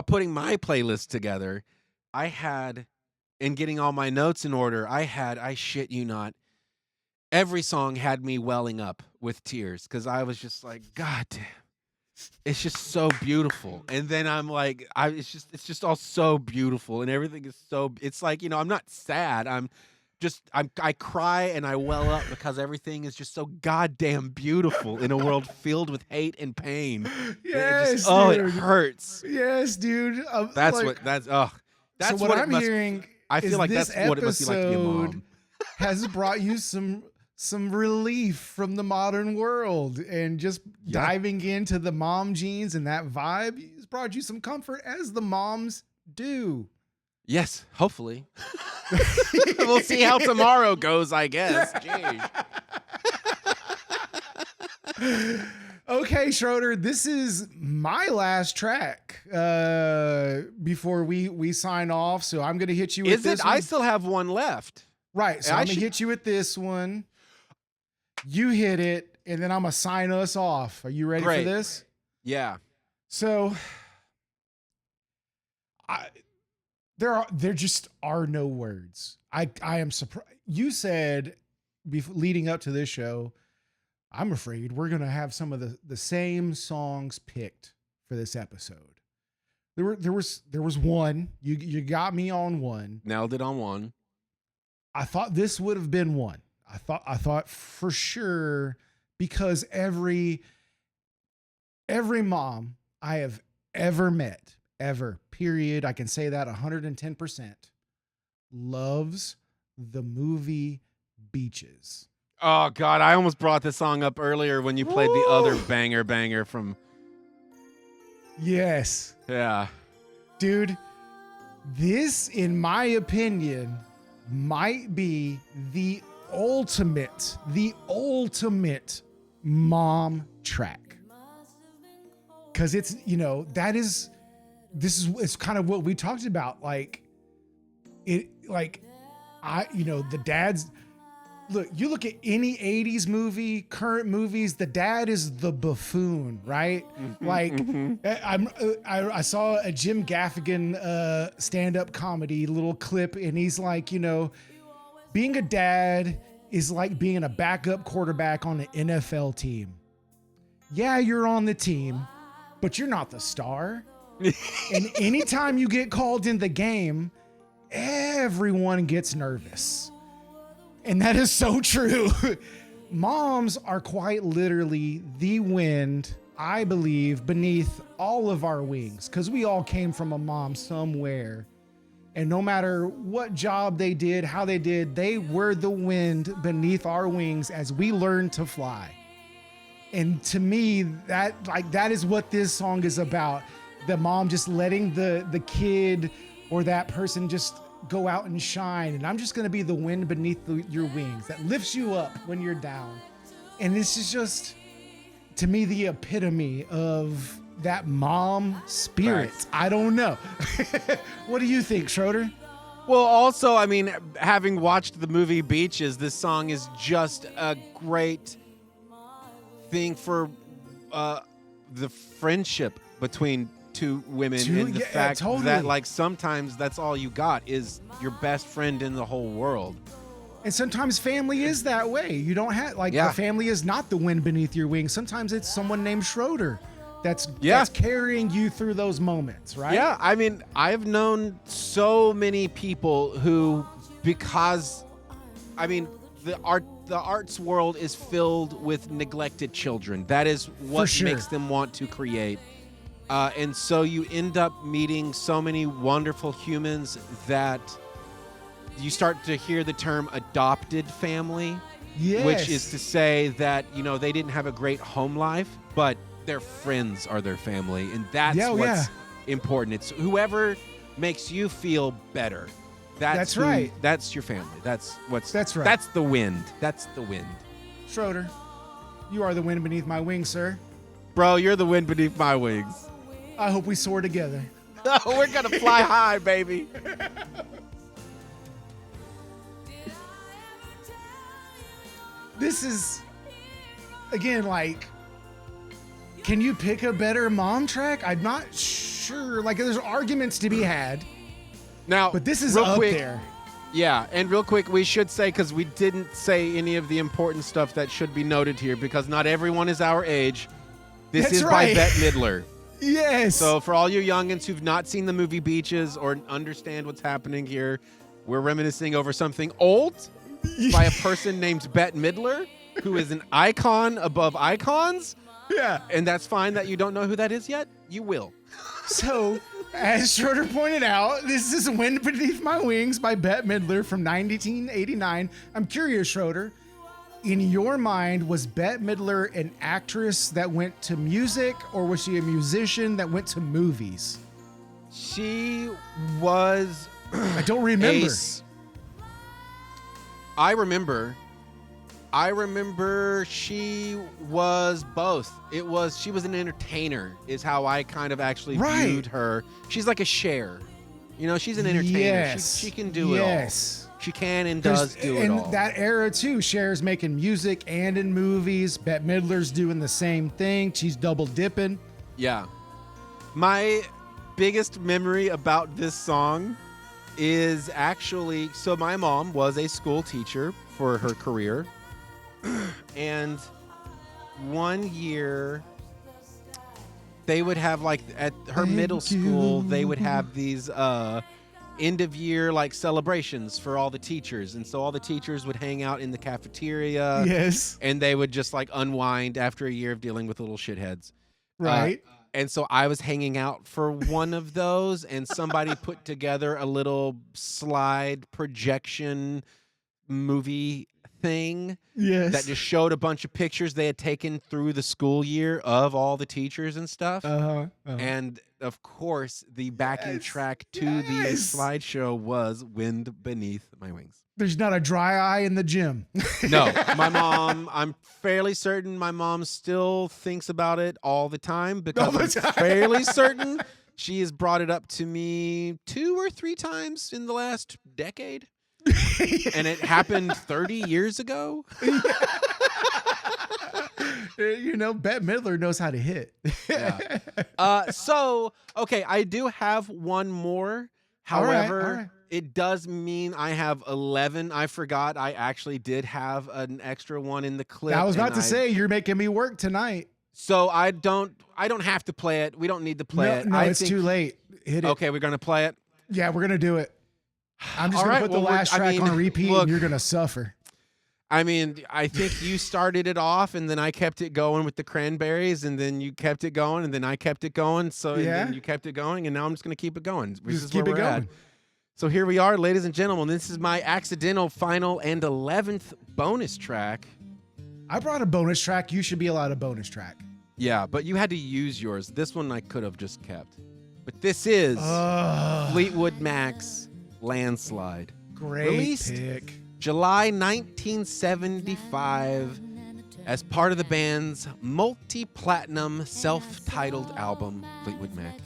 putting my playlist together, I had, and getting all my notes in order, I shit you not, every song had me welling up with tears because I was just like, God damn, it's just so beautiful. And then I'm like, it's just all so beautiful, and everything is so. It's like, I'm not sad. I cry and I well up because everything is just so goddamn beautiful in a world filled with hate and pain. Yes, it hurts. Yes, dude. So what I'm hearing, I feel like that's what it must be like to be a mom. Has brought you some relief from the modern world, and just diving into the mom genes and that vibe has brought you some comfort, as the moms do. Yes, hopefully. We'll see how tomorrow goes, I guess. Jeez. Okay, Schroeder, this is my last track before we sign off. So I'm going to hit you with this one. I still have one left. Right. So I'm going to hit you with this one. You hit it, and then I'm going to sign us off. Are you ready for this? Yeah. So There just are no words. I am surprised. You said leading up to this show, I'm afraid we're gonna have some of the same songs picked for this episode. There was one. You got me on one. Nailed it on one. I thought this would have been one. I thought for sure, because every mom I have ever met, period, I can say that 110%, loves the movie Beaches. Oh God, I almost brought this song up earlier when you played the other banger from. Yes. Yeah. Dude, this, in my opinion, might be the ultimate mom track. Cause it's, it's kind of what we talked about. The dads, you look at any 80s movie, current movies, the dad is the buffoon, right? I saw a Jim Gaffigan stand-up comedy little clip, and he's like, being a dad is like being a backup quarterback on an NFL team. Yeah, you're on the team, but you're not the star. And anytime you get called in the game, everyone gets nervous. And that is so true. Moms are quite literally the wind, I believe, beneath all of our wings, because we all came from a mom somewhere. And no matter what job they did, how they did, they were the wind beneath our wings as we learned to fly. And to me, that is what this song is about. The mom just letting the kid or that person just go out and shine. And I'm just going to be the wind beneath your wings that lifts you up when you're down. And this is just, to me, the epitome of that mom spirit. Right. I don't know. What do you think, Schroeder? Well, also, I mean, having watched the movie Beaches, this song is just a great thing for the friendship between two women, and the fact that sometimes that's all you got is your best friend in the whole world. And sometimes family is that way. You don't have the family is not the wind beneath your wings. Sometimes it's someone named Schroeder that's carrying you through those moments, right? Yeah, I mean, I've known so many people who, because, I mean, the arts world is filled with neglected children. That is what makes them want to create. And so you end up meeting so many wonderful humans that you start to hear the term adopted family, which is to say that, they didn't have a great home life, but their friends are their family. And that's what's important. It's whoever makes you feel better. That's right. That's your family. That's right. That's the wind. That's the wind. Schroeder, you are the wind beneath my wings, sir. Bro, you're the wind beneath my wings. I hope we soar together. We're going to fly high, baby. This is, again, can you pick a better mom track? I'm not sure. There's arguments to be had. Now, but this is up there. Yeah, and real quick, we should say, because we didn't say any of the important stuff that should be noted here, because not everyone is our age. This is by Bette Midler. Yes. So for all you youngins who've not seen the movie Beaches or understand what's happening here, we're reminiscing over something old by a person named Bette Midler, who is an icon above icons. Yeah. And that's fine that you don't know who that is yet. You will. So, as Schroeder pointed out, this is Wind Beneath My Wings by Bette Midler from 1989. I'm curious, Schroeder, in your mind, was Bette Midler an actress that went to music, or was she a musician that went to movies? She was... I don't remember. I remember she was both. She was an entertainer, is how I kind of actually viewed her. She's like a Cher. She's an entertainer. Yes. She can do it all. She can and does do it all. In that era, too, Cher's making music and in movies. Bette Midler's doing the same thing. She's double dipping. Yeah. biggest memory about this song is actually, so my mom was a school teacher for her career. And one year they would have like at her middle school, they would have these end of year like celebrations for all the teachers. And so all the teachers would hang out in the cafeteria. Yes. And they would just like unwind after a year of dealing with little shitheads. Right. And so I was hanging out for one of those, and somebody put together a little slide projection movie thing that just showed a bunch of pictures they had taken through the school year of all the teachers and stuff. And of course, the backing track to the slideshow was Wind Beneath My Wings. There's not a dry eye in the gym. No, my mom, I'm fairly certain my mom still thinks about it all the time because I'm fairly certain she has brought it up to me 2 or 3 times in the last decade. And it happened 30 years ago. You know, Bette Midler knows how to hit. So, okay, I do have one more. However, all right. It does mean I have 11. I forgot I actually did have an extra one in the clip. I was about to say, you're making me work tonight. So I don't have to play it. We don't need to play it. No, it's too late. Hit it. Okay, we're going to play it. Yeah, we're going to do it. I'm just going to put the last track on repeat and you're going to suffer. I mean, I think you started it off and then I kept it going with the Cranberries and then you kept it going and then I kept it going. So and then you kept it going and now I'm just going to keep it going. Just keep it going. At. So here we are, ladies and gentlemen. This is my accidental final and 11th bonus track. I brought a bonus track. You should be allowed a bonus track. Yeah, but you had to use yours. This one I could have just kept. But this is Fleetwood Mac's Landslide. Great Released pick. July 1975 as part of the band's multi-platinum self-titled album, Fleetwood Mac.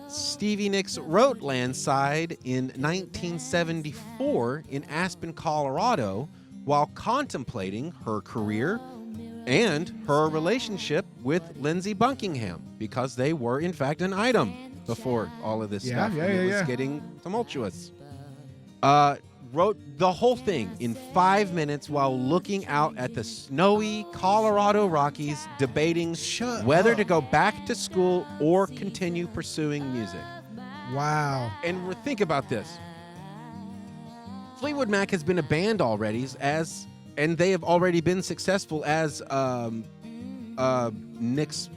Stevie Nicks wrote Landslide in 1974 in Aspen, Colorado, while contemplating her career and her relationship with Lindsey Buckingham, because they were, in fact, an item before all of this stuff. It was getting tumultuous. Wrote the whole thing in 5 minutes while looking out at the snowy Colorado Rockies, debating whether to go back to school or continue pursuing music. Wow. And think about this. Fleetwood Mac has been a band already, and they have already been successful as Nick's,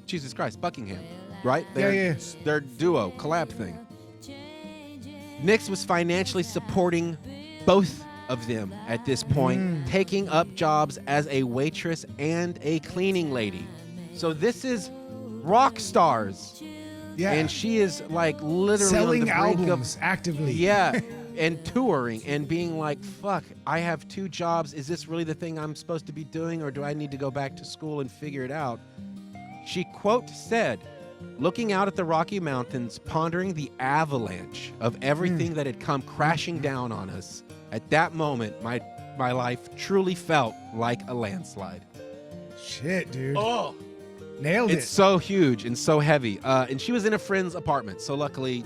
Jesus Christ, Buckingham, right? Their duo, collab thing. Nicks was financially supporting both of them at this point, taking up jobs as a waitress and a cleaning lady. So this is rock stars. Yeah. And she is like literally selling on the brink albums actively. Yeah. And touring and being like, fuck, I have 2 jobs. Is this really the thing I'm supposed to be doing, or do I need to go back to school and figure it out? She, quote, said, looking out at the Rocky Mountains, pondering the avalanche of everything that had come crashing down on us, at that moment, my life truly felt like a landslide. Shit, dude. Oh, nailed it. It's so huge and so heavy. And she was in a friend's apartment, so luckily,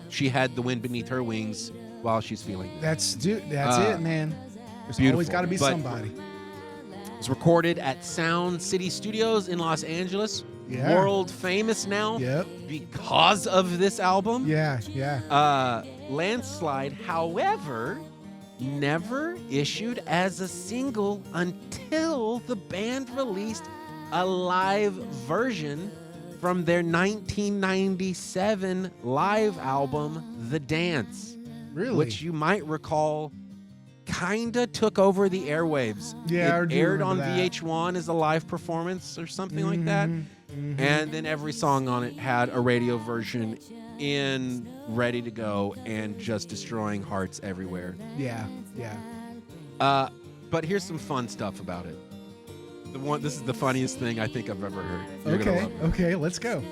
she had the wind beneath her wings while she's feeling it. That's it, man. There's always got to be somebody. It was recorded at Sound City Studios in Los Angeles. Yeah. World famous now because of this album. Yeah. Landslide, however, never issued as a single until the band released a live version from their 1997 live album, The Dance. Really? Which you might recall kinda took over the airwaves. Yeah, it aired on VH1 as a live performance or something like that. And then every song on it had a radio version ready to go and just destroying hearts everywhere. Yeah. But here's some fun stuff about it. This is the funniest thing I think I've ever heard. Okay, let's go.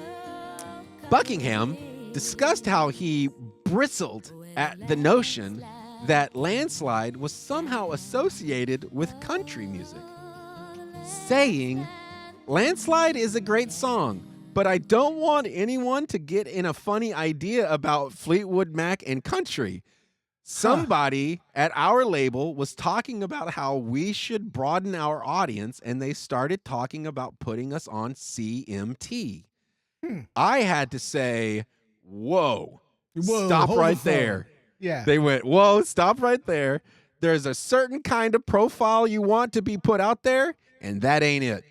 Buckingham discussed how he bristled at the notion that Landslide was somehow associated with country music, saying, "Landslide is a great song, but I don't want anyone to get in a funny idea about Fleetwood Mac and country. Somebody at our label was talking about how we should broaden our audience, and they started talking about putting us on CMT. I had to say, whoa, stop right there. Yeah. They went, whoa, stop right there. There's a certain kind of profile you want to be put out there, and that ain't it.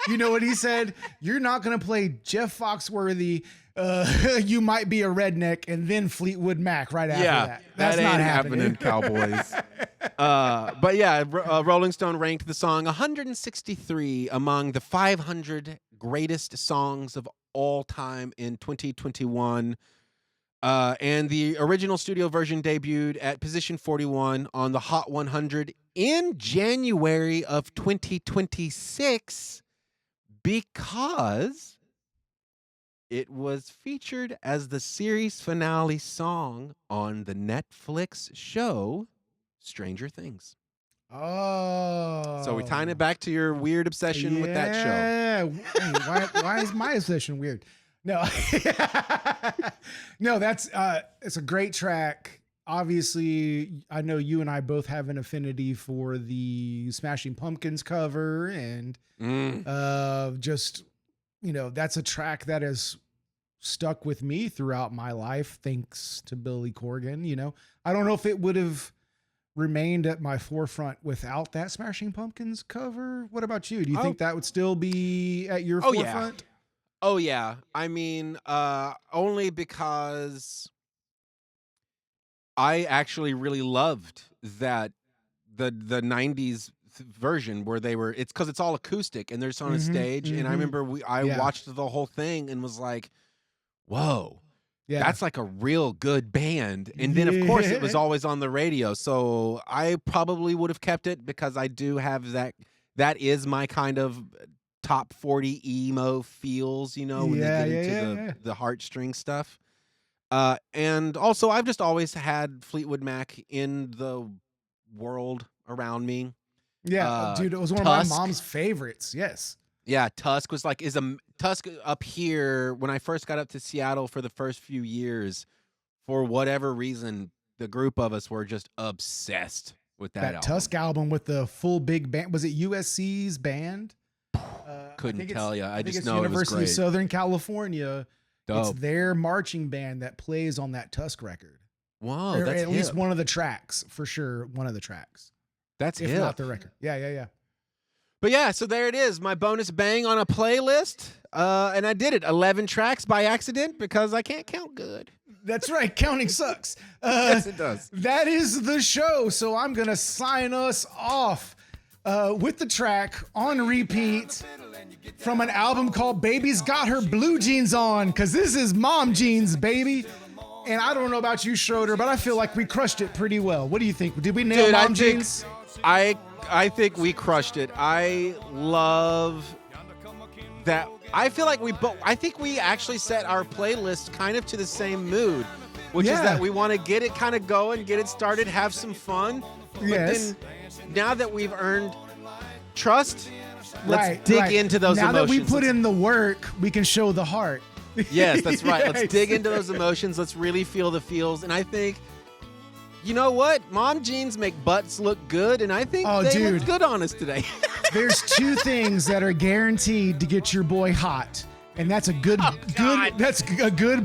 You know what he said? You're not going to play Jeff Foxworthy, You Might Be a Redneck, and then Fleetwood Mac right after that. That's that not ain't happening. Cowboys. But yeah, Rolling Stone ranked the song 163 among the 500 greatest songs of all time in 2021. And the original studio version debuted at position 41 on the Hot 100 in January of 2026 because it was featured as the series finale song on the Netflix show Stranger Things. Oh. So we're tying it back to your weird obsession with that show. Yeah. Why is my obsession weird? No. No, it's a great track. Obviously, I know you and I both have an affinity for the Smashing Pumpkins cover, and just, that's a track that has stuck with me throughout my life, thanks to Billy Corgan. I don't know if it would have remained at my forefront without that Smashing Pumpkins cover. What about you? Do you think that would still be at your forefront? Oh yeah. I mean, only because I actually really loved that the 90s version where it's because it's all acoustic and they're just on a stage. And I remember I watched the whole thing and was like, whoa, that's like a real good band. And then of course it was always on the radio. So I probably would have kept it because I do have that. That is my kind of top 40 emo feels, when they get into the heartstring stuff. And also I've just always had Fleetwood Mac in the world around me. Yeah, dude, it was one of my mom's favorites. Yes. Yeah, Tusk was like Tusk up here when I first got up to Seattle for the first few years. For whatever reason, the group of us were just obsessed with that album. Tusk album with the full big band. Was it USC's band? Couldn't tell you. I just it's know it was University great. of Southern California. Dope. It's their marching band that plays on that Tusk record. Wow, or that's at least one of the tracks, for sure. One of the tracks. That's if hip. not the record. Yeah. But yeah, so there it is. My bonus bang on a playlist. And I did it. 11 tracks by accident because I can't count good. That's right. Counting sucks. Yes, it does. That is the show. So I'm going to sign us off with the track on repeat from an album called Baby's Got Her Blue Jeans On, because this is Mom Jeans, baby. And I don't know about you, Schroeder, but I feel like we crushed it pretty well. What do you think? Did we nail Mom Jeans? I think we crushed it. I love that. I feel like I think we actually set our playlist kind of to the same mood, which is that we want to get it kind of going, get it started, have some fun. But then now that we've earned trust, let's dig into those emotions. Now that we put in the work, we can show the heart. Yes, that's right. Let's dig into those emotions. Let's really feel the feels. And I think, you know what? Mom jeans make butts look good, and I think they look good on us today. There's two things that are guaranteed to get your boy hot, and that's a good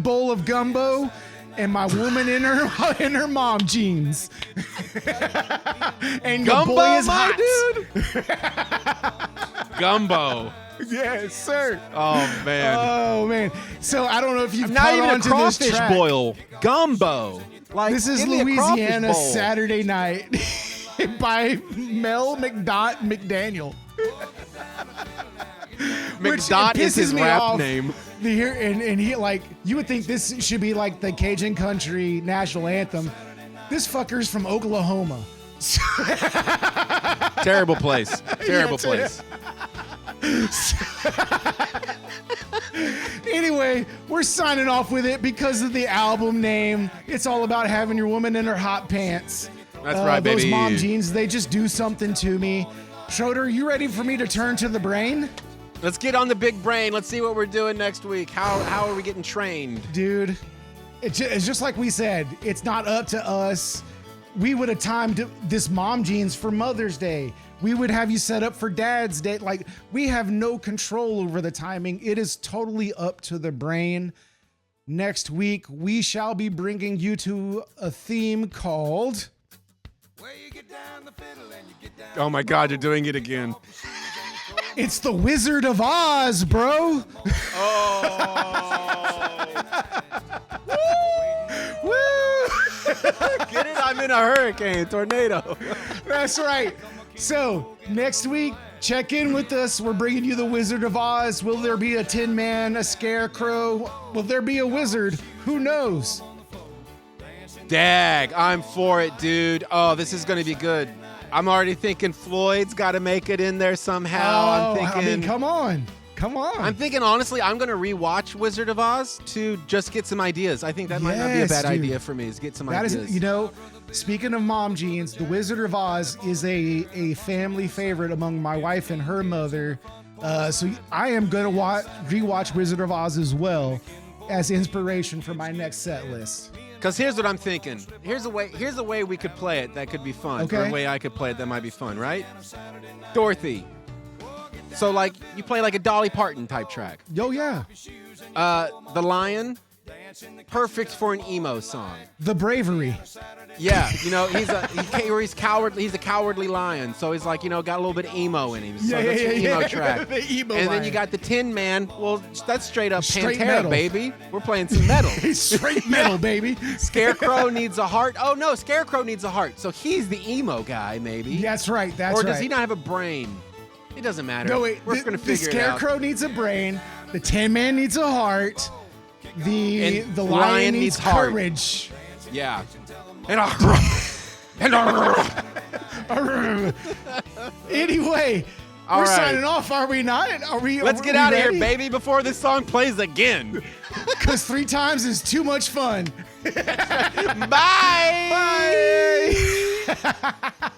bowl of gumbo, and my woman in her mom jeans. And your Gumbo, boy is my hot. dude. Gumbo. Yes, sir. Oh man. So I don't know if you've not caught even on a to crawfish this track. boil. Gumbo. Like This is give me a crawfish Louisiana bowl. Saturday Night by Mel McDaniel. McDot is his rap name. And he, like, you would think this should be like the Cajun Country national anthem. This fucker's from Oklahoma. Terrible place. Terrible place. Anyway, we're signing off with it because of the album name. It's all about having your woman in her hot pants. That's right, baby. Those mom jeans, they just do something to me. Schroeder, you ready for me to turn to the brain? Let's get on the big brain. Let's see what we're doing next week. How are we getting trained? Dude, it's just like we said. It's not up to us. We would have timed this mom jeans for Mother's Day. We would have you set up for Dad's Day. Like, we have no control over the timing. It is totally up to the brain. Next week, we shall be bringing you to a theme called... Oh my God, you're doing it again. It's the Wizard of Oz, bro. Oh. Woo! Get it? I'm in a hurricane, tornado. That's right. So next week, check in with us. We're bringing you the Wizard of Oz. Will there be a Tin Man, a Scarecrow? Will there be a wizard? Who knows? Dag, I'm for it, dude. Oh, this is going to be good. I'm already thinking Floyd's got to make it in there somehow. I mean, come on. I'm thinking, honestly, I'm going to rewatch Wizard of Oz to just get some ideas. I think that might not be a bad idea for me, is get some ideas. That is, speaking of mom jeans, the Wizard of Oz is a family favorite among my wife and her mother. So I am going to rewatch Wizard of Oz as well as inspiration for my next set list. Because here's what I'm thinking. Here's a way we could play it that could be fun. Okay. Or a way I could play it that might be fun, right? Dorothy. So, like, you play like a Dolly Parton type track. Oh, yeah. The Lion, perfect for an emo song. The Bravery. Yeah, he's cowardly. He's a cowardly lion, so he's like, got a little bit of emo in him. So that's your emo track. The emo and lion. then you got the Tin Man. Well, that's straight up Straight Pantera, metal. baby. We're playing some metal. Straight metal, baby. Scarecrow needs a heart. Oh no, Scarecrow needs a heart. So he's the emo guy, maybe. That's right. Or does he not have a brain? It doesn't matter. No, wait. We're gonna figure it out. The Scarecrow needs a brain. The Tin Man needs a heart. The lion needs courage. Yeah. Anyway, we're signing off, are we not? Let's get out of here, baby, before this song plays again. Because 3 times is too much fun. Bye. Bye.